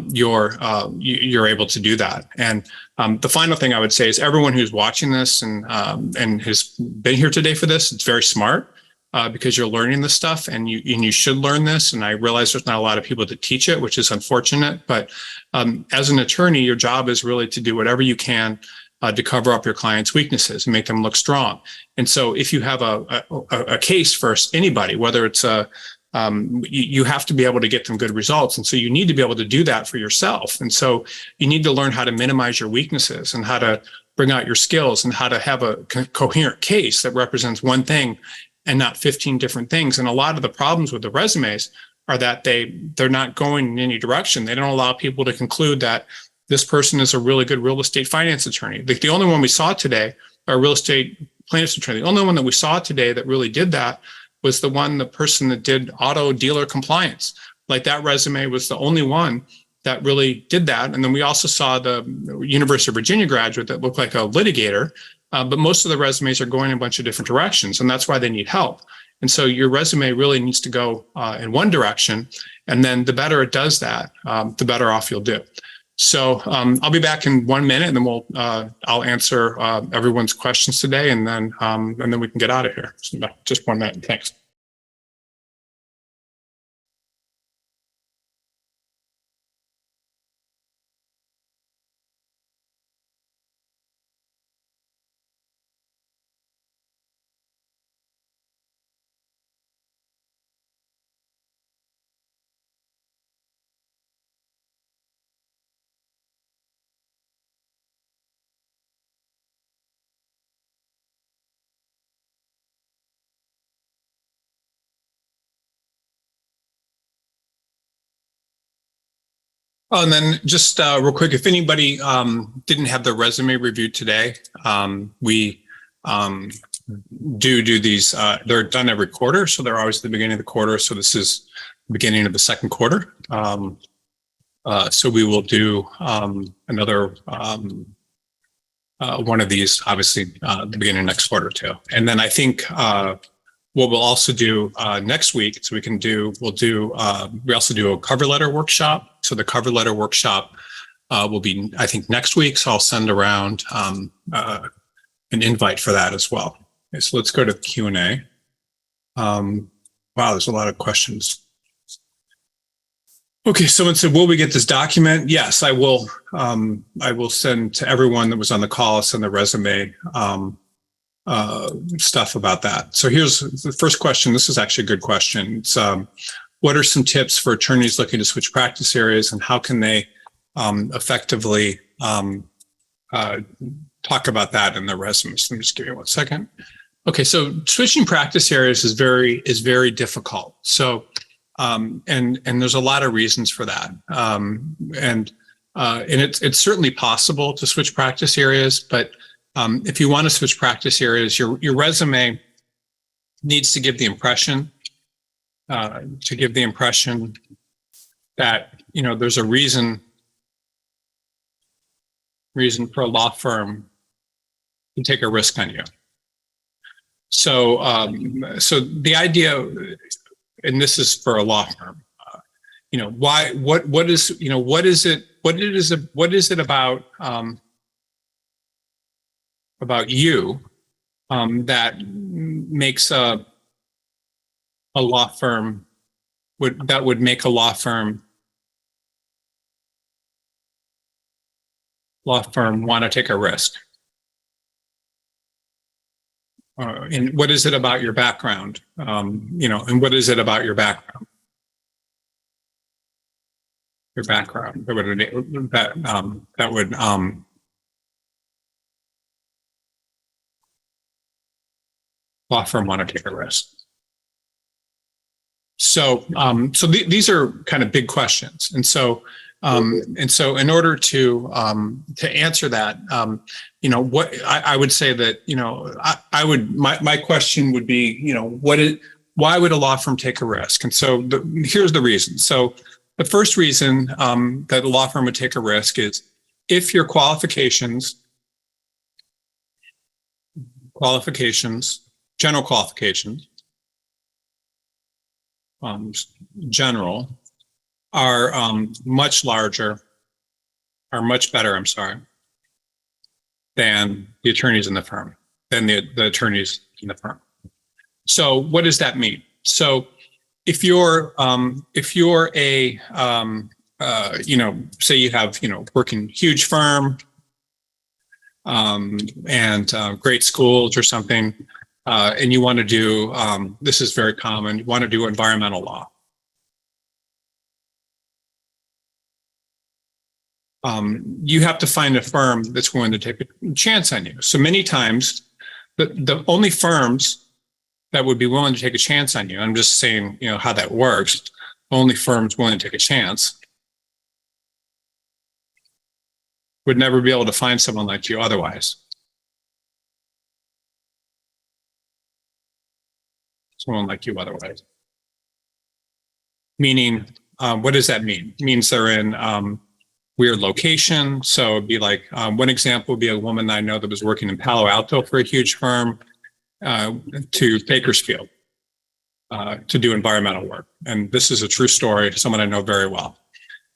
you're able to do that. And the final thing I would say is everyone who's watching this and has been here today for this, it's very smart because you're learning this stuff, and you should learn this. And I realize there's not a lot of people to teach it, which is unfortunate. But as an attorney, your job is really to do whatever you can to cover up your client's weaknesses and make them look strong. And so if you have a case for anybody, whether it's you have to be able to get them good results. And so you need to be able to do that for yourself. And so you need to learn how to minimize your weaknesses and how to bring out your skills and how to have a coherent case that represents one thing and not 15 different things. And a lot of the problems with the resumes are that they're not going in any direction. They don't allow people to conclude that this person is a really good real estate finance attorney. The only one we saw today, a real estate plaintiff's attorney, the only one that we saw today that really did that was the person that did auto dealer compliance. Like, that resume was the only one that really did that. And then we also saw the University of Virginia graduate that looked like a litigator, but most of the resumes are going in a bunch of different directions, and that's why they need help. And so your resume really needs to go in one direction, and then the better it does that, the better off you'll do. So I'll be back in 1 minute, and then I'll answer everyone's questions today, and then we can get out of here. So just 1 minute. Thanks. Oh, and then just real quick, if anybody didn't have their resume reviewed today, we do these, they're done every quarter. So they're always at the beginning of the quarter. So this is beginning of the second quarter. So we will do another one of these, obviously, the beginning of next quarter too. And then I think what we'll also do next week, so we also do a cover letter workshop. So the cover letter workshop will be, I think, next week. So I'll send around an invite for that as well. Okay, so let's go to Q&A. Wow, there's a lot of questions. Okay, someone said, will we get this document? Yes, I will. I will send to everyone that was on the call, I'll send the resume stuff about that. So here's the first question. This is actually a good question. It's, what are some tips for attorneys looking to switch practice areas, and how can they effectively talk about that in their resumes? So just give me 1 second. Okay, so switching practice areas is very difficult. So and there's a lot of reasons for that. And it's certainly possible to switch practice areas, but if you want to switch practice areas, your resume needs to give the impression that, you know, there's a reason for a law firm to take a risk on you. So so the idea, and this is for a law firm, you know, what is it about you that makes a law firm would make a law firm want to take a risk? And what is it about your background? You know, and what is it about your background? Your background that would law firm want to take a risk. So these are kind of big questions, and so in order to answer that, you know, what I would say that, you know, my question would be, you know, why would a law firm take a risk? And so here's the reason. So the first reason that a law firm would take a risk is if your general qualifications, general, are much larger, are much better, than the attorneys in the firm, than the attorneys in the firm. So what does that mean? So if you're a you know, say you have, you know, working huge firm and great schools or something, and you want to do, this is very common, you want to do environmental law. You have to find a firm that's willing to take a chance on you. So many times, the only firms that would be willing to take a chance on you, I'm just saying, you know, how that works, only firms willing to take a chance would never be able to find someone like you otherwise. Someone like you otherwise. Meaning, what does that mean? It means they're in weird location. So it'd be like, one example would be a woman I know that was working in Palo Alto for a huge firm to Bakersfield to do environmental work. And this is a true story, someone I know very well.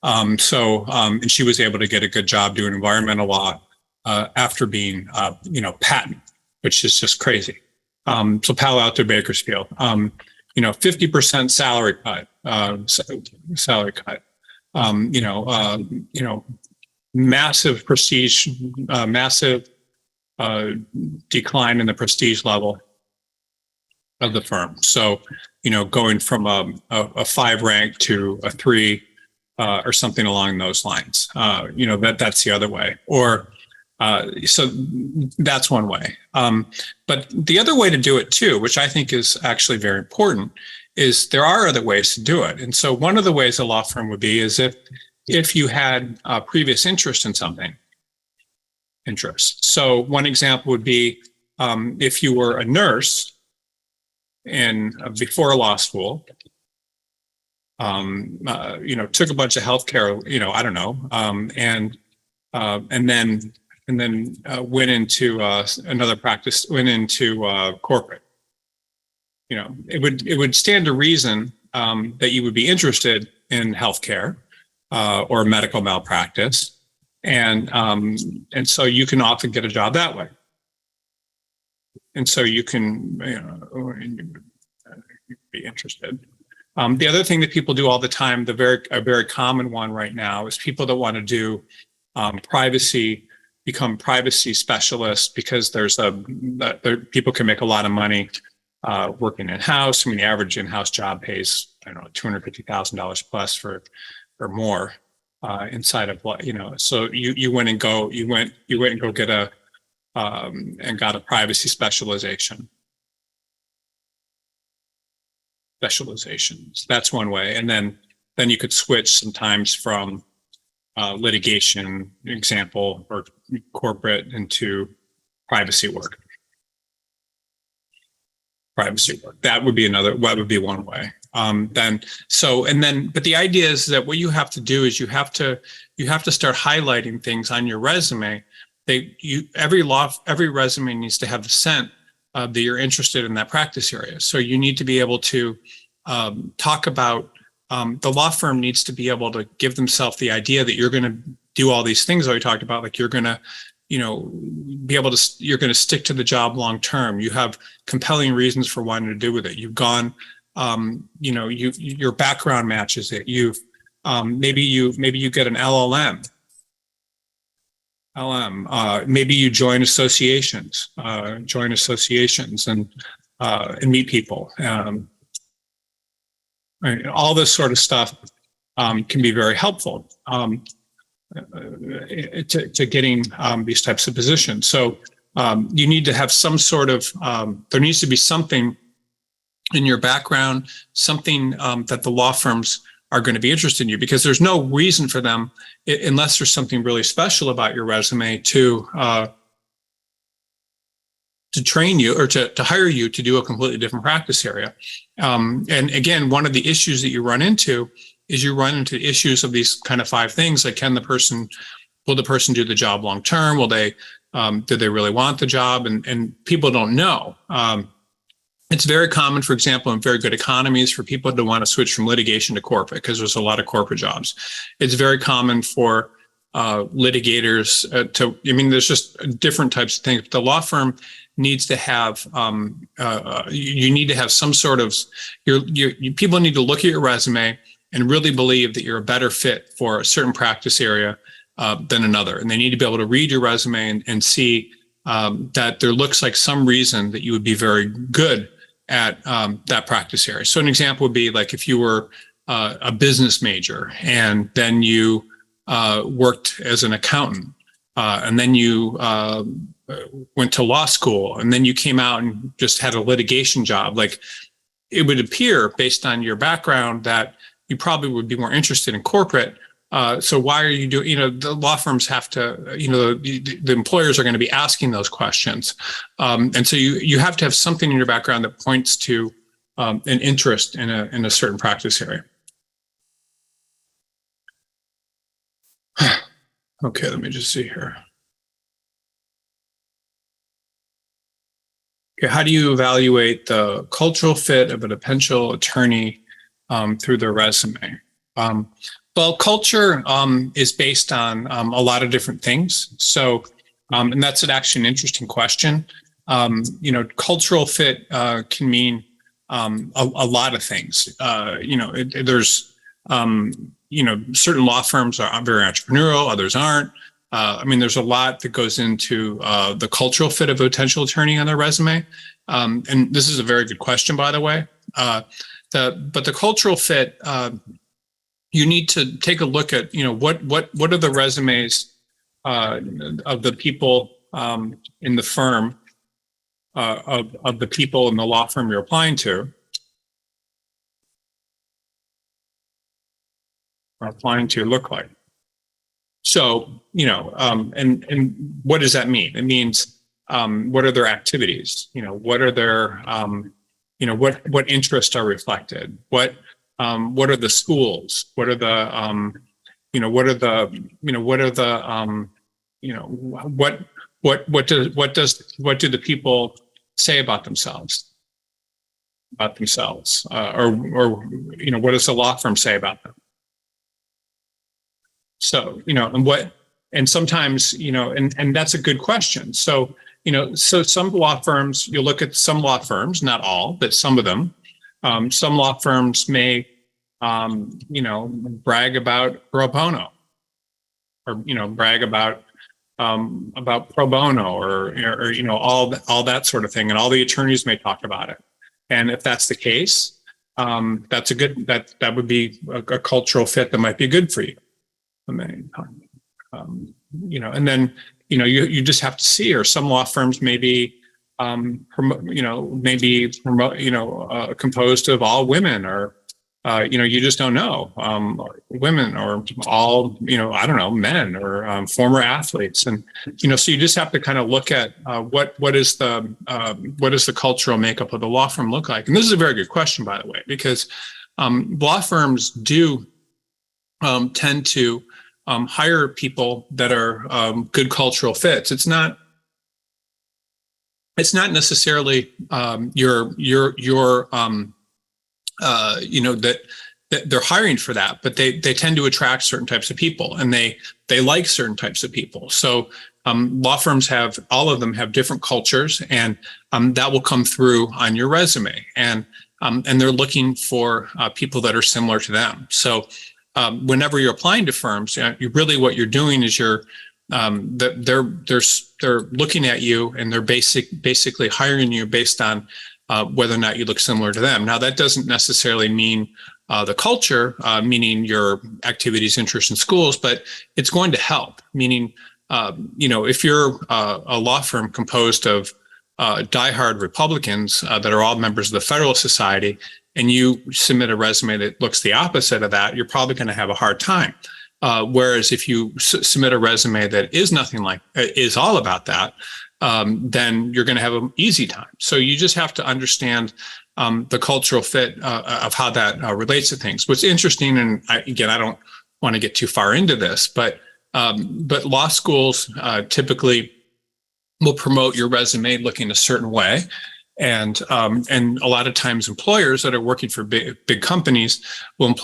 And she was able to get a good job doing environmental law after being, you know, patent, which is just crazy. So Palo Alto, Bakersfield, you know, 50% salary cut, you know, massive prestige, massive decline in the prestige level of the firm. So, you know, going from a 5 rank to a 3 or something along those lines, you know, that's the other way. Or so that's one way. But the other way to do it too, which I think is actually very important, is there are other ways to do it. And so one of the ways a law firm would be is if you had previous interest in something. So one example would be if you were a nurse before law school, took a bunch of healthcare, I don't know, and then went into another practice, went into corporate. It would stand to reason that you would be interested in healthcare or medical malpractice, and so you can often get a job that way, and so you can be interested. The other thing that people do all the time, a very common one right now, is people that want to do become privacy specialists because people can make a lot of money working in-house. I mean, the average in-house job pays, I don't know, $250,000 plus or more inside of what, so you went and go get and got a privacy specializations. That's one way. And then you could switch sometimes from litigation example or corporate into privacy work. That would be one way. But the idea is that what you have to do is you have to start highlighting things on your resume. Every resume needs to have the scent that you're interested in that practice area. So you need to be able to talk about, the law firm needs to be able to give themselves the idea that you're going to do all these things that we talked about, like you're going to, you're going to stick to the job long term. You have compelling reasons for wanting to do with it. You've gone, your background matches it. Maybe you get an LLM. Maybe you join associations and meet people. All this sort of stuff can be very helpful to getting these types of positions. So you need to have some sort of, there needs to be something in your background, something that the law firms are going to be interested in you, because there's no reason for them, unless there's something really special about your resume, to train you or to hire you to do a completely different practice area. And again, one of the issues that you run into is issues of these kind of 5 things, like will the person do the job long term? Do they really want the job? And people don't know. It's very common, for example, in very good economies, for people to want to switch from litigation to corporate, because there's a lot of corporate jobs. It's very common for litigators there's just different types of things. The law firm needs to have, you need to have some sort of, people need to look at your resume and really believe that you're a better fit for a certain practice area than another. And they need to be able to read your resume and see that there looks like some reason that you would be very good at that practice area. So an example would be like if you were a business major and then you worked as an accountant and then you went to law school and then you came out and just had a litigation job. Like, it would appear based on your background that you probably would be more interested in corporate. So why are you doing, the law firms have to, the employers are going to be asking those questions. And so you have to have something in your background that points to an interest in a certain practice area. Okay, let me just see here. Okay, how do you evaluate the cultural fit of a potential attorney through their resume? Well, culture is based on a lot of different things. So, and that's actually an interesting question. Cultural fit can mean a lot of things. There's certain law firms are very entrepreneurial, others aren't. There's a lot that goes into the cultural fit of a potential attorney on their resume. And this is a very good question, by the way. But the cultural fit, you need to take a look at, what are the resumes of the people in the firm, of the people in the law firm you're applying to. Look like. So, and what does that mean? It means, what are their activities? What are their, what interests are reflected? What What are the schools? What are the, what are the, what are the, what do the people say about themselves? What does the law firm say about them? So, and sometimes, and that's a good question. So, so some law firms, you'll look at some law firms, not all, but some of them. Some law firms may, brag about pro bono, or brag about pro bono, or all that sort of thing, and all the attorneys may talk about it. And if that's the case, that's a good that would be a cultural fit that might be good for you. I mean, and then you just have to see, or some law firms maybe composed of all women, or you just don't know, women, or all, I don't know, men, or former athletes. And, so you just have to kind of look at what is the cultural makeup of the law firm look like? And this is a very good question, by the way, because law firms do tend to hire people that are good cultural fits. It's not necessarily that they're hiring for that, but they tend to attract certain types of people, and they like certain types of people. So law firms all of them have different cultures, and that will come through on your resume, and they're looking for people that are similar to them. So whenever you're applying to firms, what you're doing is they're looking at you, and they're basically hiring you based on whether or not you look similar to them. Now, that doesn't necessarily mean the culture, meaning your activities, interests, and schools, but it's going to help. Meaning, if you're a law firm composed of diehard Republicans that are all members of the Federalist Society, and you submit a resume that looks the opposite of that, you're probably going to have a hard time. Whereas if you submit a resume that is all about that, then you're going to have an easy time. So you just have to understand the cultural fit of how that relates to things. What's interesting, and I don't want to get too far into this, but law schools typically will promote your resume looking a certain way. And a lot of times employers that are working for big companies will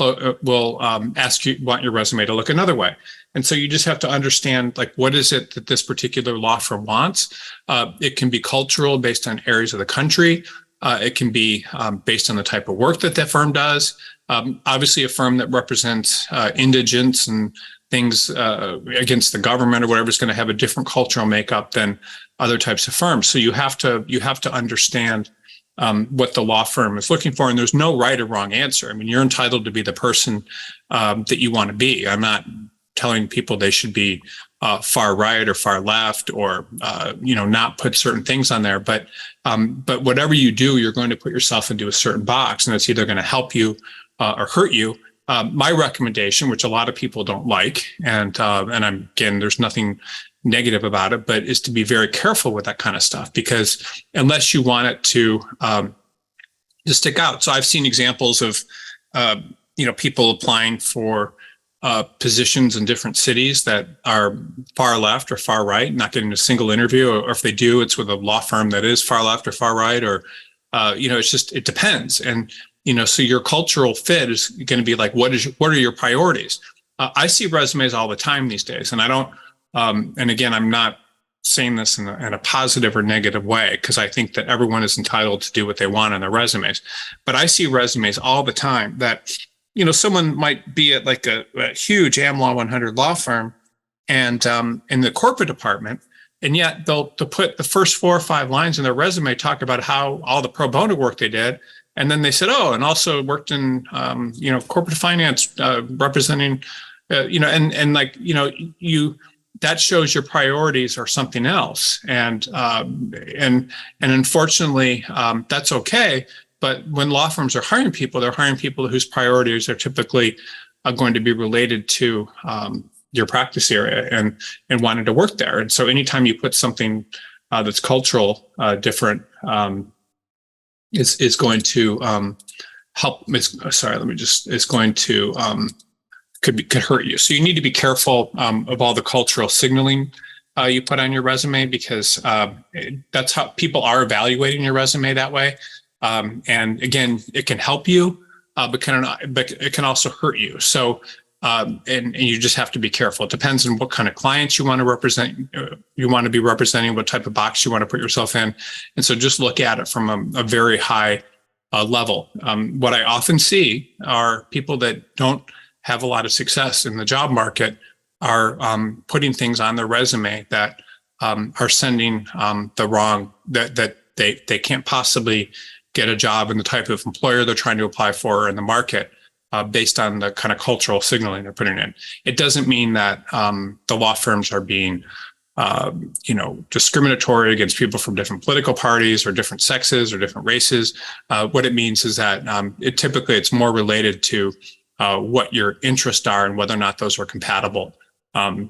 want your resume to look another way. And so you just have to understand, like, what is it that this particular law firm wants? It can be cultural, based on areas of the country. It can be based on the type of work that firm does. Obviously, a firm that represents indigents and things against the government or whatever is going to have a different cultural makeup than other types of firms. So you have to understand what the law firm is looking for, and there's no right or wrong answer. I mean, you're entitled to be the person that you want to be. I'm not telling people they should be far right or far left, or not put certain things on there. But whatever you do, you're going to put yourself into a certain box, and it's either going to help you or hurt you. My recommendation, which a lot of people don't like, and there's nothing negative about it, but is to be very careful with that kind of stuff, because unless you want it to stick out. So I've seen examples of people applying for positions in different cities that are far left or far right, not getting a single interview, or if they do, it's with a law firm that is far left or far right, or it depends. And so your cultural fit is going to be like, what are your priorities? I see resumes all the time these days, and I don't. And again, I'm not saying this in a positive or negative way, because I think that everyone is entitled to do what they want on their resumes. But I see resumes all the time that, someone might be at like a huge AmLaw 100 law firm, and in the corporate department, and yet they'll put the first 4 or 5 lines in their resume talk about how all the pro bono work they did. And then they said, oh, and also worked in, corporate finance, representing, that shows your priorities are something else. And unfortunately, that's okay. But when law firms are hiring people, they're hiring people whose priorities are typically going to be related to your practice area and wanting to work there. And so anytime you put something that's cultural different, is going to help. Sorry, let me just. It's going to could hurt you. So you need to be careful of all the cultural signaling you put on your resume, because that's how people are evaluating your resume that way. And again, it can help you, but it can also hurt you. So and you just have to be careful. It depends on what kind of clients you want to represent. You want to be representing, what type of box you want to put yourself in. And so just look at it from a very high level. What I often see are people that don't have a lot of success in the job market are putting things on their resume that are sending the wrong, that they can't possibly get a job in the type of employer they're trying to apply for in the market based on the kind of cultural signaling they're putting in. It doesn't mean that the law firms are being discriminatory against people from different political parties or different sexes or different races. What it means is that it's more related to what your interests are and whether or not those are compatible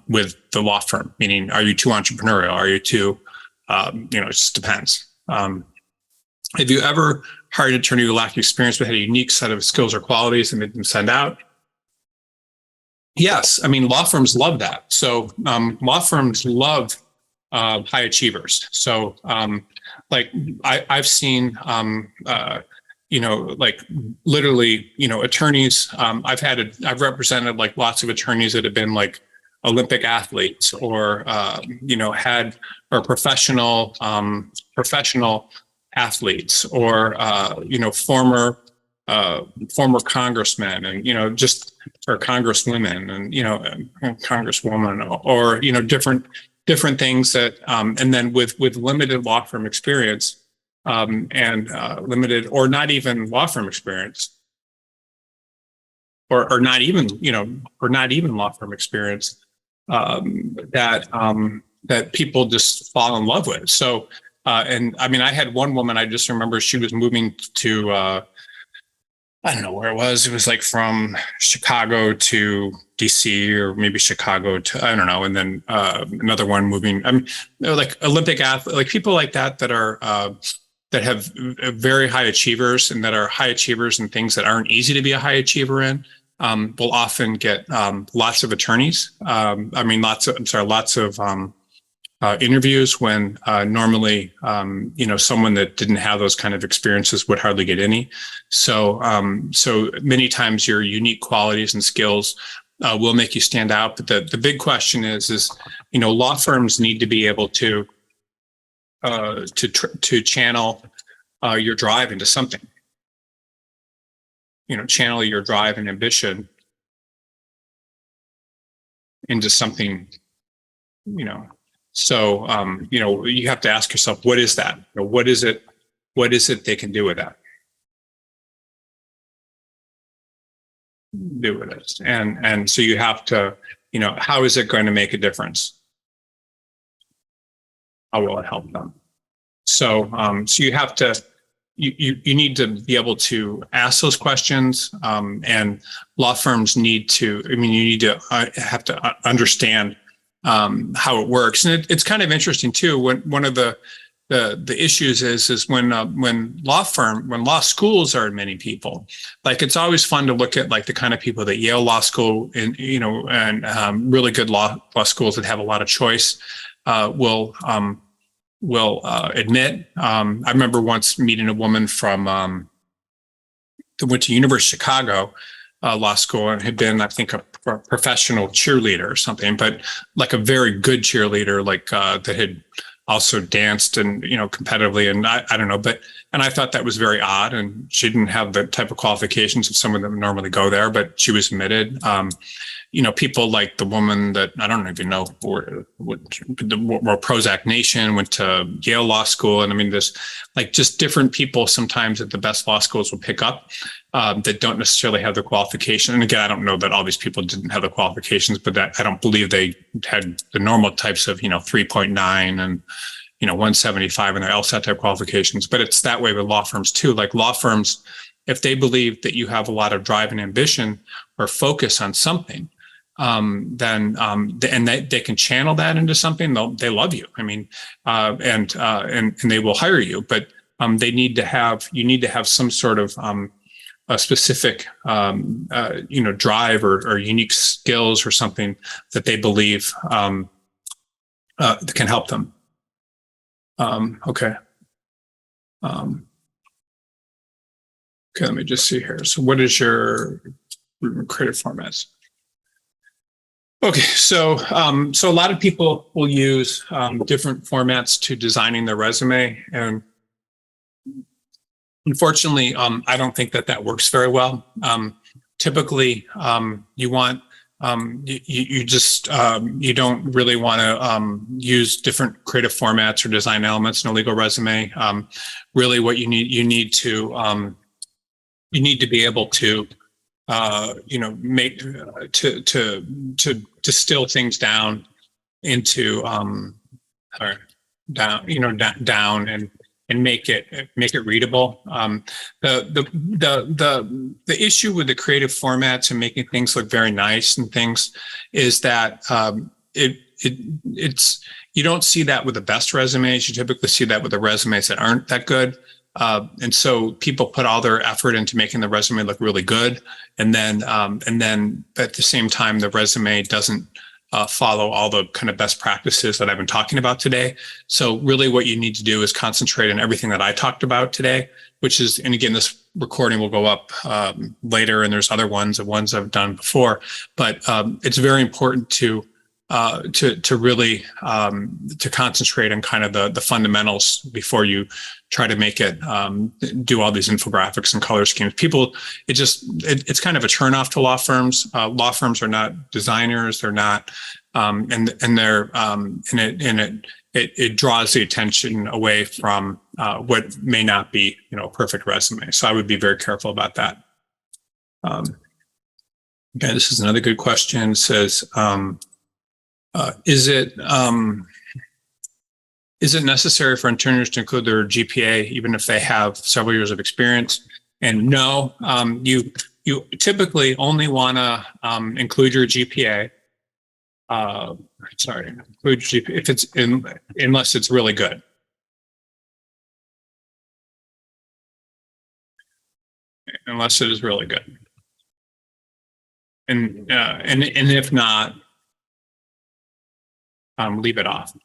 with the law firm. Meaning, are you too entrepreneurial? Are you too, it just depends. Have you ever hired an attorney who lacked experience but had a unique set of skills or qualities and made them stand out? Yes. I mean, law firms love that. So law firms love high achievers. So I've seen, literally, attorneys, I've represented like lots of attorneys that have been like Olympic athletes or, had or professional athletes or, former congressmen and, or congresswomen and, congresswoman or, different things that, and then with limited law firm experience, and limited or not even law firm experience or not even law firm experience, that people just fall in love with. So, and I mean, I had one woman, I just remember she was moving to, I don't know where it was. It was like from Chicago to DC or maybe Chicago to, I don't know. And then another one moving, I mean, like Olympic athlete, like people like that are, that have very high achievers and that are high achievers in things that aren't easy to be a high achiever in, will often get lots of attorneys. Lots of interviews when normally, someone that didn't have those kind of experiences would hardly get any. So many times your unique qualities and skills will make you stand out. But the big question is, law firms need to be able to channel your drive into something. Channel your drive and ambition into something. So you have to ask yourself, what is that? What is it? What is it they can do with that? Do with it, and so you have to, how is it going to make a difference? How will it help them? So, so you have to, you need to be able to ask those questions, and law firms need to. you need to have to understand how it works, and it's kind of interesting too. When one of the issues is when law schools are many people, like it's always fun to look at like the kind of people that Yale Law School and really good law schools that have a lot of choice will admit. I remember once meeting a woman from that went to University of Chicago Law School and had been, I think, a professional cheerleader or something, but like a very good cheerleader, like that had also danced and, competitively. And I don't know, and I thought that was very odd. And she didn't have the type of qualifications of someone that would normally go there, but she was admitted. People like the woman that I don't even know were Prozac Nation, went to Yale Law School. And I mean, there's like just different people sometimes at the best law schools will pick up that don't necessarily have the qualification. And again, I don't know that all these people didn't have the qualifications, but that I don't believe they had the normal types of, 3.9 and, 175 and their LSAT type qualifications. But it's that way with law firms too. Like law firms, if they believe that you have a lot of drive and ambition or focus on something, then they can channel that into something. They love you. I mean, and they will hire you. But you need to have some sort of a specific, drive or unique skills or something that they believe can help them. Okay. Okay, let me just see here. So what is your creative formats? Okay, so so a lot of people will use different formats to designing their resume, and unfortunately, I don't think that works very well. Typically, you want you just you don't really want to use different creative formats or design elements in a legal resume. Really, what you need to be able to make to distill things down into or down and make it readable. The issue with the creative formats and making things look very nice and things is that it's you don't see that with the best resumes. You typically see that with the resumes that aren't that good. And so people put all their effort into making the resume look really good, and then at the same time the resume doesn't follow all the kind of best practices that I've been talking about today. So really what you need to do is concentrate on everything that I talked about today, which is, and again, this recording will go up later, and there's other ones I've done before, but it's very important to really to concentrate on kind of the fundamentals before you try to make it do all these infographics and color schemes. People, it's kind of a turnoff to law firms. Law firms are not designers. They're not, and they're it draws the attention away from what may not be a perfect resume. So I would be very careful about that. Okay, this is another good question. It says, is it necessary for interners to include their GPA even if they have several years of experience? And no, you typically only want to include your GPA. Include GPA if it's unless it's really good. Unless it is really good, and if not, leave it off.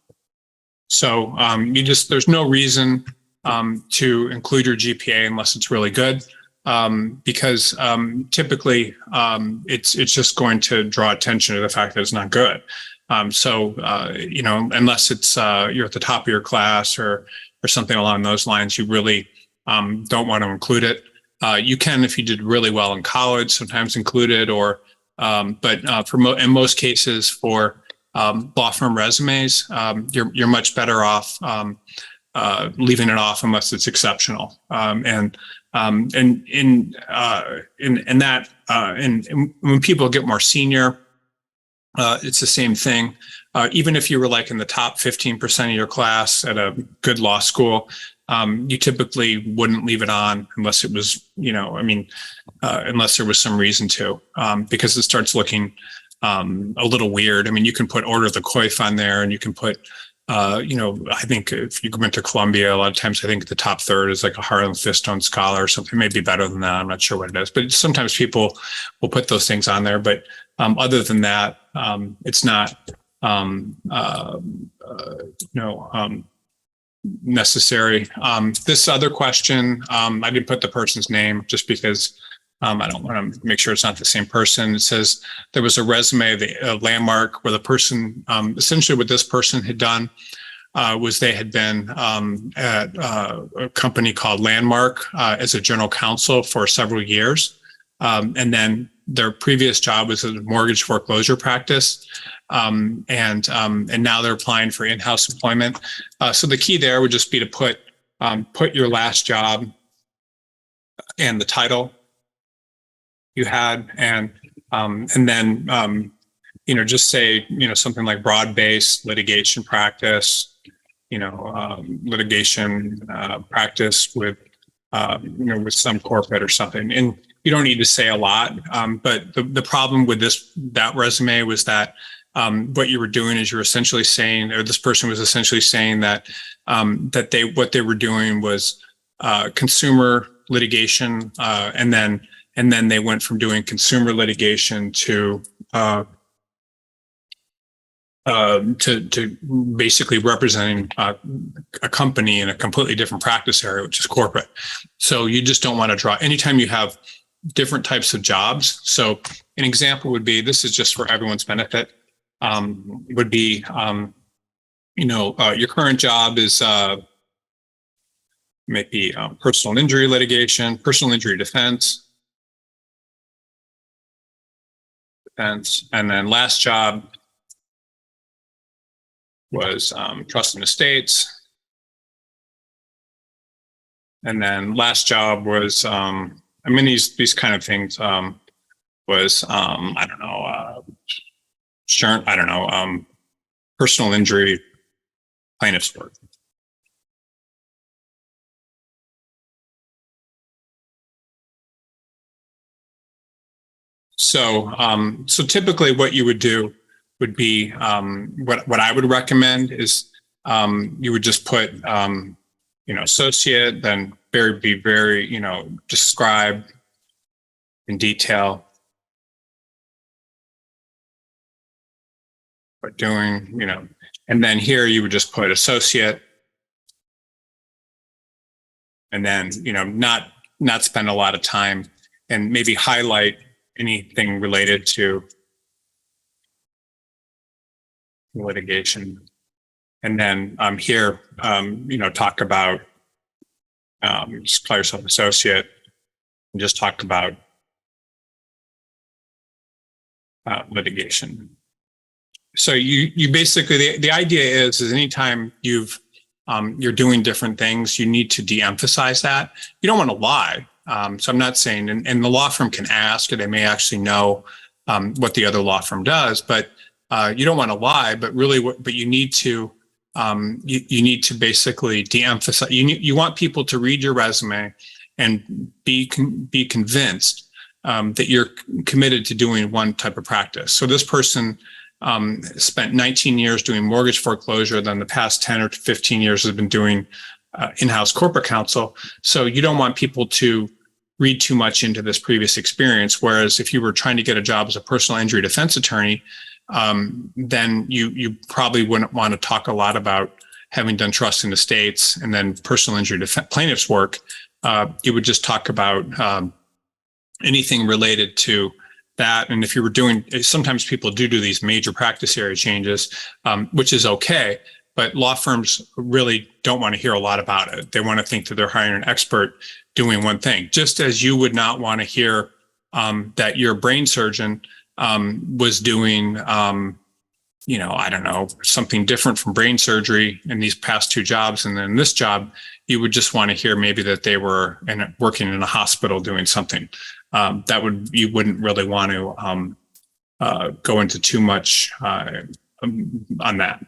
So there's no reason to include your GPA unless it's really good, because typically it's just going to draw attention to the fact that it's not good. Unless it's you're at the top of your class or something along those lines, you really don't want to include it. You can, if you did really well in college, sometimes include it, but in most cases for law firm resumes, you're much better off leaving it off unless it's exceptional. And when people get more senior, it's the same thing. Even if you were like in the top 15% of your class at a good law school, you typically wouldn't leave it on unless it was, unless there was some reason to, because it starts looking a little weird. I mean, you can put order of the coif on there, and you can put, I think if you went to Columbia, a lot of times I think the top third is like a Harlan Fistone scholar or something, maybe better than that. I'm not sure what it is, but sometimes people will put those things on there. But other than that, it's not, necessary. This other question, I didn't put the person's name just because I don't want to make sure it's not the same person. It says there was a resume, a landmark, where the person, essentially what this person had done was they had been at a company called Landmark as a general counsel for several years. And then their previous job was a mortgage foreclosure practice. And now they're applying for in-house employment. So the key there would just be to put your last job and the title you had, and then just say something like broad-based litigation practice, litigation practice with with some corporate or something. And you don't need to say a lot, but the problem with that resume was that what you were doing is you're essentially saying, or this person was essentially saying that what they were doing was consumer litigation, and then And then they went from doing consumer litigation to basically representing a company in a completely different practice area, which is corporate. So you just don't want to draw anytime you have different types of jobs. So an example would be, this is just for everyone's benefit, would be, your current job is maybe personal injury litigation, personal injury defense, and then last job was trust and estates. And then last job was, these kind of things was, personal injury plaintiff's work. So, so typically what you would do would be, what I would recommend is, you would just put, associate, then be very, describe in detail what doing, and then here you would just put associate, and then, not spend a lot of time, and maybe highlight anything related to litigation. And then here, talk about, just call yourself associate, and just talk about litigation. So you basically, the idea is anytime you're doing different things, you need to de-emphasize that. You don't want to lie. So I'm not saying, and the law firm can ask, or they may actually know what the other law firm does, but you don't want to lie. But really, but you need to you need to basically de-emphasize. You want people to read your resume and be convinced that you're committed to doing one type of practice. So this person spent 19 years doing mortgage foreclosure, then the past 10 or 15 years has been doing in-house corporate counsel. So you don't want people to read too much into this previous experience. Whereas if you were trying to get a job as a personal injury defense attorney, then you probably wouldn't want to talk a lot about having done trust in estates and then personal injury plaintiff's work. You would just talk about anything related to that. And if you were doing, sometimes people do these major practice area changes, which is okay, but law firms really don't want to hear a lot about it. They want to think that they're hiring an expert doing one thing, just as you would not want to hear that your brain surgeon was doing, something different from brain surgery in these past two jobs. And then this job, you would just want to hear maybe that they were working in a hospital doing something. You wouldn't really want to go into too much on that.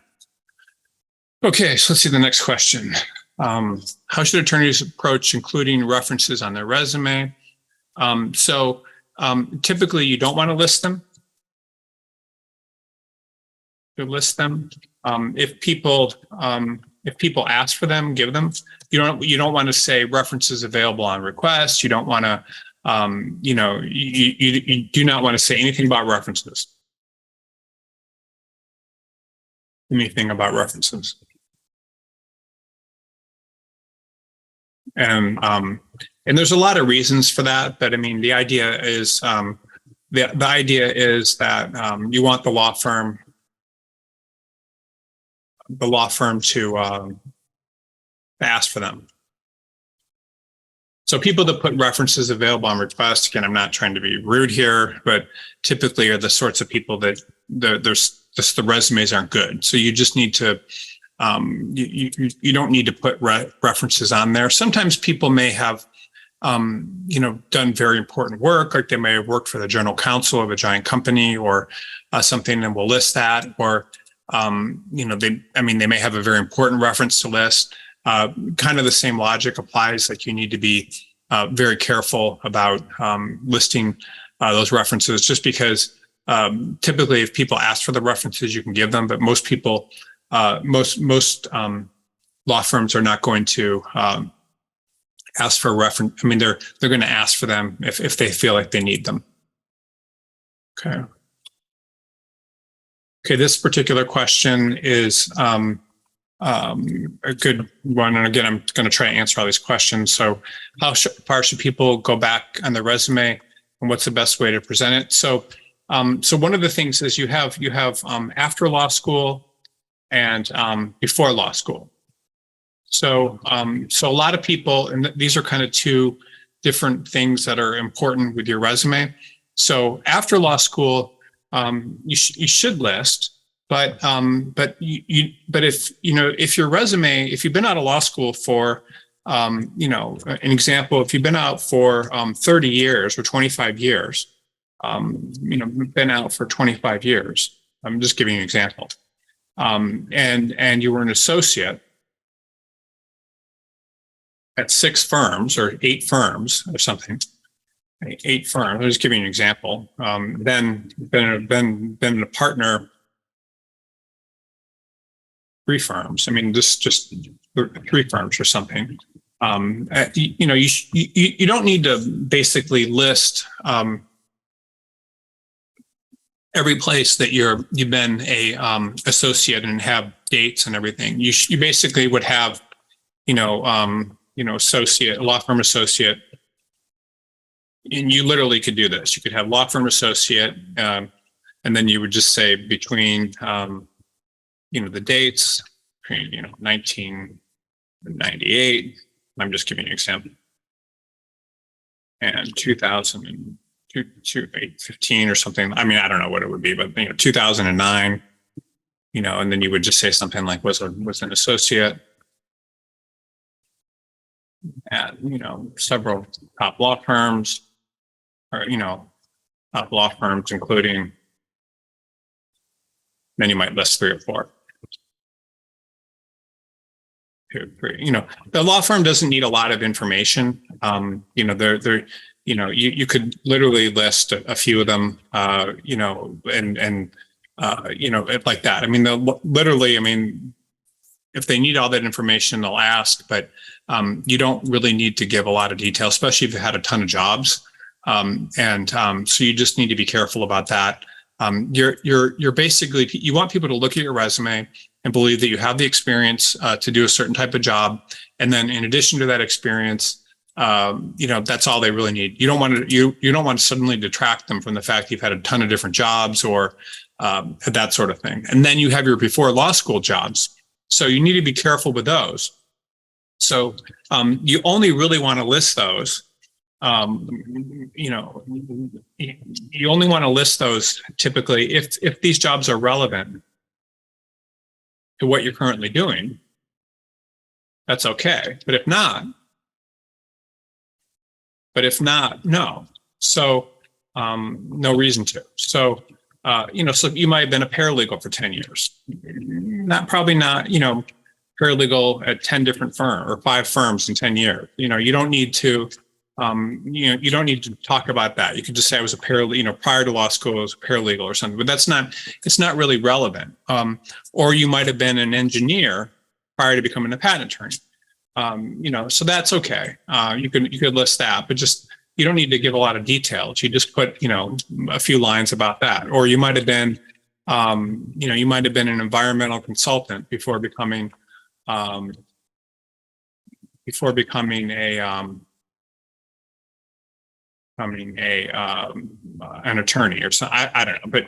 Okay, so let's see the next question. How should attorneys approach including references on their resume? Typically you don't want to list them. If people ask for them, give them. You don't want to say references available on request. You don't want to, you do not want to say anything about references. Anything about references. And there's a lot of reasons for that, but I mean, the idea is the idea is that you want the law firm to ask for them. So people that put references available on request, again, I'm not trying to be rude here, but typically are the sorts of people that the resumes aren't good. So you just need to you don't need to put references on there. Sometimes people may have, done very important work, like they may have worked for the general counsel of a giant company or something, and we'll list that. Or, they may have a very important reference to list. Kind of the same logic applies. Like you need to be very careful about listing those references, just because typically if people ask for the references, you can give them, but most people, most law firms are not going to ask for a reference. I mean, they're going to ask for them if they feel like they need them. Okay. Okay, this particular question is a good one. And again, I'm going to try to answer all these questions. So how far should people go back on their resume, and what's the best way to present it? So one of the things is you have after law school and before law school. So a lot of people, and these are kind of two different things that are important with your resume. So after law school, you should list, but if your resume, if you've been out of law school for an example, if you've been out for 30 years or 25 years, been out for 25 years, I'm just giving you an example, and you were an associate at 6 firms or 8 firms or something. 8 firms. I'm just giving you an example. Then been a partner 3 firms. I mean, just 3 firms or something. You don't need to basically list every place that you've been a associate and have dates and everything. You basically would have associate, law firm associate. And you literally could do this. You could have law firm associate, and then you would just say between, the dates, between, 1998, I'm just giving you an example, and 2015 or something. I mean, I don't know what it would be, but, 2009, and then you would just say something like was an associate at, several top law firms, or, top law firms, including, then you might list 3 or 4. 2, 3. The law firm doesn't need a lot of information. You could literally list a few of them, like that. I mean, literally, if they need all that information, they'll ask, but you don't really need to give a lot of detail, especially if you had a ton of jobs. So you just need to be careful about that. You're basically, you want people to look at your resume and believe that you have the experience to do a certain type of job. And then in addition to that experience, that's all they really need. You don't want to suddenly detract them from the fact you've had a ton of different jobs or that sort of thing. And then you have your before law school jobs. So you need to be careful with those. So you only really want to list those. You only want to list those typically if these jobs are relevant to what you're currently doing. That's okay. But if not, no. So no reason to. So so you might have been a paralegal for 10 years. Probably not, paralegal at 10 different firms or 5 firms in 10 years. You don't need to, you don't need to talk about that. You could just say I was a paralegal, prior to law school, I was a paralegal or something, but it's not really relevant. Or you might have been an engineer prior to becoming a patent attorney. So that's okay. You could list that, but just, you don't need to give a lot of details. You just put, a few lines about that. Or you might have been, an environmental consultant before becoming an attorney or something. I don't know, but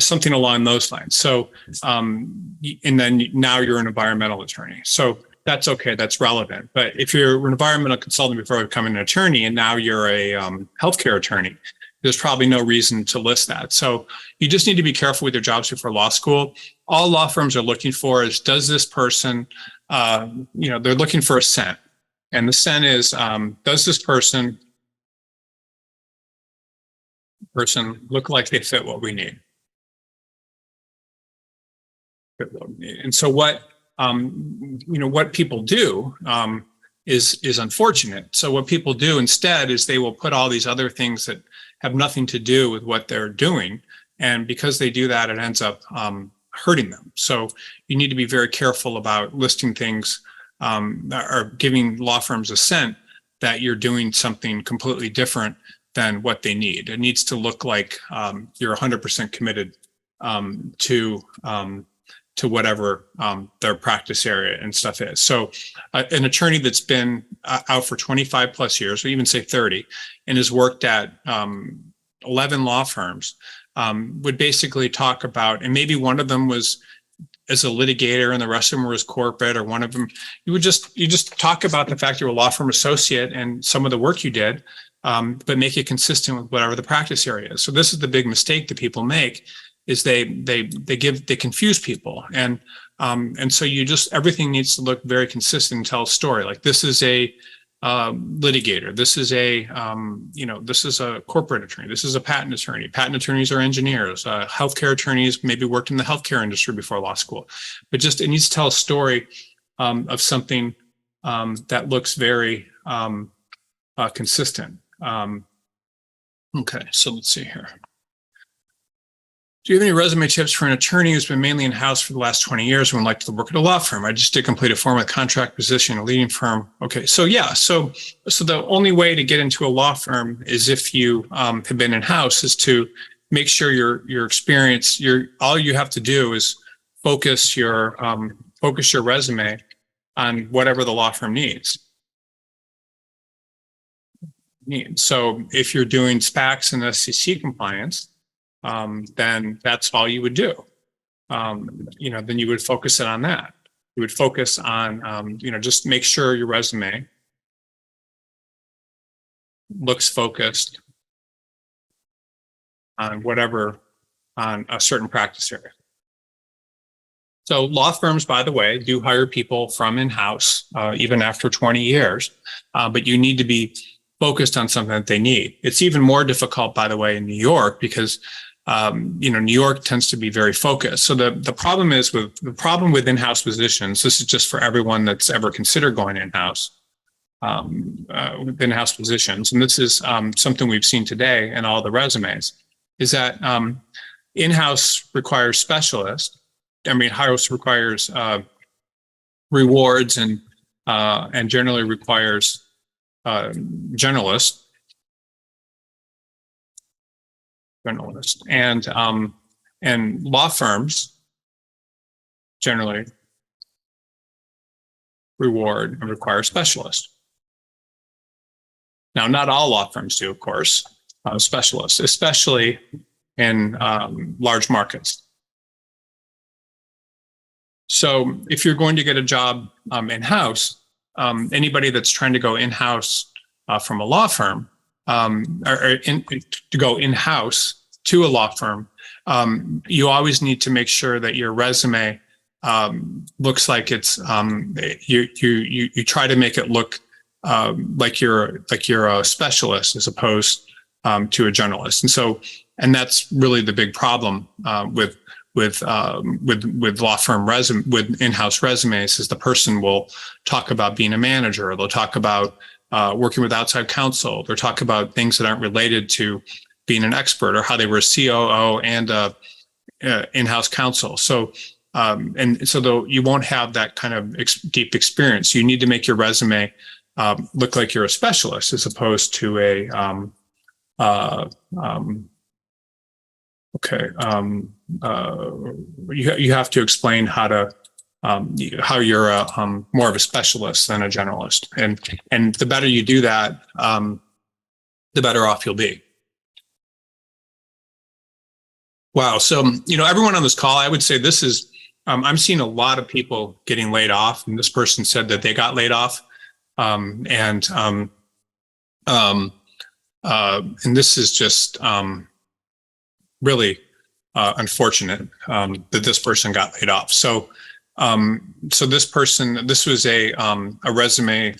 something along those lines. So, and then now you're an environmental attorney. So that's okay. That's relevant. But if you're an environmental consultant before becoming an attorney, and now you're a healthcare attorney, there's probably no reason to list that. So you just need to be careful with your jobs before law school. All law firms are looking for is, does this person, they're looking for a scent. And the scent is, does this person look like they fit what we need? And so what people do is unfortunate. So what people do instead is they will put all these other things that have nothing to do with what they're doing. And because they do that, it ends up hurting them. So you need to be very careful about listing things or giving law firms a scent that you're doing something completely different than what they need. It needs to look like you're 100% committed to whatever their practice area and stuff is. So an attorney that's been out for 25 plus years, or even say 30, and has worked at 11 law firms would basically talk about, and maybe one of them was as a litigator and the rest of them was corporate, or one of them, you just talk about the fact you're a law firm associate and some of the work you did, but make it consistent with whatever the practice area is. So this is the big mistake that people make, is they confuse people. And so everything needs to look very consistent and tell a story. Like, this is a litigator. This is this is a corporate attorney. This is a patent attorney. Patent attorneys are engineers. Healthcare attorneys maybe worked in the healthcare industry before law school, but just it needs to tell a story of something that looks very consistent. Okay, so let's see here. Do you have any resume tips for an attorney who's been mainly in-house for the last 20 years and would like to work at a law firm? I just did complete a form with contract position in a leading firm. Okay, so yeah, so the only way to get into a law firm is if you have been in-house, is to make sure your experience, all you have to do is focus your resume on whatever the law firm needs. So if you're doing SPACs and SEC compliance, then that's all you would do. Then you would focus it on that. You would focus on, just make sure your resume looks focused on on a certain practice area. So law firms, by the way, do hire people from in-house, even after 20 years, but you need to be focused on something that they need. It's even more difficult, by the way, in New York, because New York tends to be very focused. So the problem with in-house positions, this is just for everyone that's ever considered going in-house, with in-house positions, and this is something we've seen today in all the resumes, is that in-house requires specialists. House requires rewards and generally requires generalists. And law firms generally reward and require specialists. Now, not all law firms do, of course, specialists, especially in large markets. So if you're going to get a job in-house, anybody that's trying to go in-house from a law firm, to go in-house to a law firm, you always need to make sure that your resume looks like it's you try to make it look like you're a specialist as opposed to a generalist. And that's really the big problem with law firm with in-house resumes, is the person will talk about being a manager, or they'll talk about working with outside counsel, or talk about things that aren't related to being an expert, or how they were a COO and in-house counsel. So though you won't have that kind of deep experience, you need to make your resume look like you're a specialist as opposed to you have to explain how you're more of a specialist than a generalist, and the better you do that, the better off you'll be. Wow. So everyone on this call, I would say this is I'm seeing a lot of people getting laid off, and this person said that they got laid off, and this is just really unfortunate that this person got laid off. So this was a resume.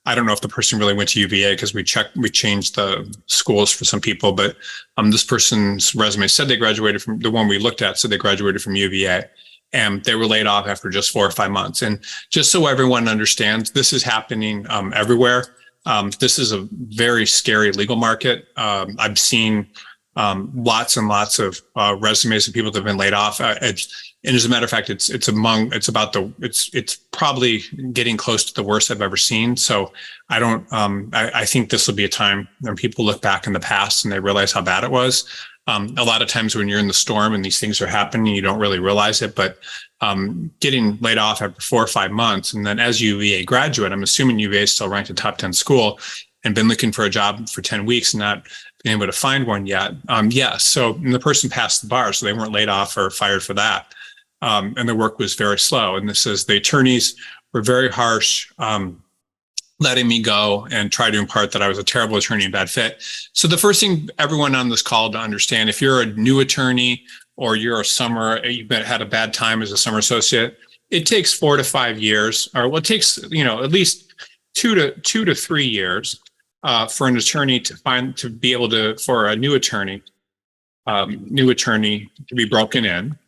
I don't know if the person really went to UVA, because we changed the schools for some people, but this person's resume said they graduated from, the one we looked at said they graduated from UVA, and they were laid off after just 4 or 5 months. And just so everyone understands, this is happening everywhere. This is a very scary legal market. I've seen lots and lots of resumes of people that have been laid off. And as a matter of fact, it's probably getting close to the worst I've ever seen. So I think this will be a time when people look back in the past and they realize how bad it was. A lot of times when you're in the storm and these things are happening, you don't really realize it, but getting laid off after 4 or 5 months, and then as UVA graduate, I'm assuming UVA is still ranked a top 10 school, and been looking for a job for 10 weeks and not been able to find one yet. Yes. So the person passed the bar, so they weren't laid off or fired for that. And the work was very slow. And this says the attorneys were very harsh, letting me go and try to impart that I was a terrible attorney and bad fit. So the first thing everyone on this call to understand, if you're a new attorney or you've had a bad time as a summer associate, it takes 4 to 5 years, or well, it takes, at least 2 to 3 years for an attorney for a new attorney to be broken in.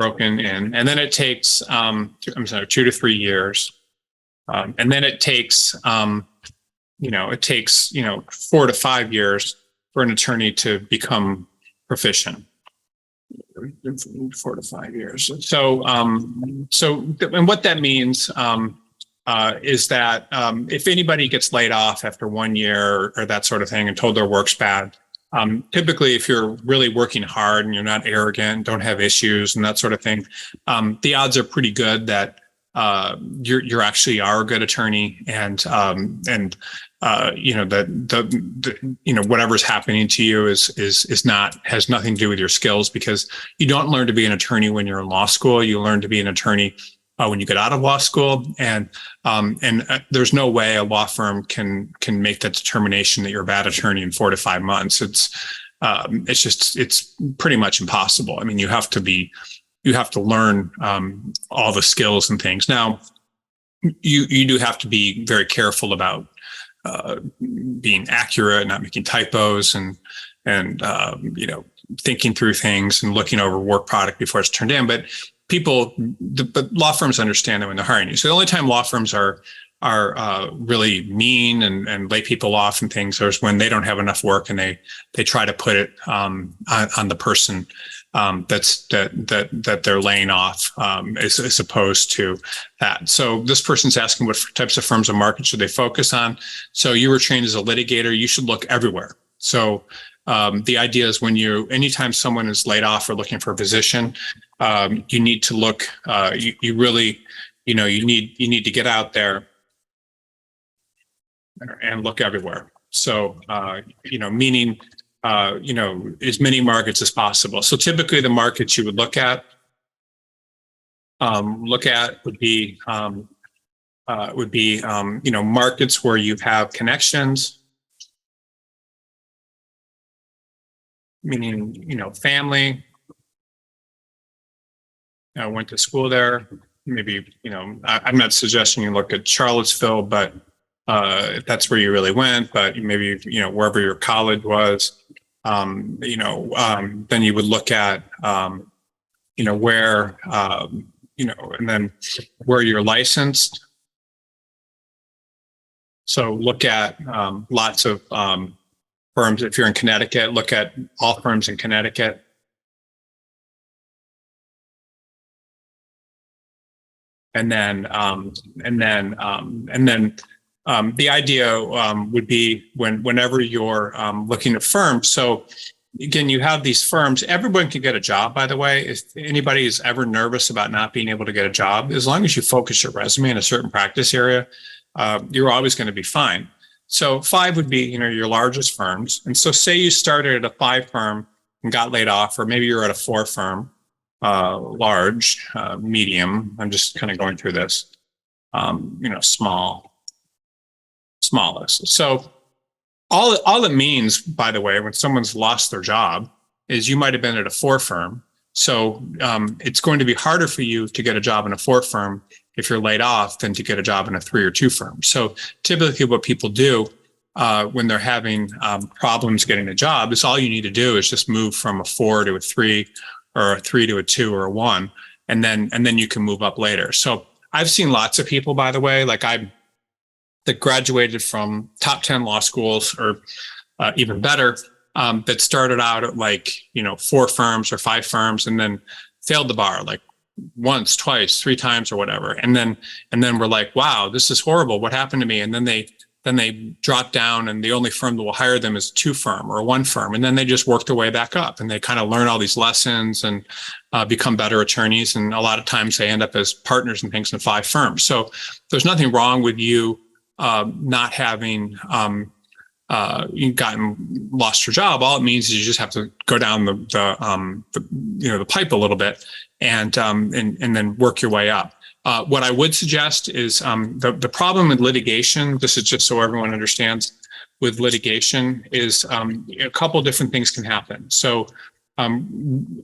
And then it takes, 2 to 3 years. And then it takes, 4 to 5 years for an attorney to become proficient. 4 to 5 years. So, and what that means is that if anybody gets laid off after 1 year or that sort of thing and told their work's bad, typically, if you're really working hard and you're not arrogant, don't have issues and that sort of thing, the odds are pretty good that you're actually are a good attorney, and whatever's happening to you has nothing to do with your skills, because you don't learn to be an attorney when you're in law school. You learn to be an attorney when you get out of law school, and there's no way a law firm can make that determination that you're a bad attorney in 4 to 5 months. It's pretty much impossible. I mean, you have to learn all the skills and things. Now, you do have to be very careful about being accurate, not making typos, and thinking through things and looking over work product before it's turned in. But law firms understand that when they're hiring you. So the only time law firms are really mean and lay people off and things is when they don't have enough work and they try to put it on the person that they're laying off, as opposed to that. So this person's asking what types of firms and markets should they focus on. So you were trained as a litigator, you should look everywhere. So the idea is anytime someone is laid off or looking for a position, you need to look, you need to get out there and look everywhere. So, meaning, as many markets as possible. So typically the markets you would look at would be markets where you have connections, meaning, family, went to school there. Maybe, I'm not suggesting you look at Charlottesville, but if that's where you really went, but maybe, wherever your college was, then you would look at, where, and then where you're licensed. So look at lots of firms. If you're in Connecticut, look at all firms in Connecticut. And then the idea would be whenever you're looking at firms. So again, you have these firms. Everyone can get a job, by the way. If anybody is ever nervous about not being able to get a job, as long as you focus your resume in a certain practice area, you're always going to be fine. So 5 would be, your largest firms. And so say you started at a 5 firm and got laid off, or maybe you're at a 4 firm, large, medium. I'm just kind of going through this, smallest. So all it means, by the way, when someone's lost their job is you might have been at a 4 firm. So it's going to be harder for you to get a job in a 4 firm if you're laid off than to get a job in a 3 or 2 firm. So typically what people do when they're having problems getting a job is all you need to do is just move from a 4 to a 3 or a 3 to a 2 or a 1, and then you can move up later. So I've seen lots of people, by the way, that graduated from top 10 law schools, or even better, that started out at like, 4 firms or 5 firms and then failed the bar like once, twice, 3 times or whatever. And then we're like, wow, this is horrible. What happened to me? And then they drop down and the only firm that will hire them is 2 firm or 1 firm. And then they just work their way back up and they kind of learn all these lessons and become better attorneys. And a lot of times they end up as partners and things in 5 firms. So there's nothing wrong with you not having lost your job. All it means is you just have to go down the pipe a little bit and then work your way up. What I would suggest is the problem with litigation, this is just so everyone understands, with litigation is a couple different things can happen. So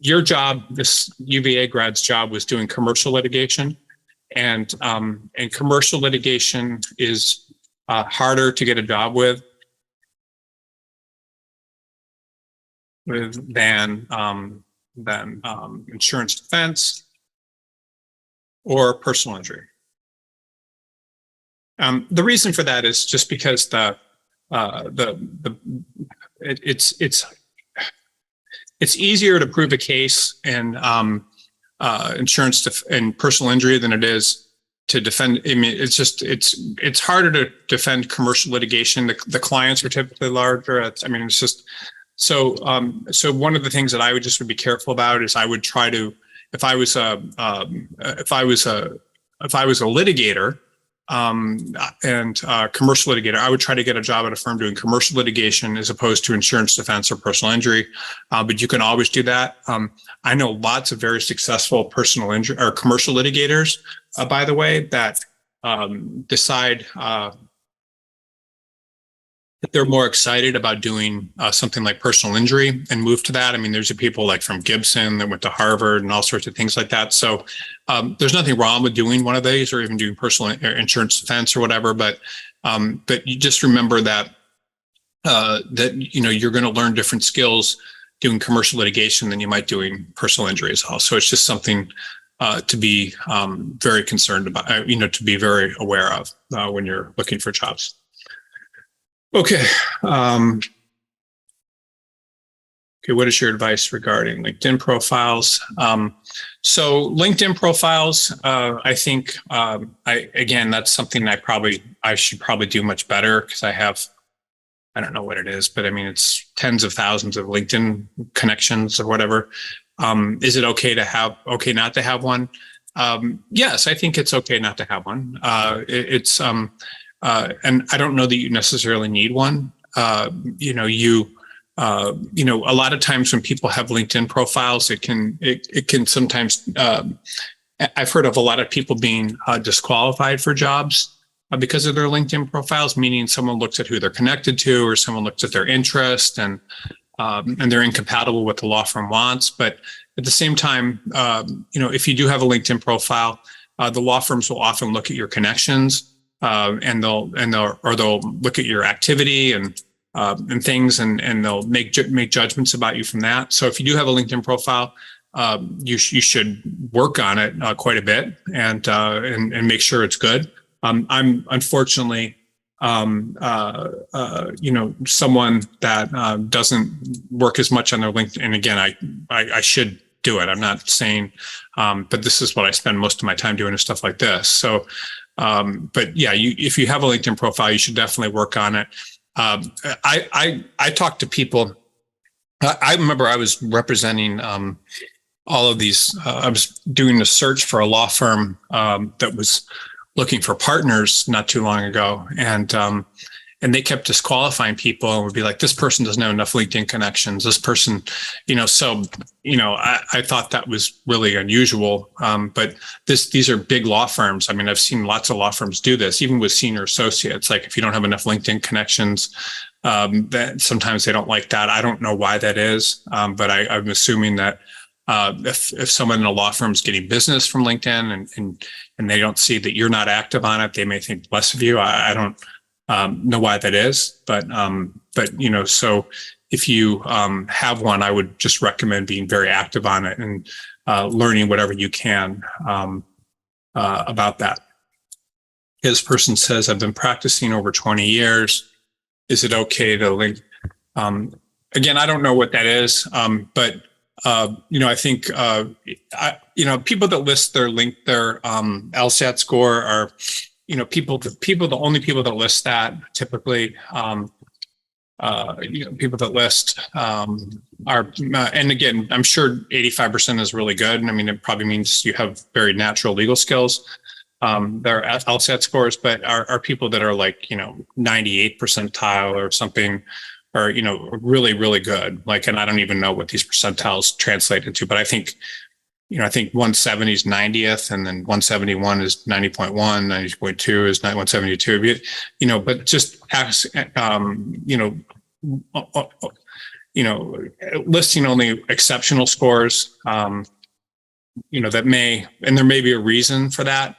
your job, this UVA grad's job, was doing commercial litigation, and commercial litigation is harder to get a job with than insurance defense or personal injury. The reason for that is just because it's easier to prove a case in insurance and personal injury than it is to defend. I mean, it's harder to defend commercial litigation. The clients are typically larger. It's just so. So one of the things that I would be careful about is I would try to, if I was a litigator and commercial litigator, I would try to get a job at a firm doing commercial litigation as opposed to insurance defense or personal injury. But you can always do that. I know lots of very successful personal injury or commercial litigators, by the way, that decide that they're more excited about doing something like personal injury and move to that. I mean, there's people like from Gibson that went to Harvard and all sorts of things like that. So there's nothing wrong with doing one of these or even doing personal insurance defense or whatever. But you just remember that you're going to learn different skills doing commercial litigation than you might doing personal injury as well. So it's just something to be very concerned about, to be very aware of when you're looking for jobs. Okay. Okay. What is your advice regarding LinkedIn profiles? So LinkedIn profiles, I think, again, that's something I should probably do much better because I don't know what it is, but I mean, it's tens of thousands of LinkedIn connections or whatever. Is it okay not to have one? Yes, I think it's okay not to have one. And I don't know that you necessarily need one. A lot of times when people have LinkedIn profiles, it can sometimes, I've heard of a lot of people being disqualified for jobs because of their LinkedIn profiles, meaning someone looks at who they're connected to or someone looks at their interest and they're incompatible with the law firm wants. But at the same time, if you do have a LinkedIn profile, the law firms will often look at your connections. And they'll look at your activity and things, and they'll make judgments about you from that. So if you do have a LinkedIn profile, you should work on it quite a bit and make sure it's good. I'm unfortunately, someone that doesn't work as much on their LinkedIn. And again, I should do it. I'm not saying, but this is what I spend most of my time doing is stuff like this. So. But yeah, if you have a LinkedIn profile, you should definitely work on it. I talk to people. I remember I was representing all of these. I was doing a search for a law firm that was looking for partners not too long ago, and they kept disqualifying people and would be like, this person doesn't have enough LinkedIn connections. This person, I thought that was really unusual. But these are big law firms. I mean, I've seen lots of law firms do this, even with senior associates. Like if you don't have enough LinkedIn connections, that sometimes they don't like that. I don't know why that is. But I'm assuming that if someone in a law firm is getting business from LinkedIn and they don't see that you're not active on it, they may think less of you. I don't know why that is, but so if you have one, I would just recommend being very active on it and learning whatever you can about that. This person says, I've been practicing over 20 years. Is it okay to link? again, I don't know what that is, but I think people that list their LSAT score are, the only people that list that typically, people that list are, and again, I'm sure 85% is really good. And I mean, it probably means you have very natural legal skills. Their LSAT scores, but are people that are like, 98 percentile or something, or, really, really good. Like, and I don't even know what these percentiles translate into, but I think 170 is 90th, and then 171 is 90.1, 90.2 is 172. But just listing only exceptional scores, that may, and there may be a reason for that.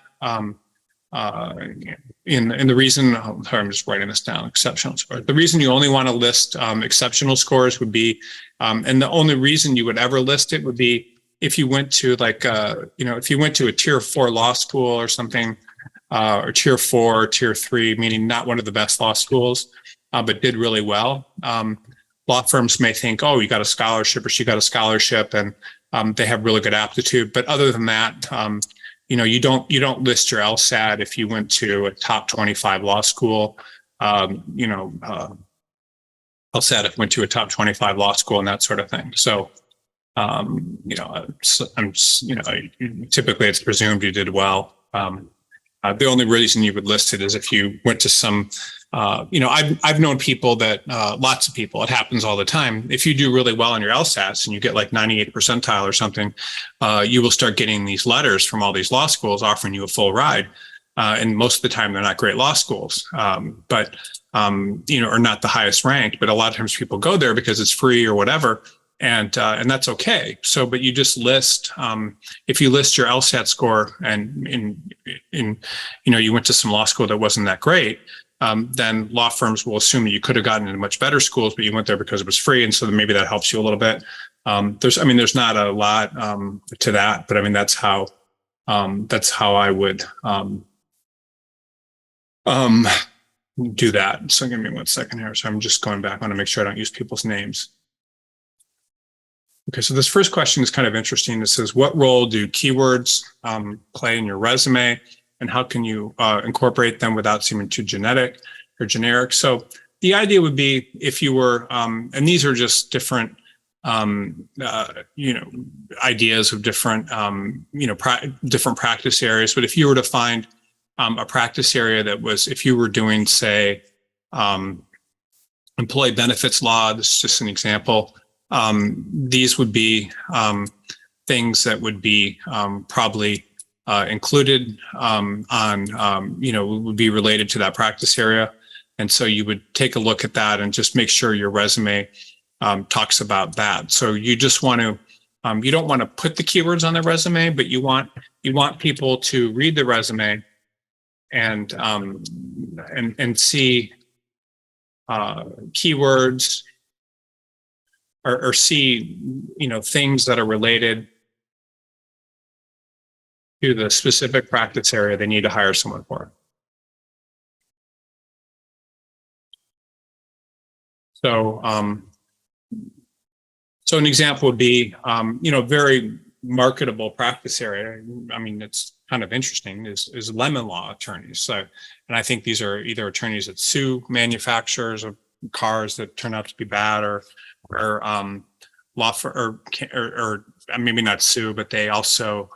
In the reason, sorry, I'm just writing this down, exceptional scores. The reason you only want to list exceptional scores would be, and the only reason you would ever list it would be if you went to if you went to a tier 4 law school or something, or tier 4 or tier 3, meaning not one of the best law schools, but did really well. Law firms may think, oh, you got a scholarship or she got a scholarship, and they have really good aptitude. But other than that, you don't list your LSAT if you went to a top 25 law school. LSAT if you went to a top 25 law school and that sort of thing. So, typically it's presumed you did well. The only reason you would list it is if you went to some, I've known people that, lots of people, it happens all the time. If you do really well on your LSATs and you get like 98 percentile or something, you will start getting these letters from all these law schools offering you a full ride. And most of the time they're not great law schools, but are not the highest ranked. But a lot of times people go there because it's free or whatever. And that's okay. So, but you just list, if you list your LSAT score and you went to some law school that wasn't that great, then law firms will assume that you could have gotten into much better schools, but you went there because it was free. And so maybe that helps you a little bit. There's not a lot, to that, but I mean, that's how I would, do that. So give me 1 second here. So I'm just going back. I want to make sure I don't use people's names. Okay, so this first question is kind of interesting. It says, what role do keywords play in your resume, and how can you incorporate them without seeming too genetic or generic? So the idea would be if you were, and these are just different, ideas of different, different practice areas. But if you were to find a practice area that was, if you were doing, say, employee benefits law, this is just an example. These would be things that would be probably included would be related to that practice area. And so you would take a look at that and just make sure your resume talks about that. So you just want to, you don't want to put the keywords on the resume, but you want people to read the resume and see keywords, or see, things that are related to the specific practice area they need to hire someone for. So, so an example would be, very marketable practice area. I mean, it's kind of interesting is lemon law attorneys. So, and I think these are either attorneys that sue manufacturers of cars that turn out to be bad, or law for, or maybe not sue, but they also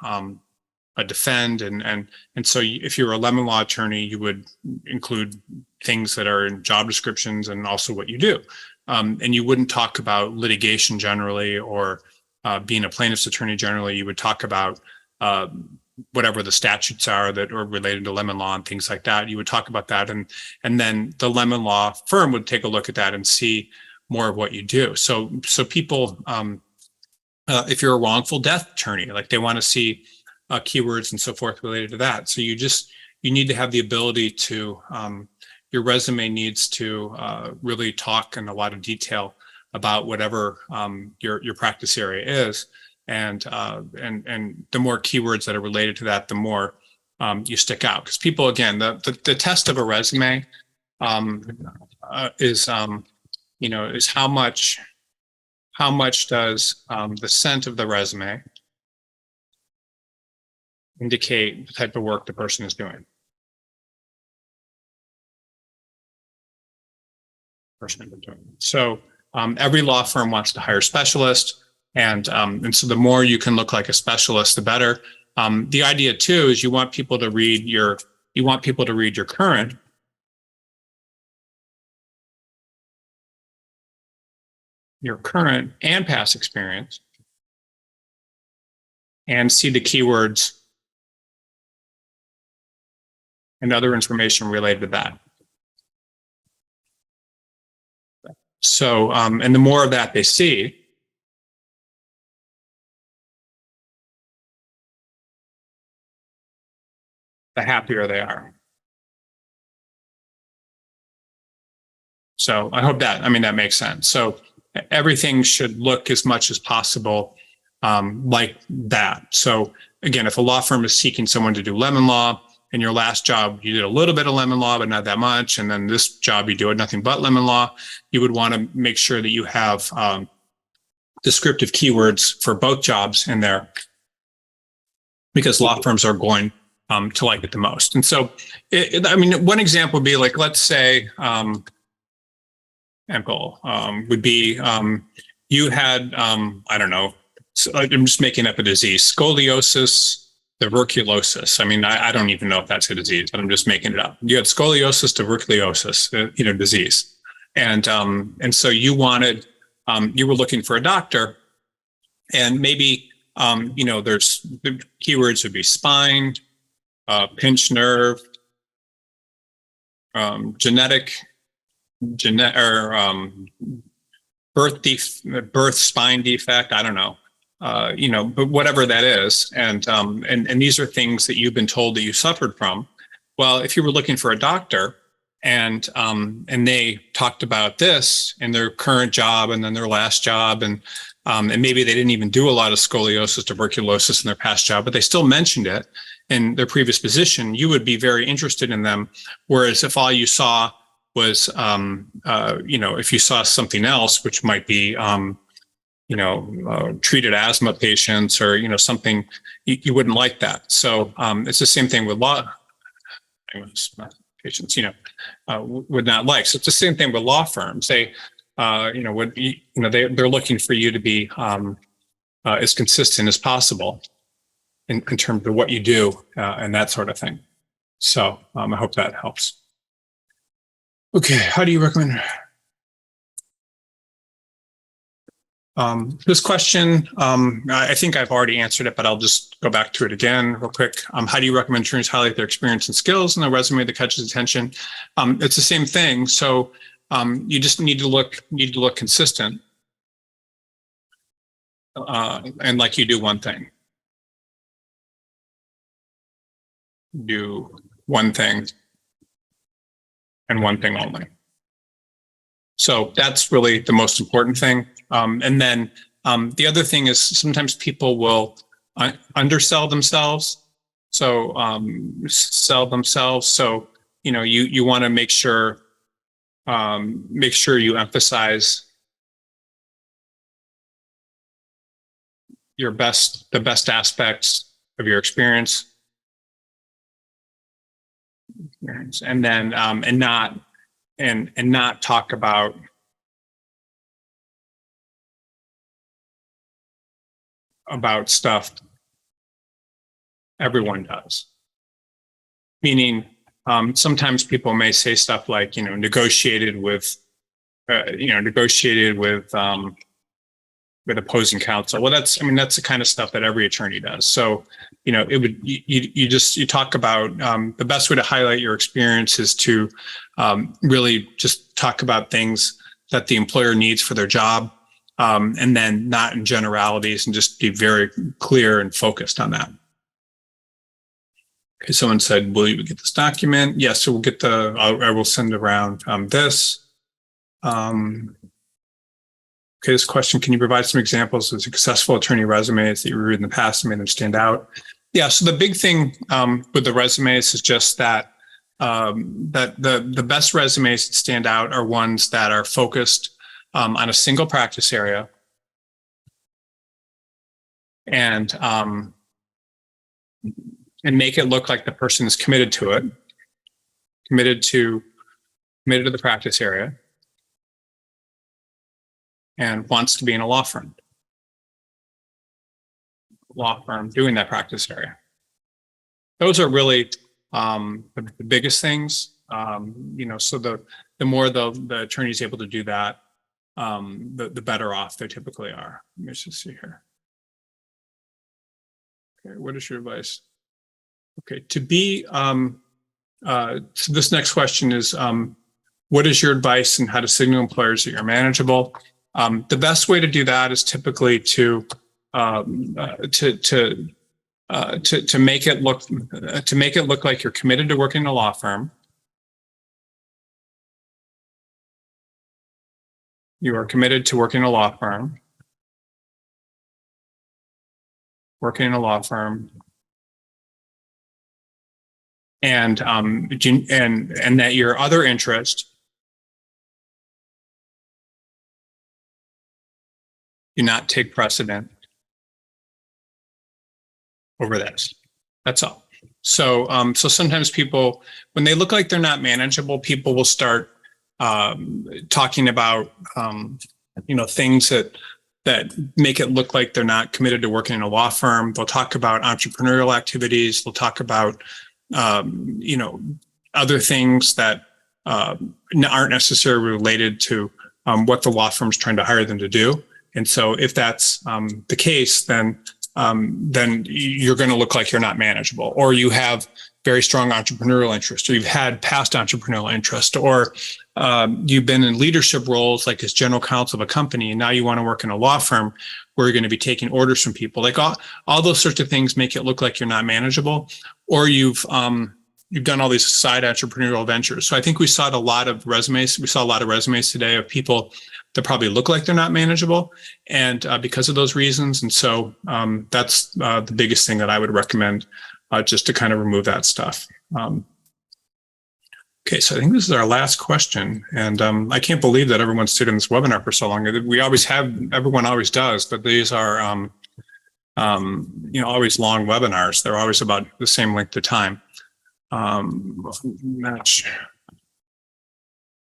defend. And so if you're a lemon law attorney, you would include things that are in job descriptions and also what you do. And you wouldn't talk about litigation generally, or being a plaintiff's attorney generally. You would talk about whatever the statutes are that are related to lemon law and things like that. You would talk about that, and then the lemon law firm would take a look at that and see more of what you do. So people, if you're a wrongful death attorney, like they want to see keywords and so forth related to that. So you need to have the ability to, your resume needs to really talk in a lot of detail about whatever your practice area is. And the more keywords that are related to that, the more you stick out. Because people, again, the test of a resume is how much how much does the scent of the resume indicate the type of work the person is doing? So every law firm wants to hire specialists, and so the more you can look like a specialist, the better. The idea too is you want people to read your current and past experience and see the keywords and other information related to that. So, and the more of that they see, the happier they are. So I hope that makes sense. So everything should look as much as possible like that. So again, if a law firm is seeking someone to do lemon law, in your last job, you did a little bit of lemon law, but not that much. And then this job, you do nothing but lemon law. You would want to make sure that you have descriptive keywords for both jobs in there, because law firms are going to like it the most. And so, one example would be like, let's say, would be you had, I don't know, so I'm just making up a disease, scoliosis, tuberculosis. I don't even know if that's a disease, but I'm just making it up. You had scoliosis, tuberculosis, disease. And so you wanted, you were looking for a doctor, and maybe, there's the keywords would be spine, pinched nerve, birth spine defect. I don't know. But whatever that is, and these are things that you've been told that you suffered from. Well, if you were looking for a doctor, and they talked about this in their current job and then their last job, and maybe they didn't even do a lot of scoliosis, tuberculosis in their past job, but they still mentioned it in their previous position, you would be very interested in them. Whereas if all you saw was, if you saw something else, which might be, treated asthma patients or, something, you wouldn't like that. So it's the same thing with law patients, would not like. So it's the same thing with law firms. They, they're looking for you to be as consistent as possible in terms of what you do and that sort of thing. So I hope that helps. Okay, how do you recommend? This question, I think I've already answered it, but I'll just go back to it again real quick. How do you recommend attorneys highlight their experience and skills in the resume that catches attention? It's the same thing. So you just need to look consistent, and like you do one thing. Do one thing and one thing only. So that's really the most important thing. And then the other thing is sometimes people will undersell themselves. So sell themselves. So, you want to make sure you emphasize the best aspects of your experience. And then and not talk about stuff everyone does. Meaning sometimes people may say stuff like, negotiated with opposing counsel. Well, that's the kind of stuff that every attorney does. So, you talk about the best way to highlight your experience is to really just talk about things that the employer needs for their job, and then not in generalities, and just be very clear and focused on that. Okay, someone said, will you get this document? Yes, so we'll get I will send around this. Okay, this question, can you provide some examples of successful attorney resumes that you reviewed in the past and made them stand out? Yeah, so the big thing with the resumes is just that the best resumes that stand out are ones that are focused on a single practice area, and make it look like the person is committed to it, committed to the practice area, and wants to be in a law firm doing that practice area. Those are really the biggest things. So the more the attorney is able to do that, the better off they typically are. Let me just see here. Okay, what is your advice? Okay, so this next question is, what is your advice on how to signal employers that you're manageable? The best way to do that is typically to make it look like you're committed to working in a law firm. You are committed to working in a law firm. Working in a law firm. And that your other interest do not take precedent over this. That's all. So sometimes people, when they look like they're not manageable, people will start talking about things that make it look like they're not committed to working in a law firm. They'll talk about entrepreneurial activities. They'll talk about other things that aren't necessarily related to what the law firm is trying to hire them to do. And so if that's the case, then you're going to look like you're not manageable, or you have very strong entrepreneurial interest, or you've had past entrepreneurial interest, or you've been in leadership roles like as general counsel of a company, and now you want to work in a law firm where you're going to be taking orders from people. Like all those sorts of things make it look like you're not manageable, or you've done all these side entrepreneurial ventures. So I think we saw a lot of resumes. We saw a lot of resumes today of people that probably look like they're not manageable, and because of those reasons. And so that's the biggest thing that I would recommend, just to kind of remove that stuff. Okay, so I think this is our last question, and I can't believe that everyone stayed in this webinar for so long. Everyone always does, but these are always long webinars. They're always about the same length of time. Not sure.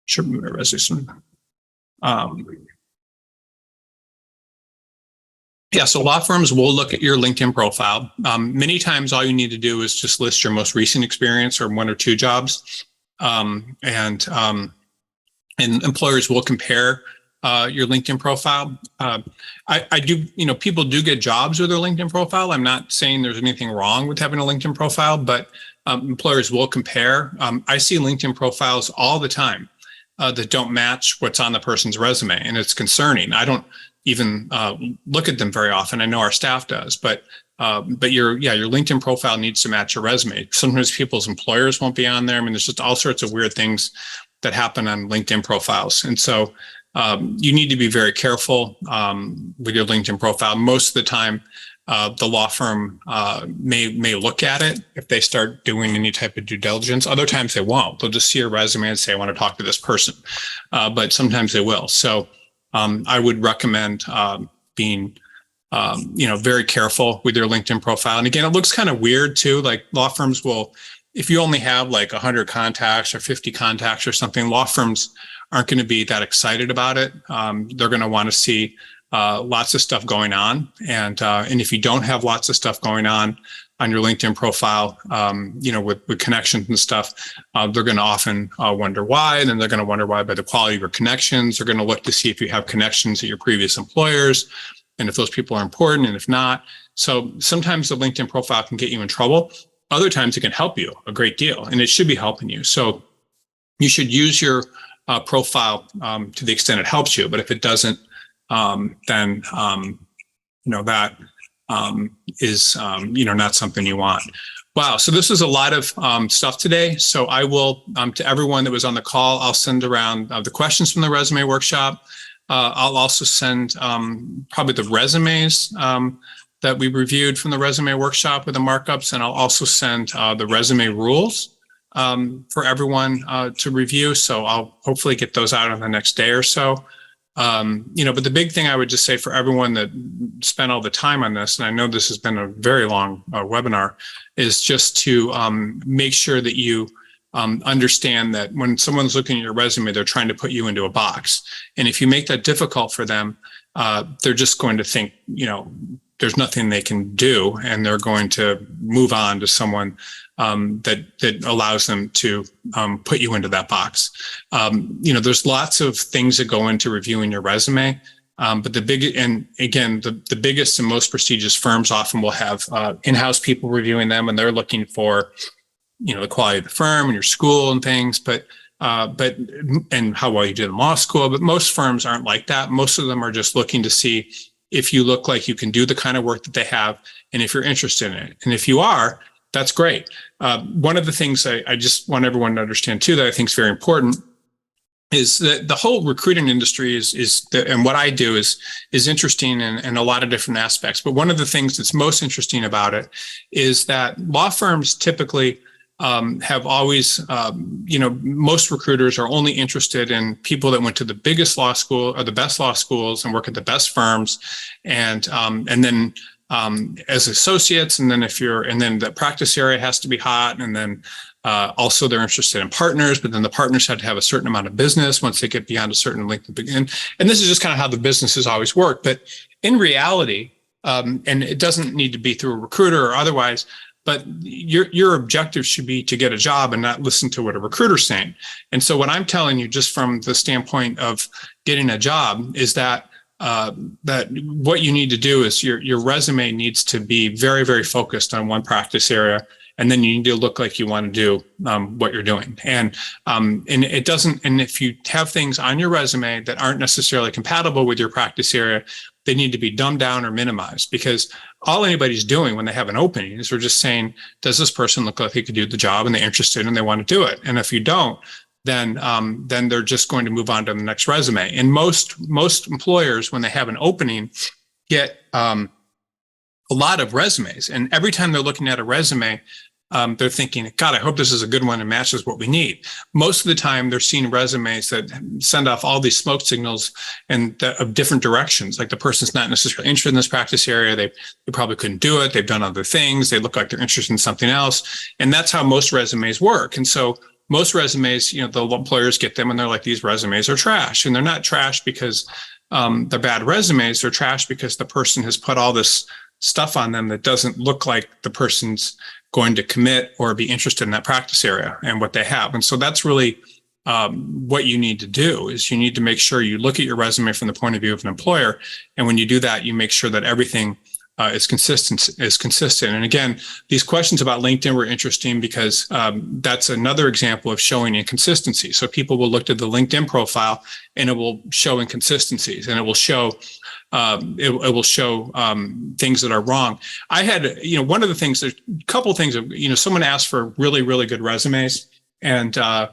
Should move my resolution. Yeah, so law firms will look at your LinkedIn profile. Many times all you need to do is just list your most recent experience or 1 or 2 jobs. And employers will compare your LinkedIn profile. I do, people do get jobs with their LinkedIn profile. I'm not saying there's anything wrong with having a LinkedIn profile, but employers will compare. I see LinkedIn profiles all the time that don't match what's on the person's resume, and it's concerning. I don't even look at them very often. I know our staff does, but your LinkedIn profile needs to match your resume. Sometimes people's employers won't be on there. I mean, there's just all sorts of weird things that happen on LinkedIn profiles, and so you need to be very careful with your LinkedIn profile. Most of the time, the law firm may look at it if they start doing any type of due diligence. Other times they won't. They'll just see your resume and say, I want to talk to this person. But sometimes they will. So I would recommend being very careful with your LinkedIn profile. And again, it looks kind of weird too. Like law firms will, if you only have like 100 contacts or 50 contacts or something, law firms aren't going to be that excited about it. They're going to want to see lots of stuff going on. And if you don't have lots of stuff going on your LinkedIn profile, with connections and stuff, they're going to often wonder why. And then they're going to wonder why by the quality of your connections. They're going to look to see if you have connections at your previous employers and if those people are important and if not. So sometimes the LinkedIn profile can get you in trouble. Other times it can help you a great deal, and it should be helping you. So you should use your profile to the extent it helps you. But if it doesn't, then that is not something you want. Wow. So this is a lot of stuff today. So I will, to everyone that was on the call, I'll send around the questions from the resume workshop. I'll also send probably the resumes that we reviewed from the resume workshop with the markups, and I'll also send the resume rules for everyone to review. So I'll hopefully get those out in the next day or so. But the big thing I would just say for everyone that spent all the time on this, and I know this has been a very long webinar, is just to make sure that you understand that when someone's looking at your resume, they're trying to put you into a box. And if you make that difficult for them, they're just going to think, there's nothing they can do, and they're going to move on to someone that allows them to put you into that box. There's lots of things that go into reviewing your resume, but the biggest and most prestigious firms often will have in-house people reviewing them, and they're looking for, the quality of the firm and your school and things, but and how well you did in law school. But most firms aren't like that. Most of them are just looking to see if you look like you can do the kind of work that they have, and if you're interested in it. And if you are, that's great. One of the things I just want everyone to understand too, that I think is very important, is that the whole recruiting industry and what I do is interesting in a lot of different aspects. But one of the things that's most interesting about it is that law firms typically have always, most recruiters are only interested in people that went to the biggest law school or the best law schools and work at the best firms, and then as associates, and then then the practice area has to be hot, and then also they're interested in partners, but then the partners have to have a certain amount of business once they get beyond a certain length of begin. And this is just kind of how the businesses always work. But in reality, and it doesn't need to be through a recruiter or otherwise, but your objective should be to get a job and not listen to what a recruiter's saying. And so what I'm telling you, just from the standpoint of getting a job, is that what you need to do is your resume needs to be very, very focused on one practice area, and then you need to look like you want to do what you're doing. And it doesn't. And if you have things on your resume that aren't necessarily compatible with your practice area, they need to be dumbed down or minimized, because all anybody's doing when they have an opening is we're just saying, does this person look like they could do the job, and they're interested and they want to do it? And if you don't, then they're just going to move on to the next resume. And most employers, when they have an opening, get a lot of resumes. And every time they're looking at a resume, they're thinking, God, I hope this is a good one and matches what we need. Most of the time, they're seeing resumes that send off all these smoke signals of different directions. Like the person's not necessarily interested in this practice area. They probably couldn't do it. They've done other things. They look like they're interested in something else. And that's how most resumes work. And so most resumes, the employers get them and they're like, these resumes are trash. And they're not trash because they're bad resumes. They're trash because the person has put all this stuff on them that doesn't look like the person's going to commit or be interested in that practice area and what they have. And so that's really what you need to do, is you need to make sure you look at your resume from the point of view of an employer. And when you do that, you make sure that everything is consistent. And again, these questions about LinkedIn were interesting because that's another example of showing inconsistency. So people will look at the LinkedIn profile and it will show inconsistencies, and it will show things that are wrong. I had, one of the things, there's a couple of things, someone asked for really, really good resumes, and some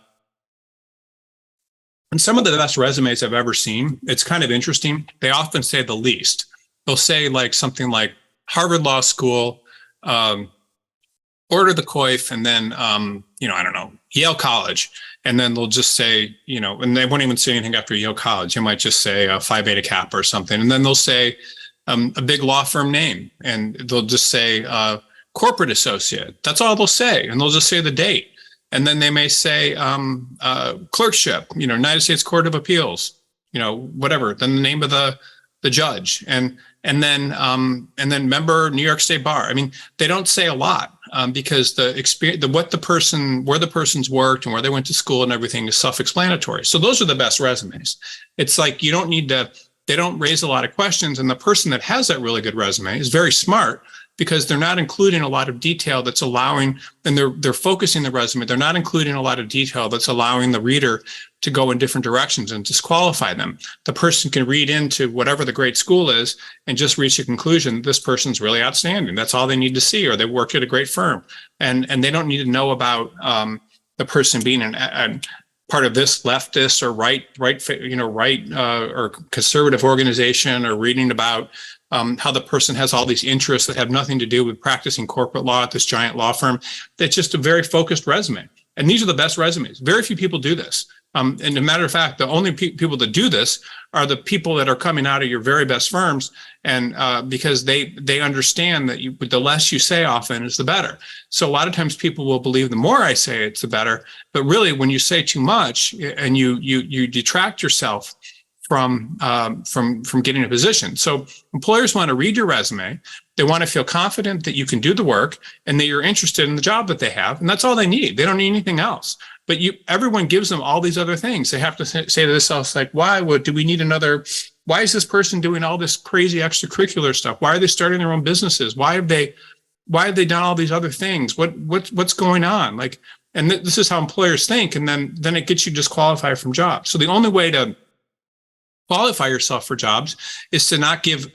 of the best resumes I've ever seen, it's kind of interesting. They often say the least. They'll say like something like Harvard Law School, order the coif, and then, I don't know, Yale College. And then they'll just say, and they won't even say anything after Yale College. You might just say Phi Beta Kappa or something. And then they'll say a big law firm name, and they'll just say corporate associate. That's all they'll say. And they'll just say the date. And then they may say clerkship, United States Court of Appeals, whatever, then the name of the judge, and then member New York State Bar. I mean, they don't say a lot because the experience, where the person's worked and where they went to school and everything is self-explanatory. So those are the best resumes. It's like you don't need to. They don't raise a lot of questions, and the person that has that really good resume is very smart, because they're not including a lot of detail that's allowing, and they're focusing the resume. They're not including a lot of detail that's allowing the reader to go in different directions and disqualify them. The person can read into whatever the great school is and just reach a conclusion, this person's really outstanding. That's all they need to see, or they work at a great firm. And they don't need to know about the person being an part of this leftist or right or conservative organization, or reading about how the person has all these interests that have nothing to do with practicing corporate law at this giant law firm. That's just a very focused resume. And these are the best resumes. Very few people do this. And as a matter of fact, the only people that do this are the people that are coming out of your very best firms, and because they understand that the less you say often is the better. So a lot of times people will believe the more I say, it's the better. But really, when you say too much and you detract yourself from getting a position. So employers want to read your resume. They want to feel confident that you can do the work and that you're interested in the job that they have. And that's all they need. They don't need anything else. But everyone gives them all these other things. They have to say to themselves, like, why do we need another? Why is this person doing all this crazy extracurricular stuff? Why are they starting their own businesses? Why have they done all these other things? What's going on? Like, and this is how employers think. And then it gets you disqualified from jobs. So the only way to qualify yourself for jobs is to not give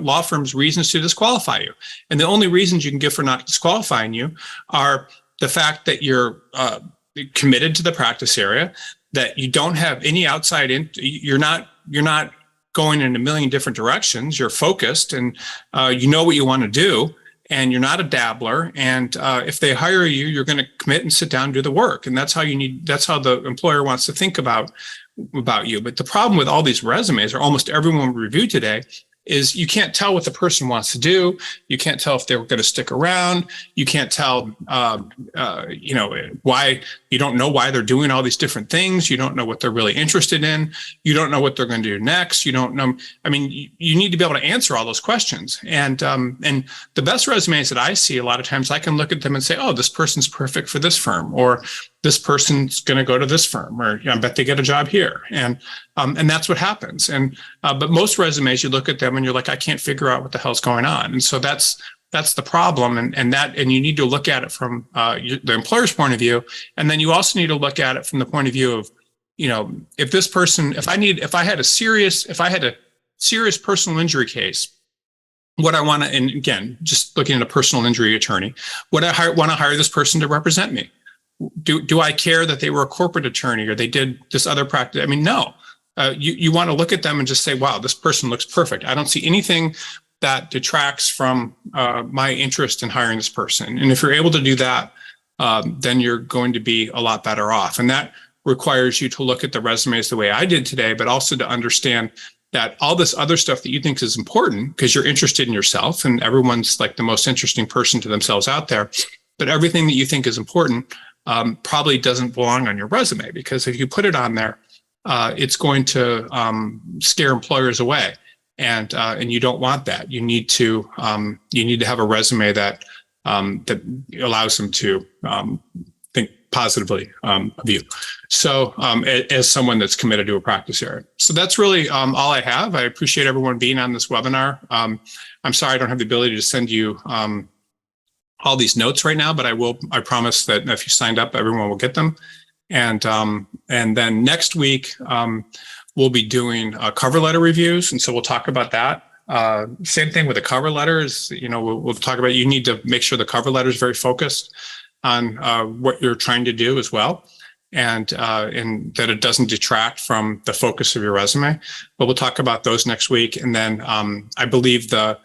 law firms reasons to disqualify you. And the only reasons you can give for not disqualifying you are the fact that you're committed to the practice area, that you don't have any outside you're not going in a million different directions. You're focused, and you know what you want to do, and you're not a dabbler. And if they hire you, you're going to commit and sit down and do the work. And that's how the employer wants to think about you. But the problem with all these resumes, or almost everyone we review today, is you can't tell what the person wants to do. You can't tell if they're going to stick around. You can't tell, why. You don't know why they're doing all these different things. You don't know what they're really interested in. You don't know what they're going to do next. You don't know. I mean, you need to be able to answer all those questions. And the best resumes that I see, a lot of times I can look at them and say, oh, this person's perfect for this firm, or this person's going to go to this firm, or I bet they get a job here. And that's what happens. But most resumes, you look at them and you're like, I can't figure out what the hell's going on. And so that's the problem. And you need to look at it from the employer's point of view. And then you also need to look at it from the point of view of, if I had a serious personal injury case, what I want to, and again, just looking at a personal injury attorney, would I want to hire this person to represent me? Do I care that they were a corporate attorney or they did this other practice? I mean, no. You want to look at them and just say, wow, this person looks perfect. I don't see anything that detracts from my interest in hiring this person. And if you're able to do that, then you're going to be a lot better off. And that requires you to look at the resumes the way I did today, but also to understand that all this other stuff that you think is important because you're interested in yourself, and everyone's like the most interesting person to themselves out there. But everything that you think is important probably doesn't belong on your resume, because if you put it on there, it's going to scare employers away. And you don't want that. You need to have a resume that allows them to think positively of you. So as someone that's committed to a practice area. So that's really all I have. I appreciate everyone being on this webinar. I'm sorry I don't have the ability to send you all these notes right now, but I promise that if you signed up, everyone will get them. And then next week, we'll be doing cover letter reviews. And so we'll talk about that. Same thing with the cover letters. We'll talk about, you need to make sure the cover letter is very focused on what you're trying to do as well. And that it doesn't detract from the focus of your resume. But we'll talk about those next week. And then I believe the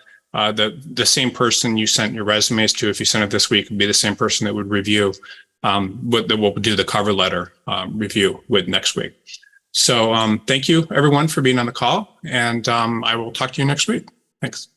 same person you sent your resumes to, if you sent it this week, would be the same person that would review what we'll do the cover letter review with next week. So thank you everyone for being on the call, and I will talk to you next week. Thanks.